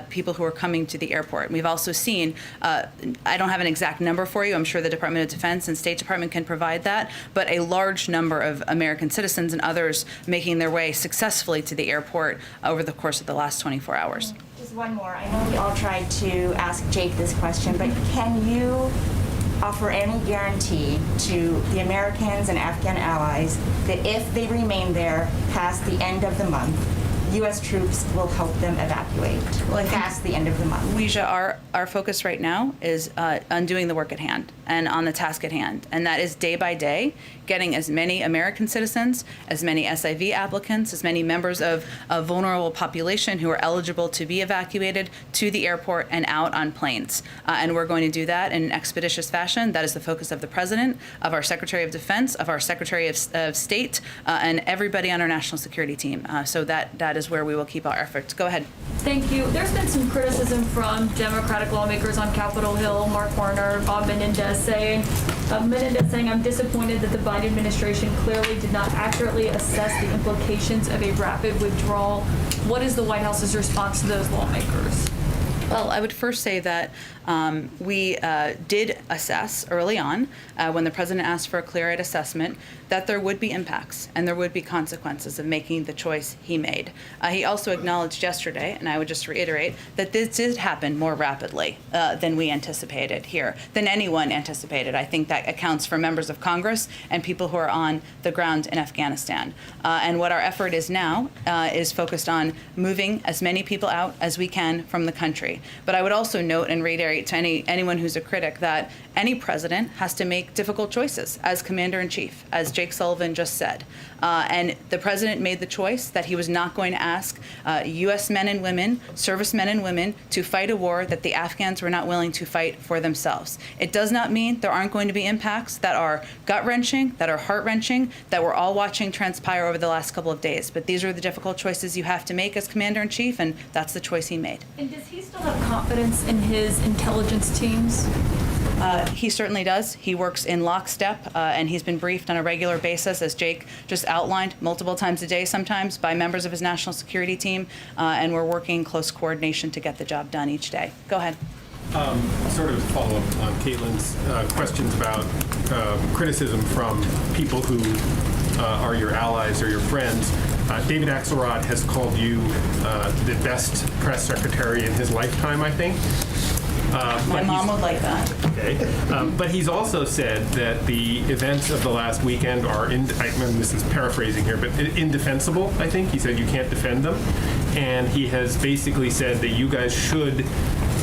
people who are coming to the airport. We've also seen, I don't have an exact number for you, I'm sure the Department of Defense and State Department can provide that, but a large number of American citizens and others making their way successfully to the airport over the course of the last 24 hours. Just one more. I know we all tried to ask Jake this question, but can you offer any guarantee to the Americans and Afghan allies that if they remain there past the end of the month, U.S. troops will help them evacuate past the end of the month? Weijia, our focus right now is on doing the work at hand and on the task at hand. And that is day by day, getting as many American citizens, as many SIV applicants, as many members of a vulnerable population who are eligible to be evacuated to the airport and out on planes. And we're going to do that in an expeditious fashion. That is the focus of the President, of our Secretary of Defense, of our Secretary of State, and everybody on our national security team. So that is where we will keep our efforts. Go ahead. Thank you. There's been some criticism from Democratic lawmakers on Capitol Hill, Mark Warner, Bob Menendez saying, I'm disappointed that the Biden administration clearly did not accurately assess the implications of a rapid withdrawal. What is the White House's response to those lawmakers? Well, I would first say that we did assess early on, when the President asked for a clear-eyed assessment, that there would be impacts and there would be consequences of making the choice he made. He also acknowledged yesterday, and I would just reiterate, that this did happen more rapidly than we anticipated here, than anyone anticipated. I think that accounts for members of Congress and people who are on the ground in Afghanistan. And what our effort is now is focused on moving as many people out as we can from the country. But I would also note and reiterate to anyone who's a critic that any president has to make difficult choices as commander-in-chief, as Jake Sullivan just said. And the president made the choice that he was not going to ask U.S. men and women, servicemen and women, to fight a war that the Afghans were not willing to fight for themselves. It does not mean there aren't going to be impacts that are gut-wrenching, that are heart-wrenching, that we're all watching transpire over the last couple of days. But these are the difficult choices you have to make as commander-in-chief, and that's the choice he made. And does he still have confidence in his intelligence teams? He certainly does. He works in lockstep, and he's been briefed on a regular basis, as Jake just outlined, multiple times a day sometimes by members of his national security team, and we're working in close coordination to get the job done each day. Go ahead. Sort of follow up on Caitlin's questions about criticism from people who are your allies or your friends. David Axelrod has called you the best press secretary in his lifetime, I think. My mom would like that. Okay. But he's also said that the events of the last weekend are, this is paraphrasing here, but indefensible, I think. He said you can't defend them. And he has basically said that you guys should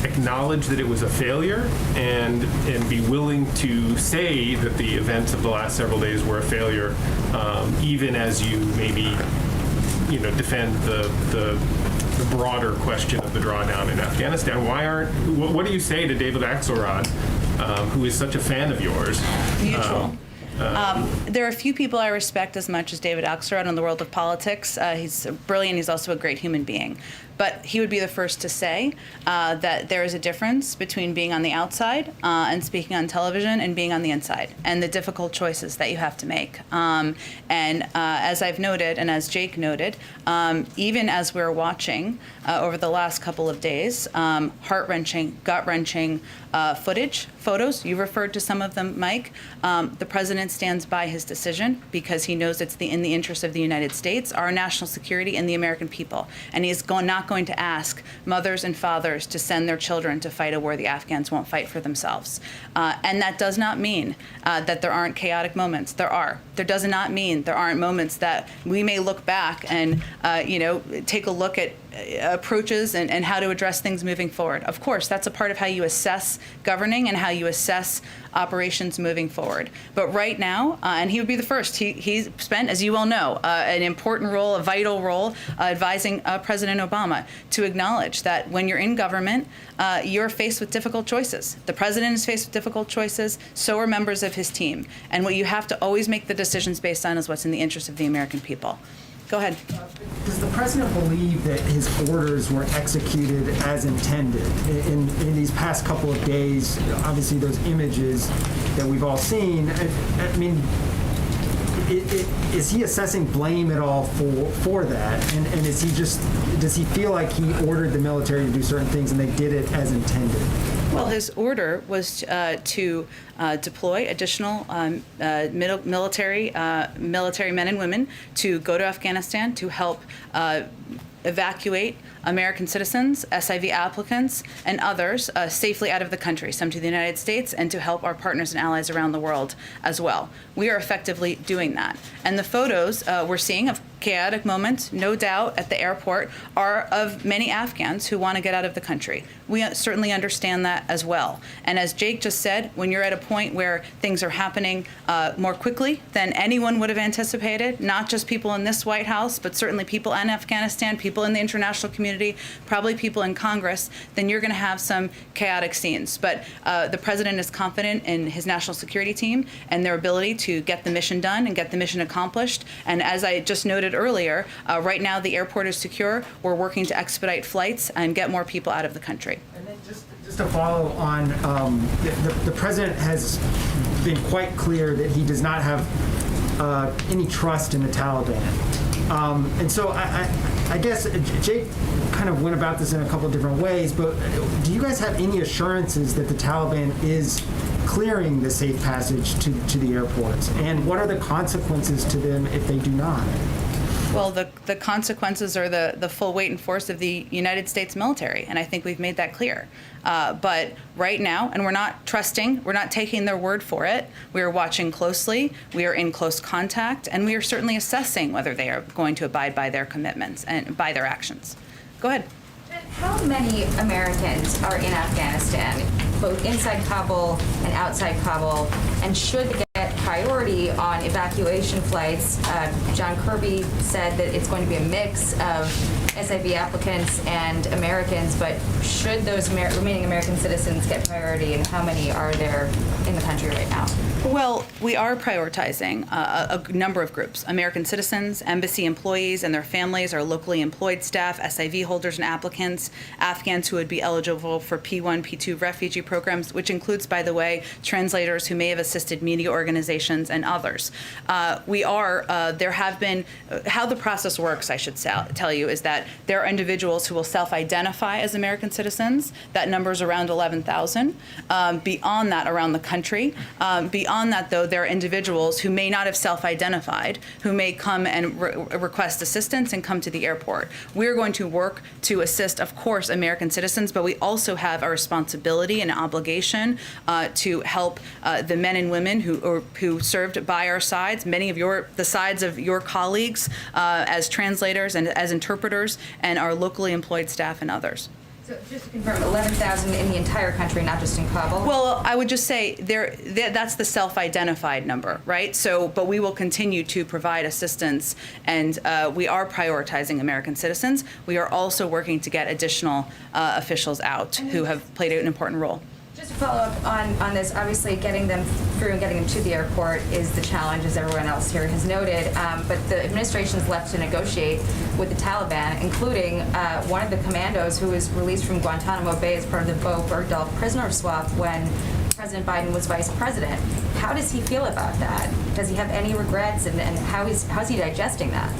acknowledge that it was a failure and be willing to say that the events of the last several days were a failure, even as you maybe, defend the broader question of the drawdown in Afghanistan. What do you say to David Axelrod, who is such a fan of yours? Mutual. There are a few people I respect as much as David Axelrod in the world of politics. He's brilliant. He's also a great human being. But he would be the first to say that there is a difference between being on the outside and speaking on television and being on the inside, and the difficult choices that you have to make. And as I've noted, and as Jake noted, even as we're watching over the last couple of days, heart-wrenching, gut-wrenching photos, you referred to some of them, Mike. The president stands by his decision because he knows it's in the interest of the United States, our national security, and the American people. And he is not going to ask mothers and fathers to send their children to fight a war the Afghans won't fight for themselves. And that does not mean that there aren't chaotic moments. There are. There does not mean there aren't moments that we may look back and, take a look at approaches and how to address things moving forward. Of course, that's a part of how you assess governing and how you assess operations moving forward. But right now, and he would be the first, he spent, as you well know, an important role, a vital role, advising President Obama to acknowledge that when you're in government, you're faced with difficult choices. The president is faced with difficult choices, so are members of his team. And what you have to always make the decisions based on is what's in the interest of the American people. Go ahead. Does the president believe that his orders were executed as intended? In these past couple of days, obviously those images that we've all seen, I mean, is he assessing blame at all for that? And is he does he feel like he ordered the military to do certain things and they did it as intended? Well, his order was to deploy additional military men and women to go to Afghanistan to help evacuate American citizens, SIV applicants, and others safely out of the country, some to the United States, and to help our partners and allies around the world as well. We are effectively doing that. And the photos we're seeing of chaotic moments, no doubt, at the airport are of many Afghans who want to get out of the country. We certainly understand that as well. And as Jake just said, when you're at a point where things are happening more quickly than anyone would have anticipated, not just people in this White House, but certainly people in Afghanistan, people in the international community, probably people in Congress, then you're going to have some chaotic scenes. But the president is confident in his national security team and their ability to get the mission done and get the mission accomplished. And as I just noted earlier, right now the airport is secure. We're working to expedite flights and get more people out of the country. And then just to follow on, the president has been quite clear that he does not have any trust in the Taliban. And so I guess Jake kind of went about this in a couple of different ways, but do you guys have any assurances that the Taliban is clearing the safe passage to the airports? And what are the consequences to them if they do not? Well, the consequences are the full weight and force of the United States military, and I think we've made that clear. But right now, and we're not trusting, we're not taking their word for it. We are watching closely, we are in close contact, and we are certainly assessing whether they are going to abide by their commitments and by their actions. Go ahead. How many Americans are in Afghanistan, both inside Kabul and outside Kabul, and should they get priority on evacuation flights? John Kirby said that it's going to be a mix of SIV applicants and Americans, but should those remaining American citizens get priority, and how many are there in the country right now? Well, we are prioritizing a number of groups: American citizens, embassy employees and their families, our locally employed staff, SIV holders and applicants, Afghans who would be eligible for P1, P2 refugee programs, which includes, by the way, translators who may have assisted media organizations and others. There have been, how the process works, I should tell you, is that there are individuals who will self-identify as American citizens. That number is around 11,000. Beyond that, around the country. Beyond that, though, there are individuals who may not have self-identified, who may come and request assistance and come to the airport. We're going to work to assist, of course, American citizens, but we also have a responsibility and obligation to help the men and women who served by our sides, many of the sides of your colleagues as translators and as interpreters, and our locally employed staff and others. So just to confirm, 11,000 in the entire country, not just in Kabul? Well, I would just say that's the self-identified number, right? So, but we will continue to provide assistance, and we are prioritizing American citizens. We are also working to get additional officials out who have played an important role. Just to follow up on this, obviously getting them through and getting them to the airport is the challenge, as everyone else here has noted, but the administration's left to negotiate with the Taliban, including one of the commandos who was released from Guantanamo Bay as part of the Bo Bergdahl prisoner swap when President Biden was vice president. How does he feel about that? Does he have any regrets, and how's he digesting that?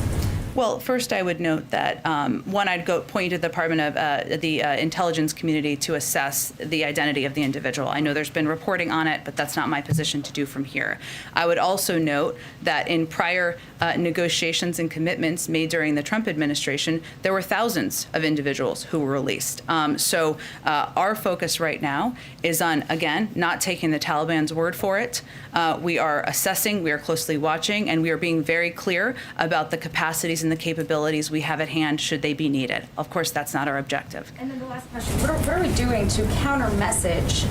Well, first I would note that, one, I'd point to the Department of the intelligence community to assess the identity of the individual. I know there's been reporting on it, but that's not my position to do from here. I would also note that in prior negotiations and commitments made during the Trump administration, there were thousands of individuals who were released. So our focus right now is on, again, not taking the Taliban's word for it. We are assessing, we are closely watching, and we are being very clear about the capacities and the capabilities we have at hand should they be needed. Of course, that's not our objective. And then the last question, what are we doing to counter message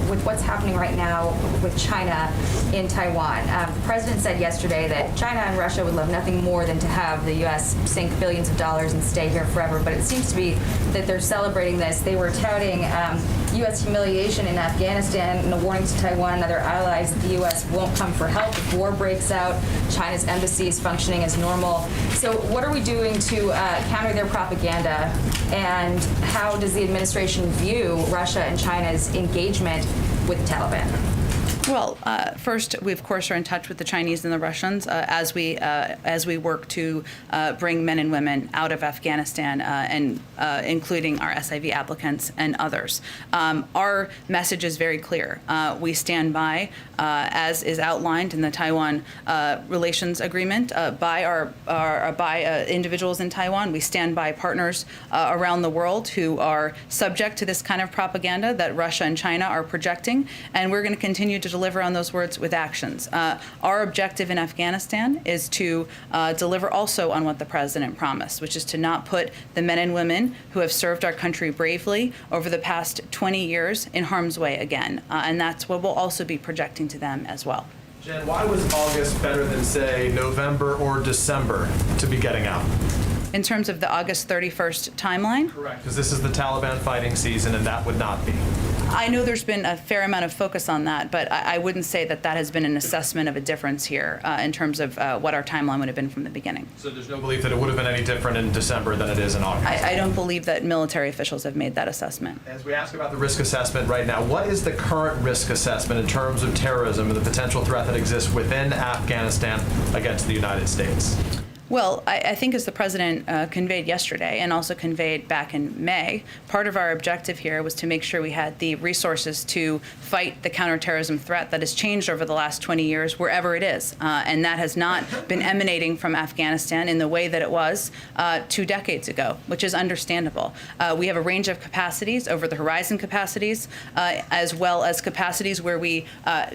with what's happening right now with China in Taiwan? The president said yesterday that China and Russia would love nothing more than to have the U.S. sink billions of dollars and stay here forever, but it seems to be that they're celebrating this. They were touting U.S. humiliation in Afghanistan and a warning to Taiwan and other allies that the U.S. won't come for help if war breaks out. China's embassy is functioning as normal. So what are we doing to counter their propaganda, and how does the administration view Russia and China's engagement with the Taliban? Well, first, we of course are in touch with the Chinese and the Russians as we work to bring men and women out of Afghanistan, and including our SIV applicants and others. Our message is very clear. We stand by, as is outlined in the Taiwan Relations Agreement, by individuals in Taiwan. We stand by partners around the world who are subject to this kind of propaganda that Russia and China are projecting, and we're going to continue to deliver on those words with actions. Our objective in Afghanistan is to deliver also on what the president promised, which is to not put the men and women who have served our country bravely over the past 20 years in harm's way again. And that's what we'll also be projecting to them as well. Jen, why was August better than, say, November or December to be getting out? In terms of the August 31st timeline? Correct, because this is the Taliban fighting season, and that would not be. I know there's been a fair amount of focus on that, but I wouldn't say that that has been an assessment of a difference here in terms of what our timeline would have been from the beginning. So there's no belief that it would have been any different in December than it is in August? I don't believe that military officials have made that assessment. As we ask about the risk assessment right now, what is the current risk assessment in terms of terrorism and the potential threat that exists within Afghanistan against the United States? Well, I think as the president conveyed yesterday and also conveyed back in May, part of our objective here was to make sure we had the resources to fight the counterterrorism threat that has changed over the last 20 years, wherever it is. And that has not been emanating from Afghanistan in the way that it was 2 decades ago, which is understandable. We have a range of capacities, over the horizon capacities, as well as capacities where we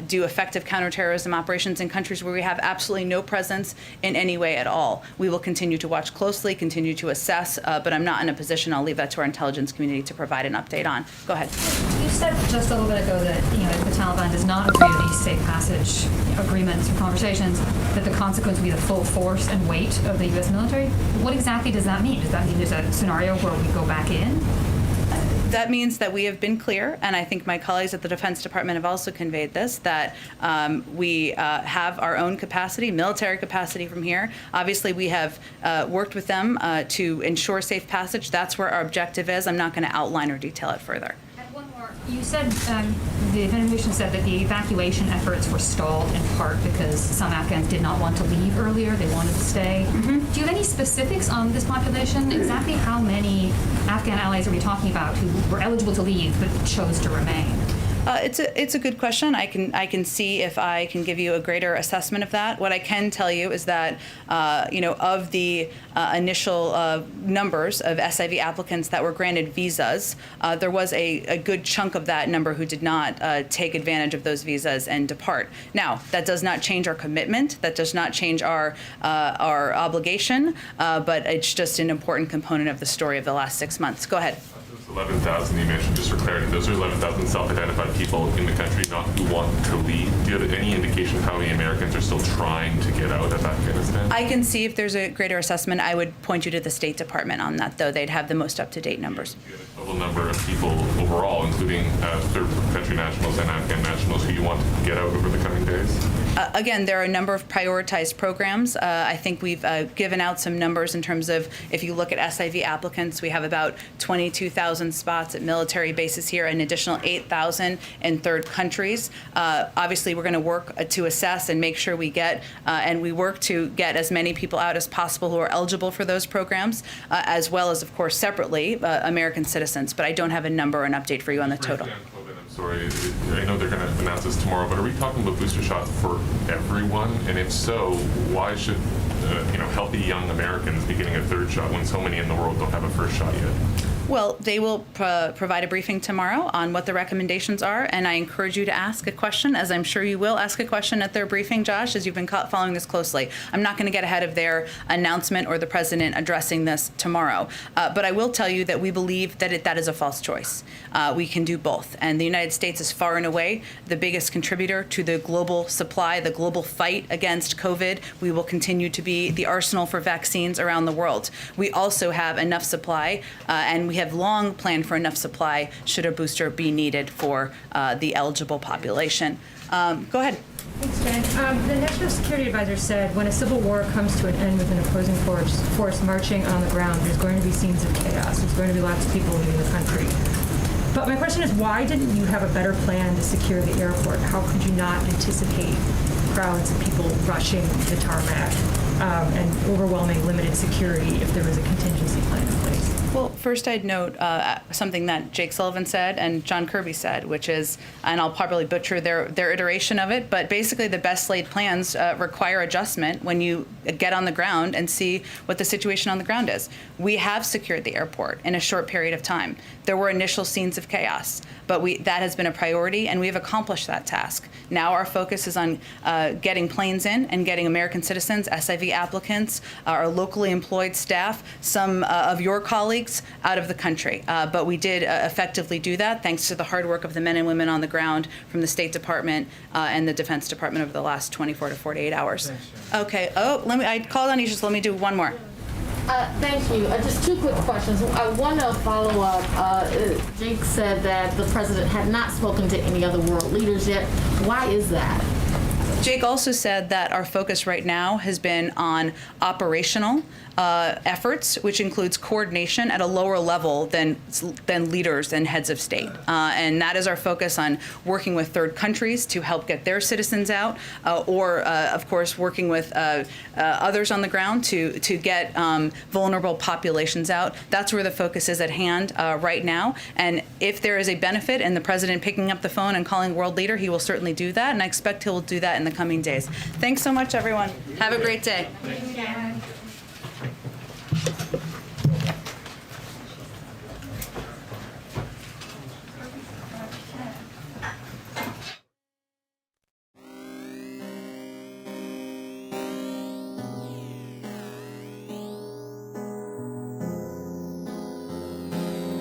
do effective counterterrorism operations in countries where we have absolutely no presence in any way at all. We will continue to watch closely, continue to assess, but I'm not in a position, I'll leave that to our intelligence community to provide an update on. Go ahead. You said just a little bit ago that, if the Taliban does not agree to these safe passage agreements or conversations, that the consequence will be the full force and weight of the U.S. military. What exactly does that mean? Does that mean there's a scenario where we go back in? That means that we have been clear, and I think my colleagues at the Defense Department have also conveyed this, that we have our own capacity, military capacity from here. Obviously, we have worked with them to ensure safe passage. That's where our objective is. I'm not going to outline or detail it further. And one more. You said, the administration said that the evacuation efforts were stalled in part because some Afghans did not want to leave earlier. They wanted to stay. Mm-hmm. Do you have any specifics on this population? Exactly how many Afghan allies are we talking about who were eligible to leave but chose to remain? It's a good question. I can see if I can give you a greater assessment of that. What I can tell you is that of the initial numbers of SIV applicants that were granted visas, there was a good chunk of that number who did not take advantage of those visas and depart. Now, that does not change our commitment. That does not change our obligation. But it's just an important component of the story of the last 6 months. Go ahead. 11,000 you mentioned, just for clarity, those are 11,000 self-identified people in the country not who want to leave. Do you have any indication of how many Americans are still trying to get out of Afghanistan? I can see if there's a greater assessment. I would point you to the State Department on that, though. They'd have the most up-to-date numbers. Do you have a total number of people overall, including third country nationals and Afghan nationals, who you want to get out over the coming days? Again, there are a number of prioritized programs. I think we've given out some numbers in terms of, if you look at SIV applicants, we have about 22,000 spots at military bases here, an additional 8,000 in third countries. Obviously, we're going to work to assess and make sure we get, and we work to get as many people out as possible who are eligible for those programs, as well as, of course, separately, American citizens. But I don't have a number or an update for you on the total. Sorry, I know they're going to announce this tomorrow, but are we talking about booster shots for everyone? And if so, why should healthy young Americans be getting a third shot when so many in the world don't have a first shot yet? Well, they will provide a briefing tomorrow on what the recommendations are, and I encourage you to ask a question, as I'm sure you will ask a question at their briefing, Josh, as you've been following this closely. I'm not going to get ahead of their announcement or the president addressing this tomorrow, but I will tell you that we believe that that is a false choice. We can do both, and the United States is far and away the biggest contributor to the global supply, the global fight against COVID. We will continue to be the arsenal for vaccines around the world. We also have enough supply, and we have long planned for enough supply should a booster be needed for the eligible population. Go ahead. Thanks, Jen. The National Security Advisor said when a civil war comes to an end with an opposing force marching on the ground, there's going to be scenes of chaos. There's going to be lots of people leaving the country. But my question is, why didn't you have a better plan to secure the airport? How could you not anticipate crowds of people rushing the tarmac and overwhelming limited security if there was a contingency plan in place? Well, first I'd note something that Jake Sullivan said and John Kirby said, which is, and I'll probably butcher their iteration of it, but basically the best laid plans require adjustment when you get on the ground and see what the situation on the ground is. We have secured the airport in a short period of time. There were initial scenes of chaos, but that has been a priority, and we've accomplished that task. Now our focus is on getting planes in and getting American citizens, SIV applicants, our locally employed staff, some of your colleagues out of the country. But we did effectively do that thanks to the hard work of the men and women on the ground from the State Department and the Defense Department over the last 24 to 48 hours. Okay. Oh, I called on you. Just let me do one more. Thank you. Just two quick questions. I want to follow up. Jake said that the president had not spoken to any other world leaders yet. Why is that? Jake also said that our focus right now has been on operational efforts, which includes coordination at a lower level than leaders and heads of state. And that is our focus on working with third countries to help get their citizens out, or, of course, working with others on the ground to get vulnerable populations out. That's where the focus is at hand right now. And if there is a benefit in the president picking up the phone and calling world leader, he will certainly do that, and I expect he will do that in the coming days. Thanks so much, everyone. Have a great day.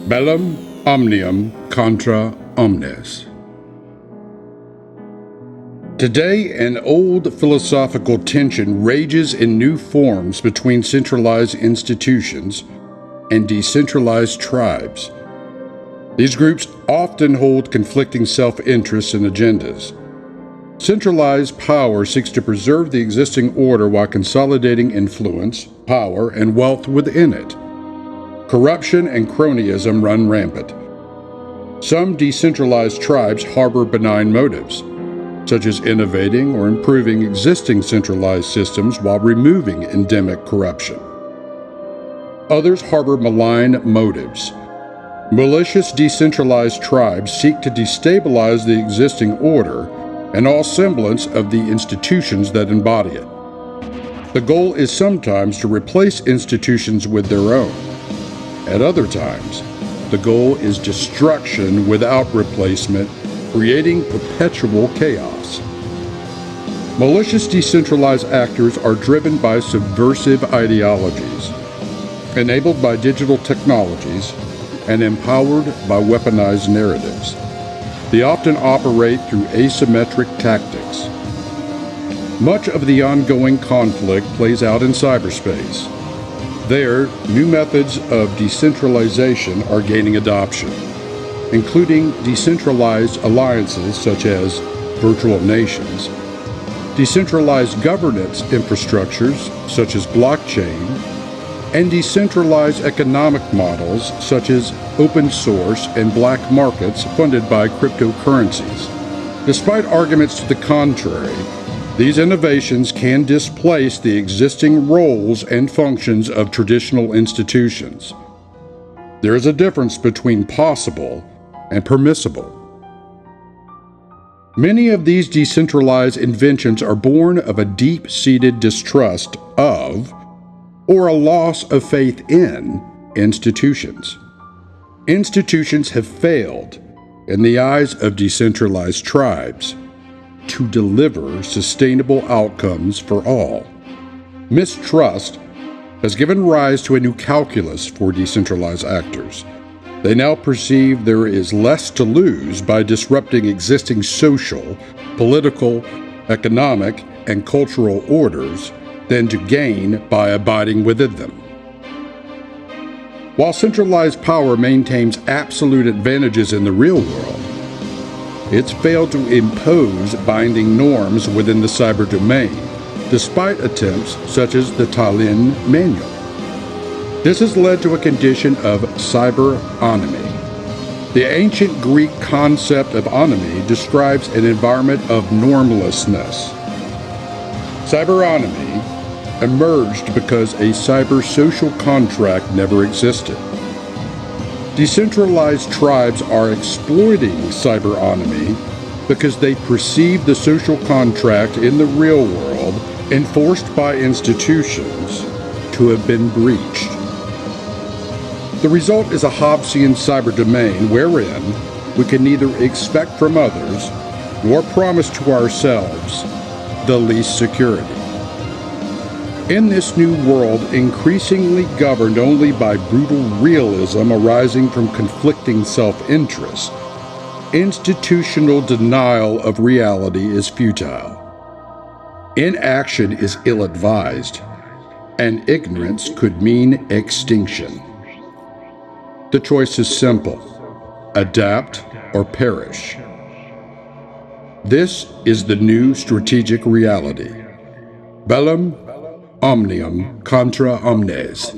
Bellum omnium contra omnes. Today, an old philosophical tension rages in new forms between centralized institutions and decentralized tribes. These groups often hold conflicting self-interests and agendas. Centralized power seeks to preserve the existing order while consolidating influence, power, and wealth within it. Corruption and cronyism run rampant. Some decentralized tribes harbor benign motives, such as innovating or improving existing centralized systems while removing endemic corruption. Others harbor malign motives. Malicious decentralized tribes seek to destabilize the existing order and all semblance of the institutions that embody it. The goal is sometimes to replace institutions with their own. At other times, the goal is destruction without replacement, creating perpetual chaos. Malicious decentralized actors are driven by subversive ideologies, enabled by digital technologies, and empowered by weaponized narratives. They often operate through asymmetric tactics. Much of the ongoing conflict plays out in cyberspace. There, new methods of decentralization are gaining adoption, including decentralized alliances such as virtual nations, decentralized governance infrastructures such as blockchain, and decentralized economic models such as open source and black markets funded by cryptocurrencies. Despite arguments to the contrary, these innovations can displace the existing roles and functions of traditional institutions. There is a difference between possible and permissible. Many of these decentralized inventions are born of a deep-seated distrust of, or a loss of faith in, institutions. Institutions have failed, in the eyes of decentralized tribes, to deliver sustainable outcomes for all. Mistrust has given rise to a new calculus for decentralized actors. They now perceive there is less to lose by disrupting existing social, political, economic, and cultural orders than to gain by abiding within them. While centralized power maintains absolute advantages in the real world, it's failed to impose binding norms within the cyber domain, despite attempts such as the Tallinn Manual. This has led to a condition of cyber-onomy. The ancient Greek concept of onomy describes an environment of normlessness. Cyber-onomy emerged because a cyber-social contract never existed. Decentralized tribes are exploiting cyber-onomy because they perceive the social contract in the real world, enforced by institutions, to have been breached. The result is a Hobbesian cyber domain wherein we can neither expect from others nor promise to ourselves the least security. In this new world, increasingly governed only by brutal realism arising from conflicting self-interest, institutional denial of reality is futile. Inaction is ill-advised, and ignorance could mean extinction. The choice is simple: adapt or perish. This is the new strategic reality. Bellum omnium contra omnes.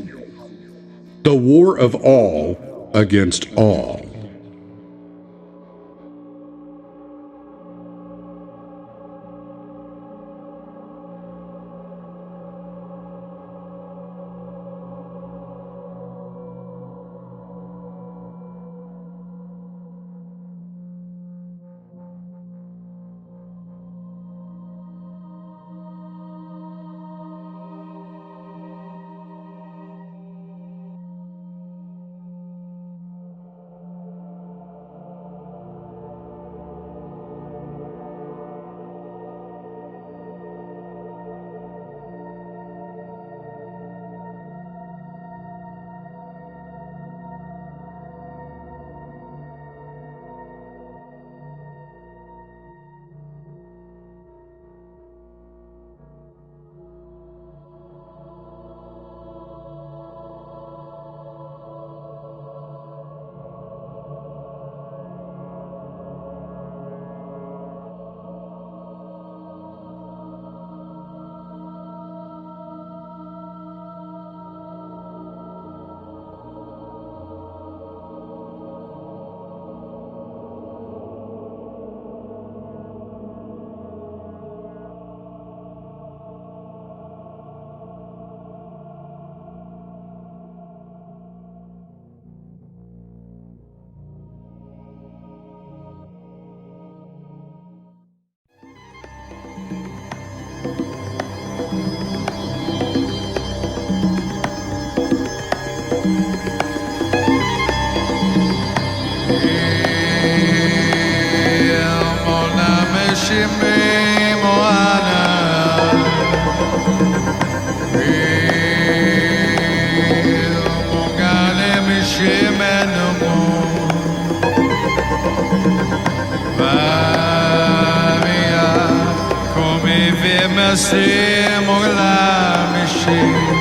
The war of all against all.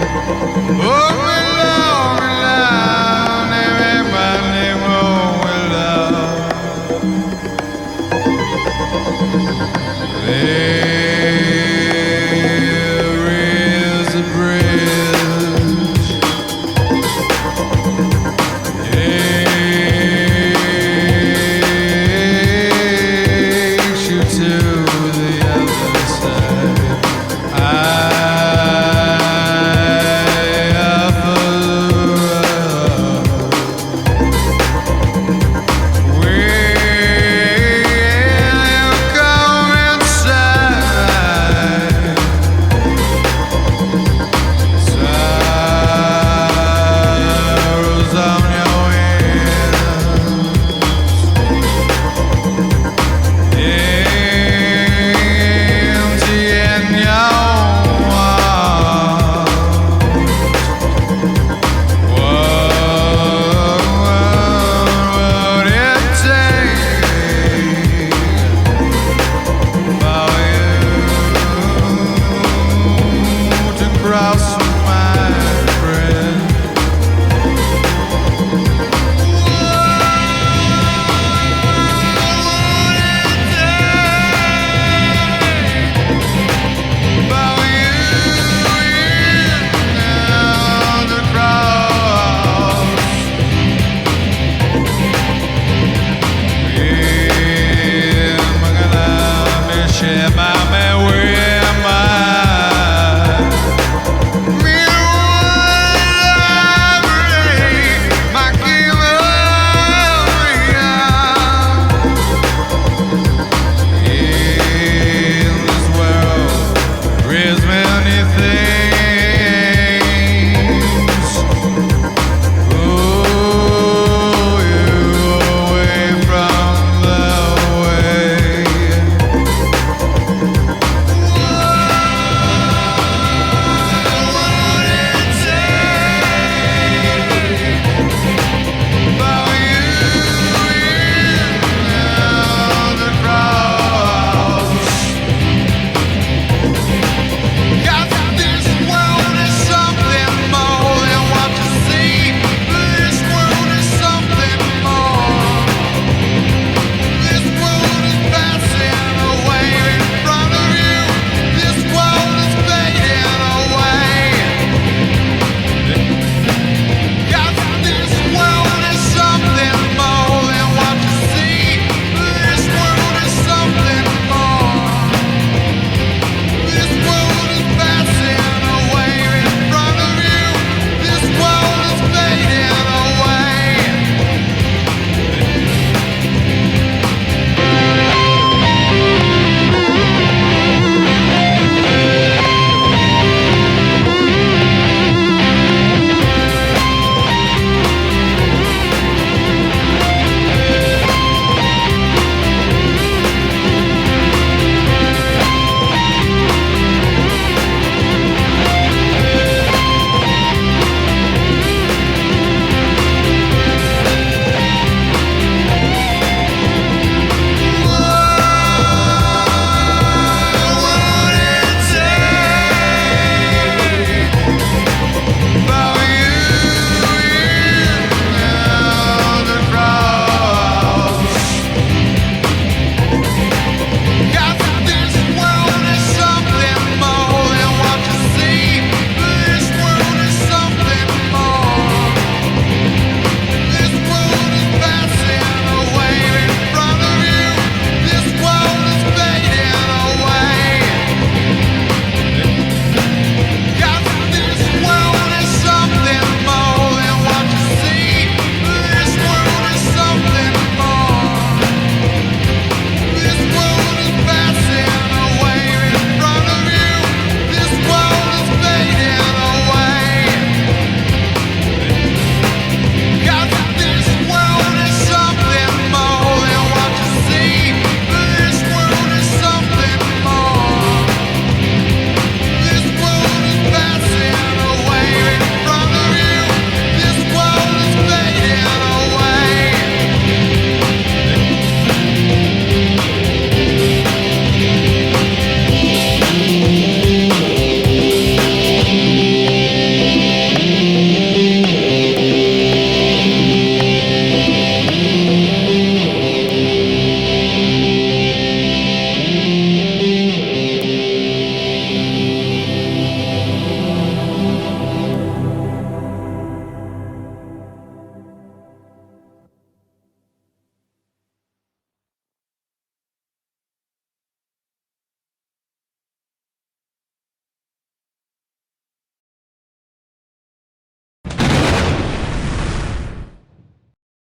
I on my